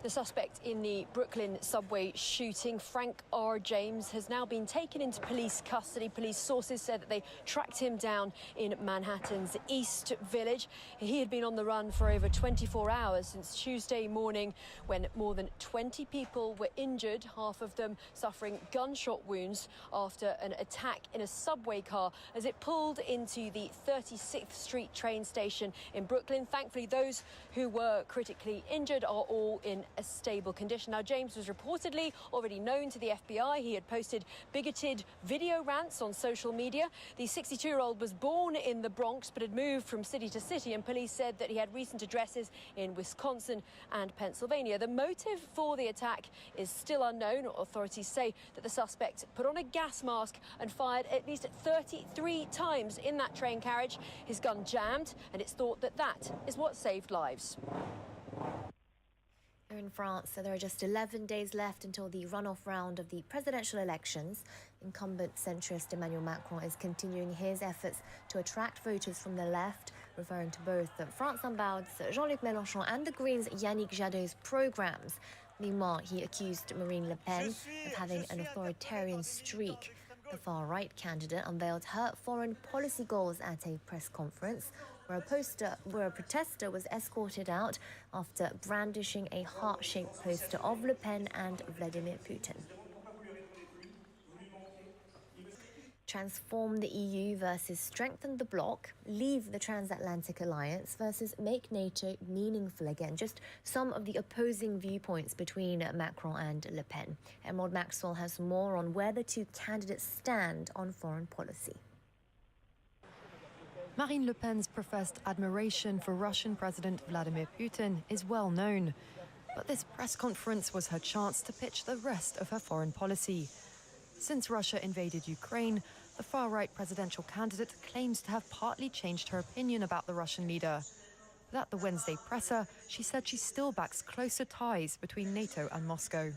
The suspect in the Brooklyn subway shooting, Frank R. James, has now been taken into police custody. Police sources said that they tracked him down in Manhattan's East Village. He had been on the run for over 24 hours since Tuesday morning, when more than 20 people were injured, half of them suffering gunshot wounds after an attack in a subway car as it pulled into the 36th Street train station in Brooklyn. Thankfully, those who were critically injured are all in a stable condition. Now, James was reportedly already known to the FBI. He had posted bigoted video rants on social media. The 62-year-old was born in the Bronx but had moved from city to city, and police said that he had recent addresses in Wisconsin and Pennsylvania. The motive for the attack is still unknown. Authorities say that the suspect put on a gas mask and fired at least 33 times in that train carriage. His gun jammed, and it's thought that that is what saved lives. In France, so there are just 11 days left until the runoff round of the presidential elections. Incumbent centrist Emmanuel Macron is continuing his efforts to attract voters from the left, referring to both France Unbowed's Jean-Luc Mélenchon and the Greens' Yannick Jadot's programmes. Meanwhile, he accused Marine Le Pen of having an authoritarian streak. The far-right candidate unveiled her foreign policy goals at a press conference, where a protester was escorted out after brandishing a heart-shaped poster of Le Pen and Vladimir Putin. transform the EU versus strengthen the bloc, leave the transatlantic alliance versus make NATO meaningful again. Just some of the opposing viewpoints between Macron and Le Pen. Emerald Maxwell has more on where the two candidates stand on foreign policy. Marine Le Pen's professed admiration for Russian President Vladimir Putin is well known. But this press conference was her chance to pitch the rest of her foreign policy. Since Russia invaded Ukraine, the far-right presidential candidate claims to have partly changed her opinion about the Russian leader. But at the Wednesday presser, she said she still backs closer ties between NATO and Moscow.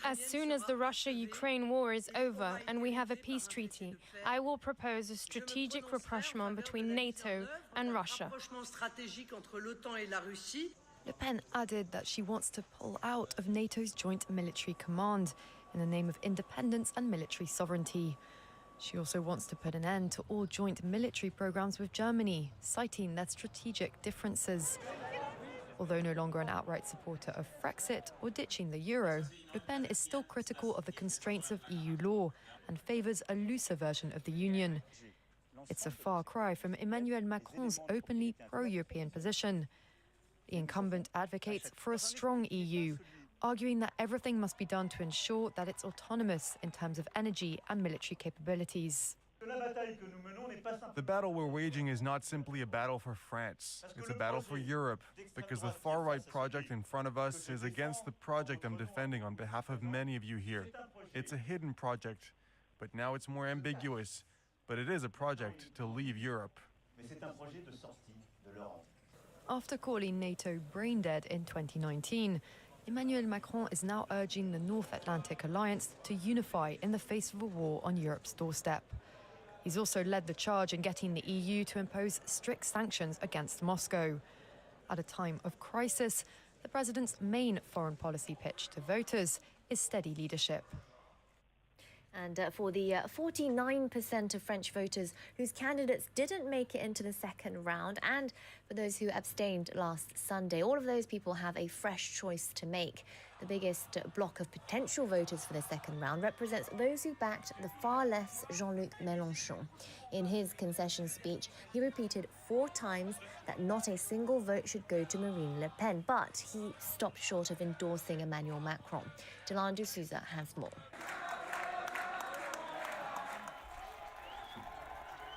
As soon as the Russia-Ukraine war is over and we have a peace treaty, I will propose a strategic rapprochement between NATO and Russia. Le Pen added that she wants to pull out of NATO's joint military command in the name of independence and military sovereignty. She also wants to put an end to all joint military programs with Germany, citing their strategic differences. Although no longer an outright supporter of Frexit or ditching the euro, Le Pen is still critical of the constraints of EU law and favours a looser version of the Union. It's a far cry from Emmanuel Macron's openly pro-European position. The incumbent advocates for a strong EU, arguing that everything must be done to ensure that it's autonomous in terms of energy and military capabilities. The battle we're waging is not simply a battle for France. It's a battle for Europe, because the far-right project in front of us is against the project I'm defending on behalf of many of you here. It's a hidden project, but now it's more ambiguous. But it is a project to leave Europe. After calling NATO brain-dead in 2019, Emmanuel Macron is now urging the North Atlantic Alliance to unify in the face of a war on Europe's doorstep. He's also led the charge in getting the EU to impose strict sanctions against Moscow. At a time of crisis, the president's main foreign policy pitch to voters is steady leadership. And for the 49% of French voters whose candidates didn't make it into the second round, and for those who abstained last Sunday, all of those people have a fresh choice to make. The biggest block of potential voters for the second round represents those who backed the far left's Jean-Luc Mélenchon. In his concession speech, he repeated 4 times that not a single vote should go to Marine Le Pen, but he stopped short of endorsing Emmanuel Macron. Dylan D'Souza has more.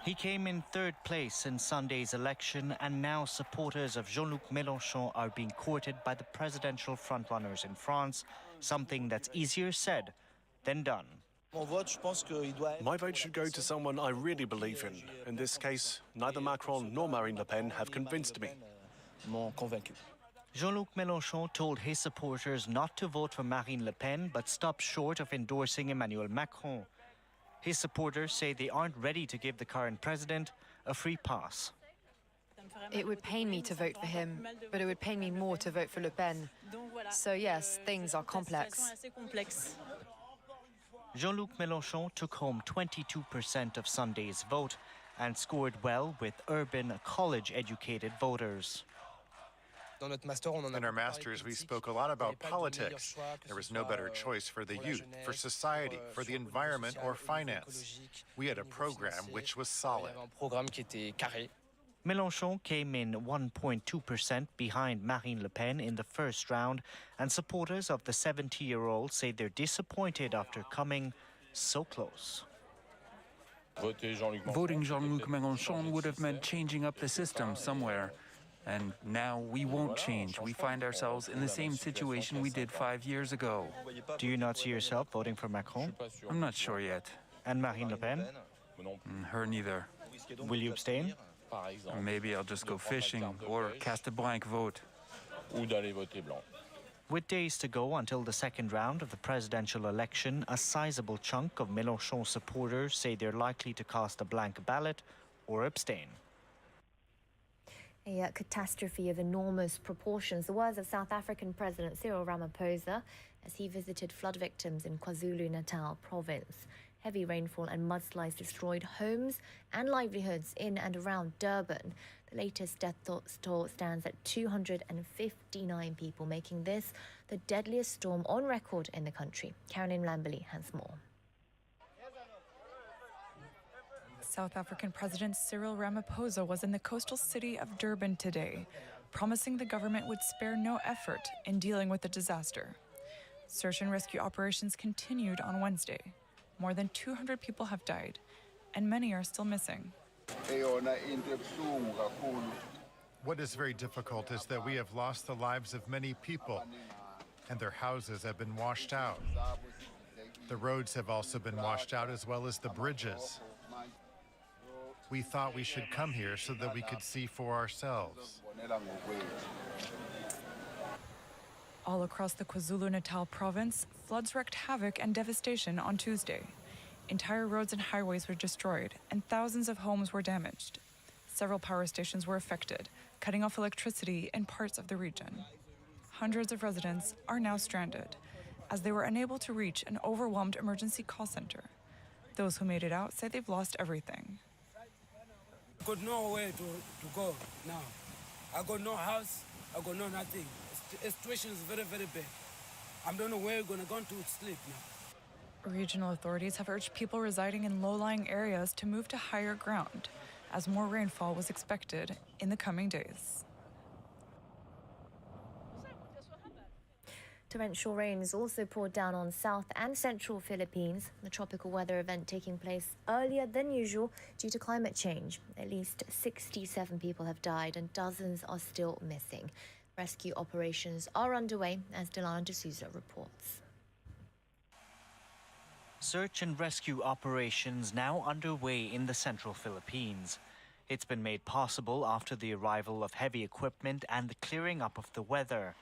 He came in 3rd place in Sunday's election, and now supporters of Jean-Luc Mélenchon are being courted by the presidential frontrunners in France, something that's easier said than done. My vote should go to someone I really believe in. In this case, neither Macron nor Marine Le Pen have convinced me. Jean-Luc Mélenchon told his supporters not to vote for Marine Le Pen, but stopped short of endorsing Emmanuel Macron. His supporters say they aren't ready to give the current president a free pass. It would pain me to vote for him, but it would pain me more to vote for Le Pen. So yes, things are complex. Jean-Luc Mélenchon took home 22% of Sunday's vote and scored well with urban, college-educated voters. In our masters, we spoke a lot about politics. There was no better choice for the youth, for society, for the environment, or finance. We had a program which was solid. Mélenchon came in 1.2% behind Marine Le Pen in the first round, and supporters of the 70-year-old say they're disappointed after coming so close. Voting Jean-Luc Mélenchon would have meant changing up the system somewhere. And now we won't change. We find ourselves in the same situation we did 5 years ago. Do you not see yourself voting for Macron? I'm not sure yet. And Marine Le Pen? Her neither. Will you abstain? Maybe I'll just go fishing or cast a blank vote. With days to go until the second round of the presidential election, a sizable chunk of Mélenchon supporters say they're likely to cast a blank ballot or abstain. A catastrophe of enormous proportions. The words of South African President Cyril Ramaphosa as he visited flood victims in KwaZulu-Natal province. Heavy rainfall and mudslides destroyed homes and livelihoods in and around Durban. The latest death toll stands at 259 people, making this the deadliest storm on record in the country. Caroline Lamberley has more. South African President Cyril Ramaphosa was in the coastal city of Durban today, promising the government would spare no effort in dealing with the disaster. Search and rescue operations continued on Wednesday. More than 200 people have died, and many are still missing. What is very difficult is that we have lost the lives of many people, and their houses have been washed out. The roads have also been washed out, as well as the bridges. We thought we should come here so that we could see for ourselves. All across the KwaZulu-Natal province, floods wreaked havoc and devastation on Tuesday. Entire roads and highways were destroyed, and thousands of homes were damaged. Several power stations were affected, cutting off electricity in parts of the region. Hundreds of residents are now stranded, as they were unable to reach an overwhelmed emergency call center. Those who made it out say they've lost everything. I got nowhere to go now. I got no house, I got no nothing. The situation is very, very bad. I don't know where we're gonna go to sleep now. Regional authorities have urged people residing in low-lying areas to move to higher ground, as more rainfall was expected in the coming days. Torrential rains also poured down on south and central Philippines, the tropical weather event taking place earlier than usual due to climate change. At least 67 people have died and dozens are still missing. Rescue operations are underway, as Delana D'Souza reports. Search and rescue operations now underway in the central Philippines. It's been made possible after the arrival of heavy equipment and the clearing up of the weather.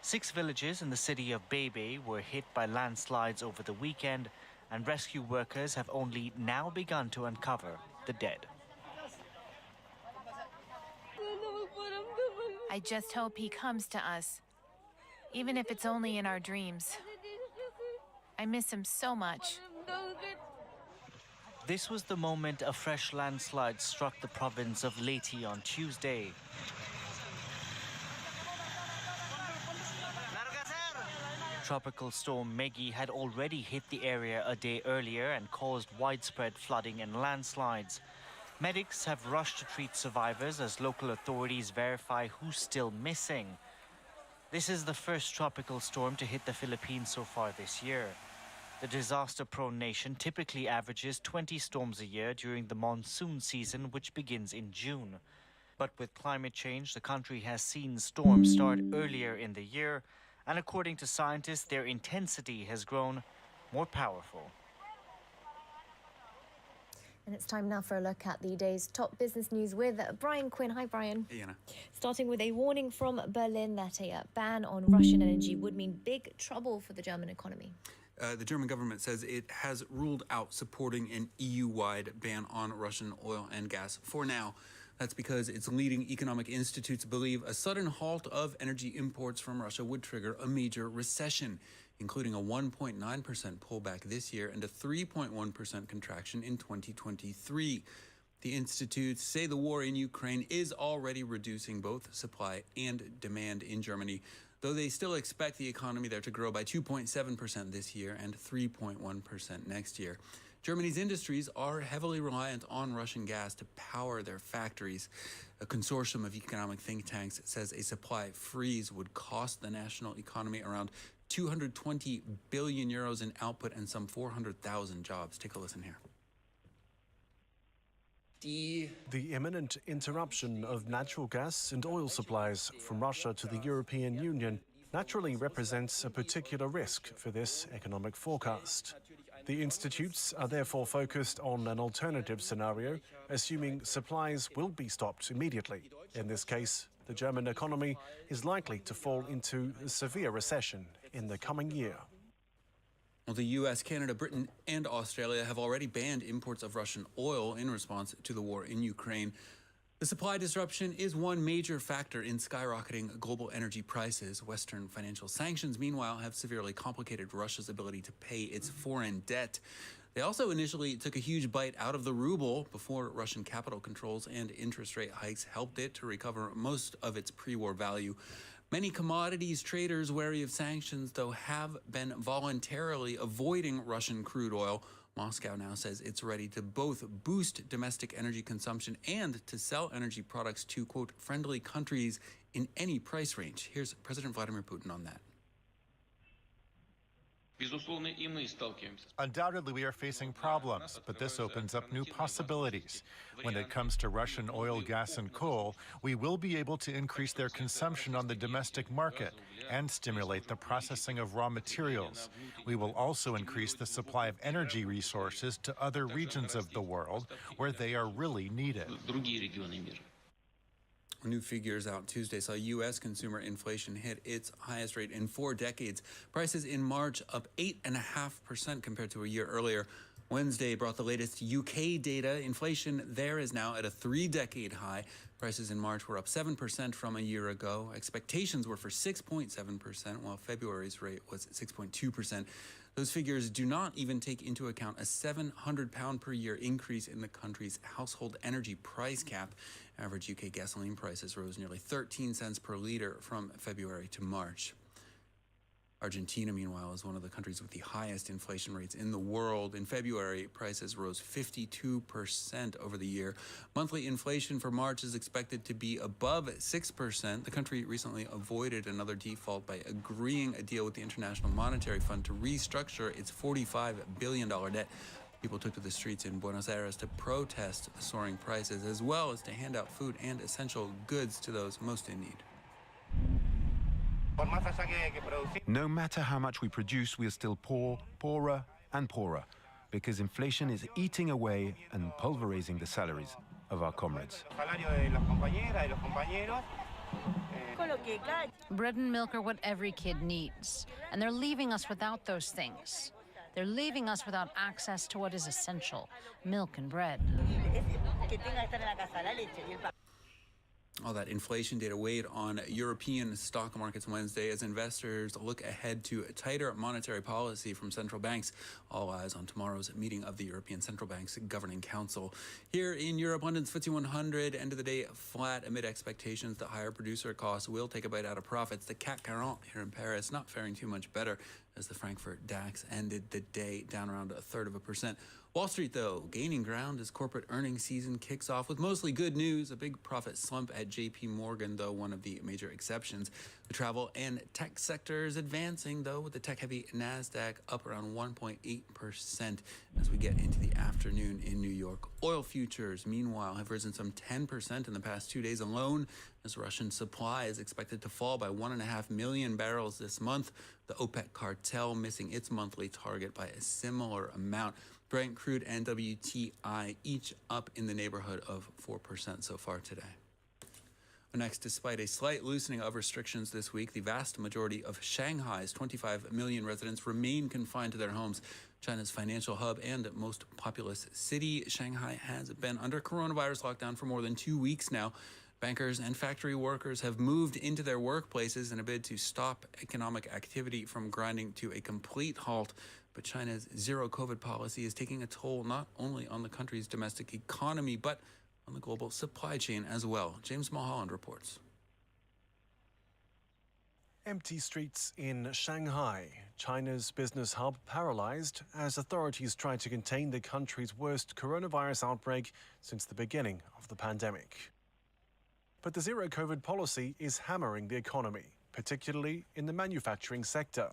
6 villages in the city of Baybay were hit by landslides over the weekend, and rescue workers have only now begun to uncover the dead. I just hope he comes to us, even if it's only in our dreams. I miss him so much. This was the moment a fresh landslide struck the province of Leyte on Tuesday. Tropical storm Meggy had already hit the area a day earlier and caused widespread flooding and landslides. Medics have rushed to treat survivors as local authorities verify who's still missing. This is the first tropical storm to hit the Philippines so far this year. The disaster-prone nation typically averages 20 storms a year during the monsoon season, which begins in June. But with climate change, the country has seen storms start earlier in the year, and according to scientists, their intensity has grown more powerful. And it's time now for a look at the day's top business news with Brian Quinn. Hi, Brian. Hey, Anna. Starting with a warning from Berlin that a ban on Russian energy would mean big trouble for the German economy. The German government says it has ruled out supporting an EU-wide ban on Russian oil and gas for now. That's because its leading economic institutes believe a sudden halt of energy imports from Russia would trigger a major recession, including a 1.9% pullback this year and a 3.1% contraction in 2023. The institutes say the war in Ukraine is already reducing both supply and demand in Germany, though they still expect the economy there to grow by 2.7% this year and 3.1% next year. Germany's industries are heavily reliant on Russian gas to power their factories. A consortium of economic think tanks says a supply freeze would cost the national economy around 220 billion euros in output and some 400,000 jobs. Take a listen here. The imminent interruption of natural gas and oil supplies from Russia to the European Union naturally represents a particular risk for this economic forecast. The institutes are therefore focused on an alternative scenario, assuming supplies will be stopped immediately. In this case, the German economy is likely to fall into a severe recession in the coming year. Well, the U.S., Canada, Britain, and Australia have already banned imports of Russian oil in response to the war in Ukraine. The supply disruption is one major factor in skyrocketing global energy prices. Western financial sanctions, meanwhile, have severely complicated Russia's ability to pay its foreign debt. They also initially took a huge bite out of the ruble before Russian capital controls and interest rate hikes helped it to recover most of its pre-war value. Many commodities traders wary of sanctions, though, have been voluntarily avoiding Russian crude oil. Moscow now says it's ready to both boost domestic energy consumption and to sell energy products to, quote, friendly countries in any price range. Here's President Vladimir Putin on that. Undoubtedly, we are facing problems, but this opens up new possibilities. When it comes to Russian oil, gas, and coal, we will be able to increase their consumption on the domestic market and stimulate the processing of raw materials. We will also increase the supply of energy resources to other regions of the world where they are really needed. New figures out Tuesday saw U.S. consumer inflation hit its highest rate in 4 decades. Prices in March up 8.5% compared to a year earlier. Wednesday brought the latest UK data. Inflation there is now at a 3-decade high. Prices in March were up 7% from a year ago. Expectations were for 6.7%, while February's rate was 6.2%. Those figures do not even take into account a £700 per year increase in the country's household energy price cap. Average UK gasoline prices rose nearly 13 cents per litre from February to March. Argentina, meanwhile, is one of the countries with the highest inflation rates in the world. In February, prices rose 52% over the year. Monthly inflation for March is expected to be above 6%. The country recently avoided another default by agreeing a deal with the International Monetary Fund to restructure its $45 billion debt. People took to the streets in Buenos Aires to protest soaring prices, as well as to hand out food and essential goods to those most in need. No matter how much we produce, we are still poor, poorer and poorer, because inflation is eating away and pulverizing the salaries of our comrades. Bread and milk are what every kid needs, and they're leaving us without those things. They're leaving us without access to what is essential, milk and bread. All that inflation data weighed on European stock markets Wednesday as investors look ahead to tighter monetary policy from central banks. All eyes on tomorrow's meeting of the European Central Bank's Governing Council. Here in Europe, London's FTSE 100 end of the day flat amid expectations that higher producer costs will take a bite out of profits. The CAC 40 here in Paris not faring too much better as the Frankfurt DAX ended the day down around 1/3%. Wall Street, though, gaining ground as corporate earnings season kicks off with mostly good news. A big profit slump at JP Morgan, though, one of the major exceptions. The travel and tech sector is advancing, though, with the tech-heavy NASDAQ up around 1.8% as we get into the afternoon in New York. Oil futures, meanwhile, have risen some 10% in the past 2 days alone, as Russian supply is expected to fall by 1.5 million barrels this month. The OPEC cartel missing its monthly target by a similar amount. Brent crude and WTI each up in the neighborhood of 4% so far today. Next, despite a slight loosening of restrictions this week, the vast majority of Shanghai's 25 million residents remain confined to their homes. China's financial hub and most populous city, Shanghai has been under coronavirus lockdown for more than 2 weeks now. Bankers and factory workers have moved into their workplaces in a bid to stop economic activity from grinding to a complete halt. But China's zero COVID policy is taking a toll not only on the country's domestic economy, but on the global supply chain as well. James Mulholland reports. Empty streets in Shanghai, China's business hub, paralyzed as authorities try to contain the country's worst coronavirus outbreak since the beginning of the pandemic. But the zero COVID policy is hammering the economy, particularly in the manufacturing sector.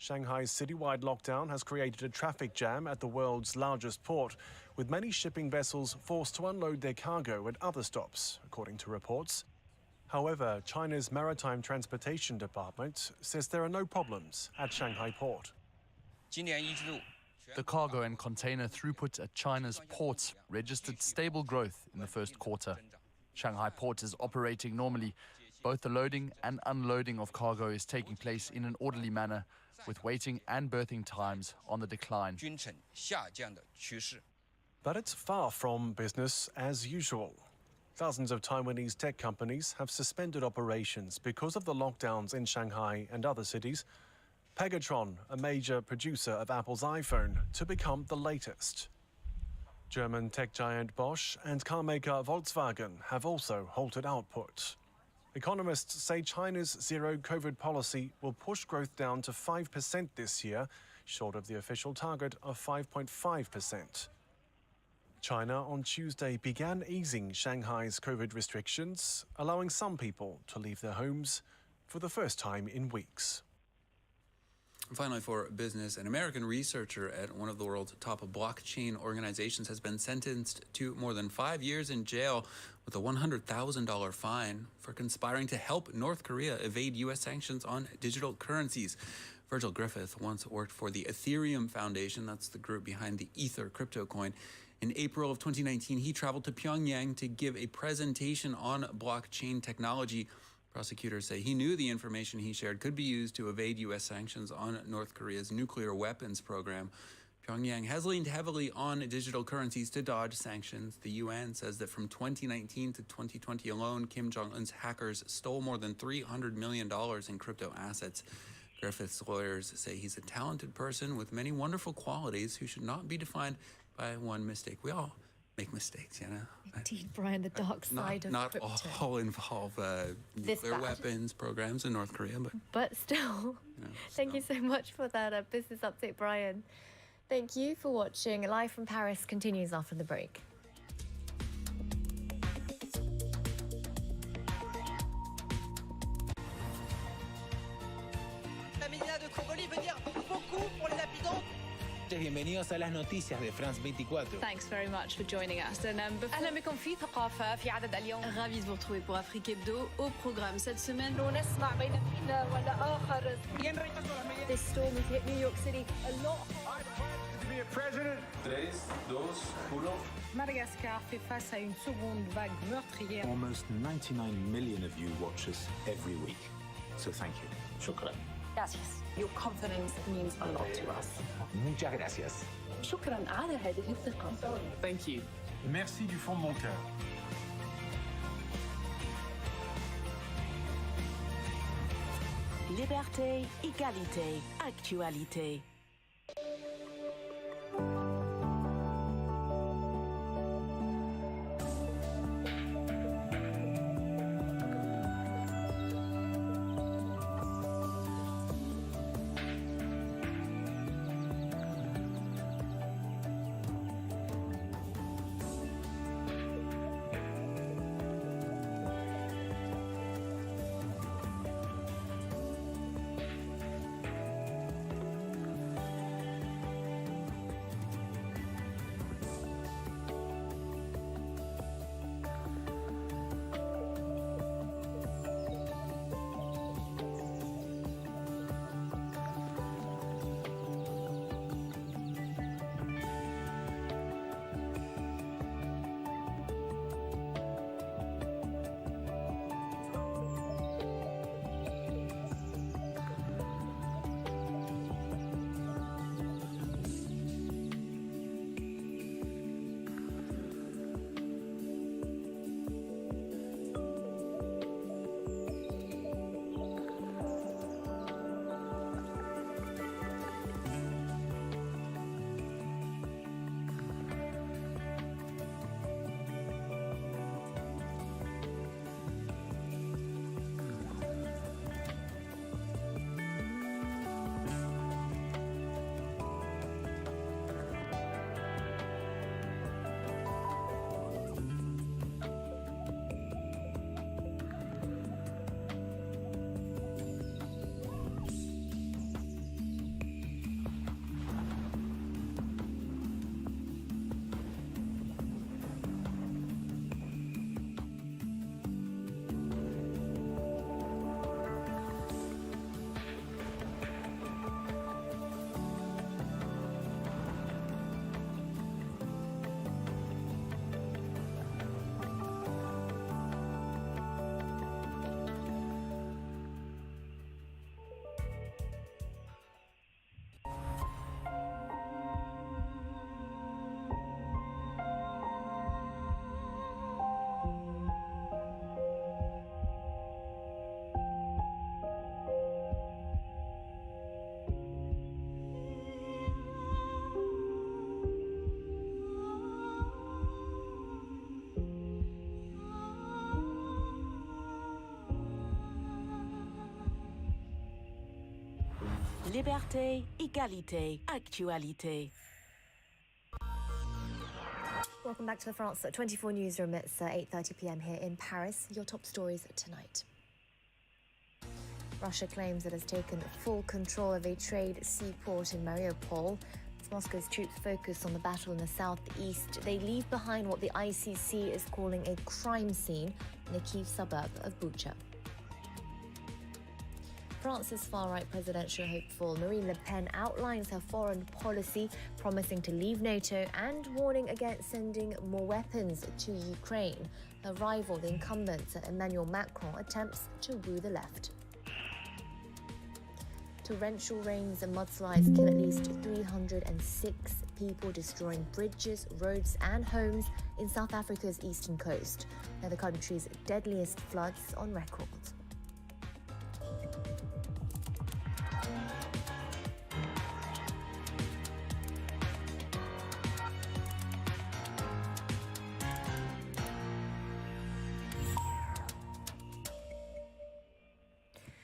Shanghai's citywide lockdown has created a traffic jam at the world's largest port, with many shipping vessels forced to unload their cargo at other stops, according to reports. However, China's Maritime Transportation Department says there are no problems at Shanghai Port. The cargo and container throughput at China's ports registered stable growth in the first quarter. Shanghai Port is operating normally. Both the loading and unloading of cargo is taking place in an orderly manner, with waiting and berthing times on the decline. But it's far from business as usual. Thousands of Taiwanese tech companies have suspended operations because of the lockdowns in Shanghai and other cities. Pegatron, a major producer of Apple's iPhone, to become the latest. German tech giant Bosch and car maker Volkswagen have also halted output. Economists say China's zero-COVID policy will push growth down to 5% this year, short of the official target of 5.5%. China on Tuesday began easing Shanghai's COVID restrictions, allowing some people to leave their homes for the first time in weeks. And finally, for business, an American researcher at one of the world's top blockchain organizations has been sentenced to more than 5 years in jail with a $100,000 fine for conspiring to help North Korea evade U.S. sanctions on digital currencies. Virgil Griffith once worked for the Ethereum Foundation, that's the group behind the Ether crypto coin. In April of 2019, he traveled to Pyongyang to give a presentation on blockchain technology. Prosecutors say he knew the information he shared could be used to evade U.S. sanctions on North Korea's nuclear weapons program. Pyongyang has leaned heavily on digital currencies to dodge sanctions. The UN says that from 2019 to 2020 alone, Kim Jong-un's hackers stole more than $300 million in crypto assets. Griffith's lawyers say he's a talented person with many wonderful qualities who should not be defined by one mistake. We all make mistakes, you know? Indeed, Brian, the dark side of not crypto. all involve nuclear weapons programs in North Korea, but still. Thank you so much for that business update, Brian. Thank you for watching. Live from Paris continues after the break. Bienvenidos a las noticias de France 24. Thanks very much for joining us. أهلا بكم في ثقافة في عدد اليوم. Ravi de vous retrouver pour Afrique Hebdo. Au programme cette semaine. This storm has hit New York City a lot. To be a president. 3, 2, 1. Madagascar fait face à une seconde vague meurtrière. Almost 99 million of you watch us every week. So thank you. Shukran. Gracias. Your confidence means a lot to us. Muchas gracias. شكرا على هذه الثقة. Thank you. Merci du fond de mon cœur. Liberté, égalité, actualité. Liberté, égalité, actualité. Welcome back to the France 24 newsroom. It's 8:30 p.m. here in Paris. Your top stories tonight. Russia claims it has taken full control of a trade seaport in Mariupol. As Moscow's troops focus on the battle in the southeast, they leave behind what the ICC is calling a crime scene in the Kyiv suburb of Bucha. France's far-right presidential hopeful Marine Le Pen outlines her foreign policy, promising to leave NATO and warning against sending more weapons to Ukraine. Her rival, the incumbent Emmanuel Macron, attempts to woo the left. Torrential rains and mudslides kill at least 306 people, destroying bridges, roads and homes in South Africa's eastern coast. They're the country's deadliest floods on record.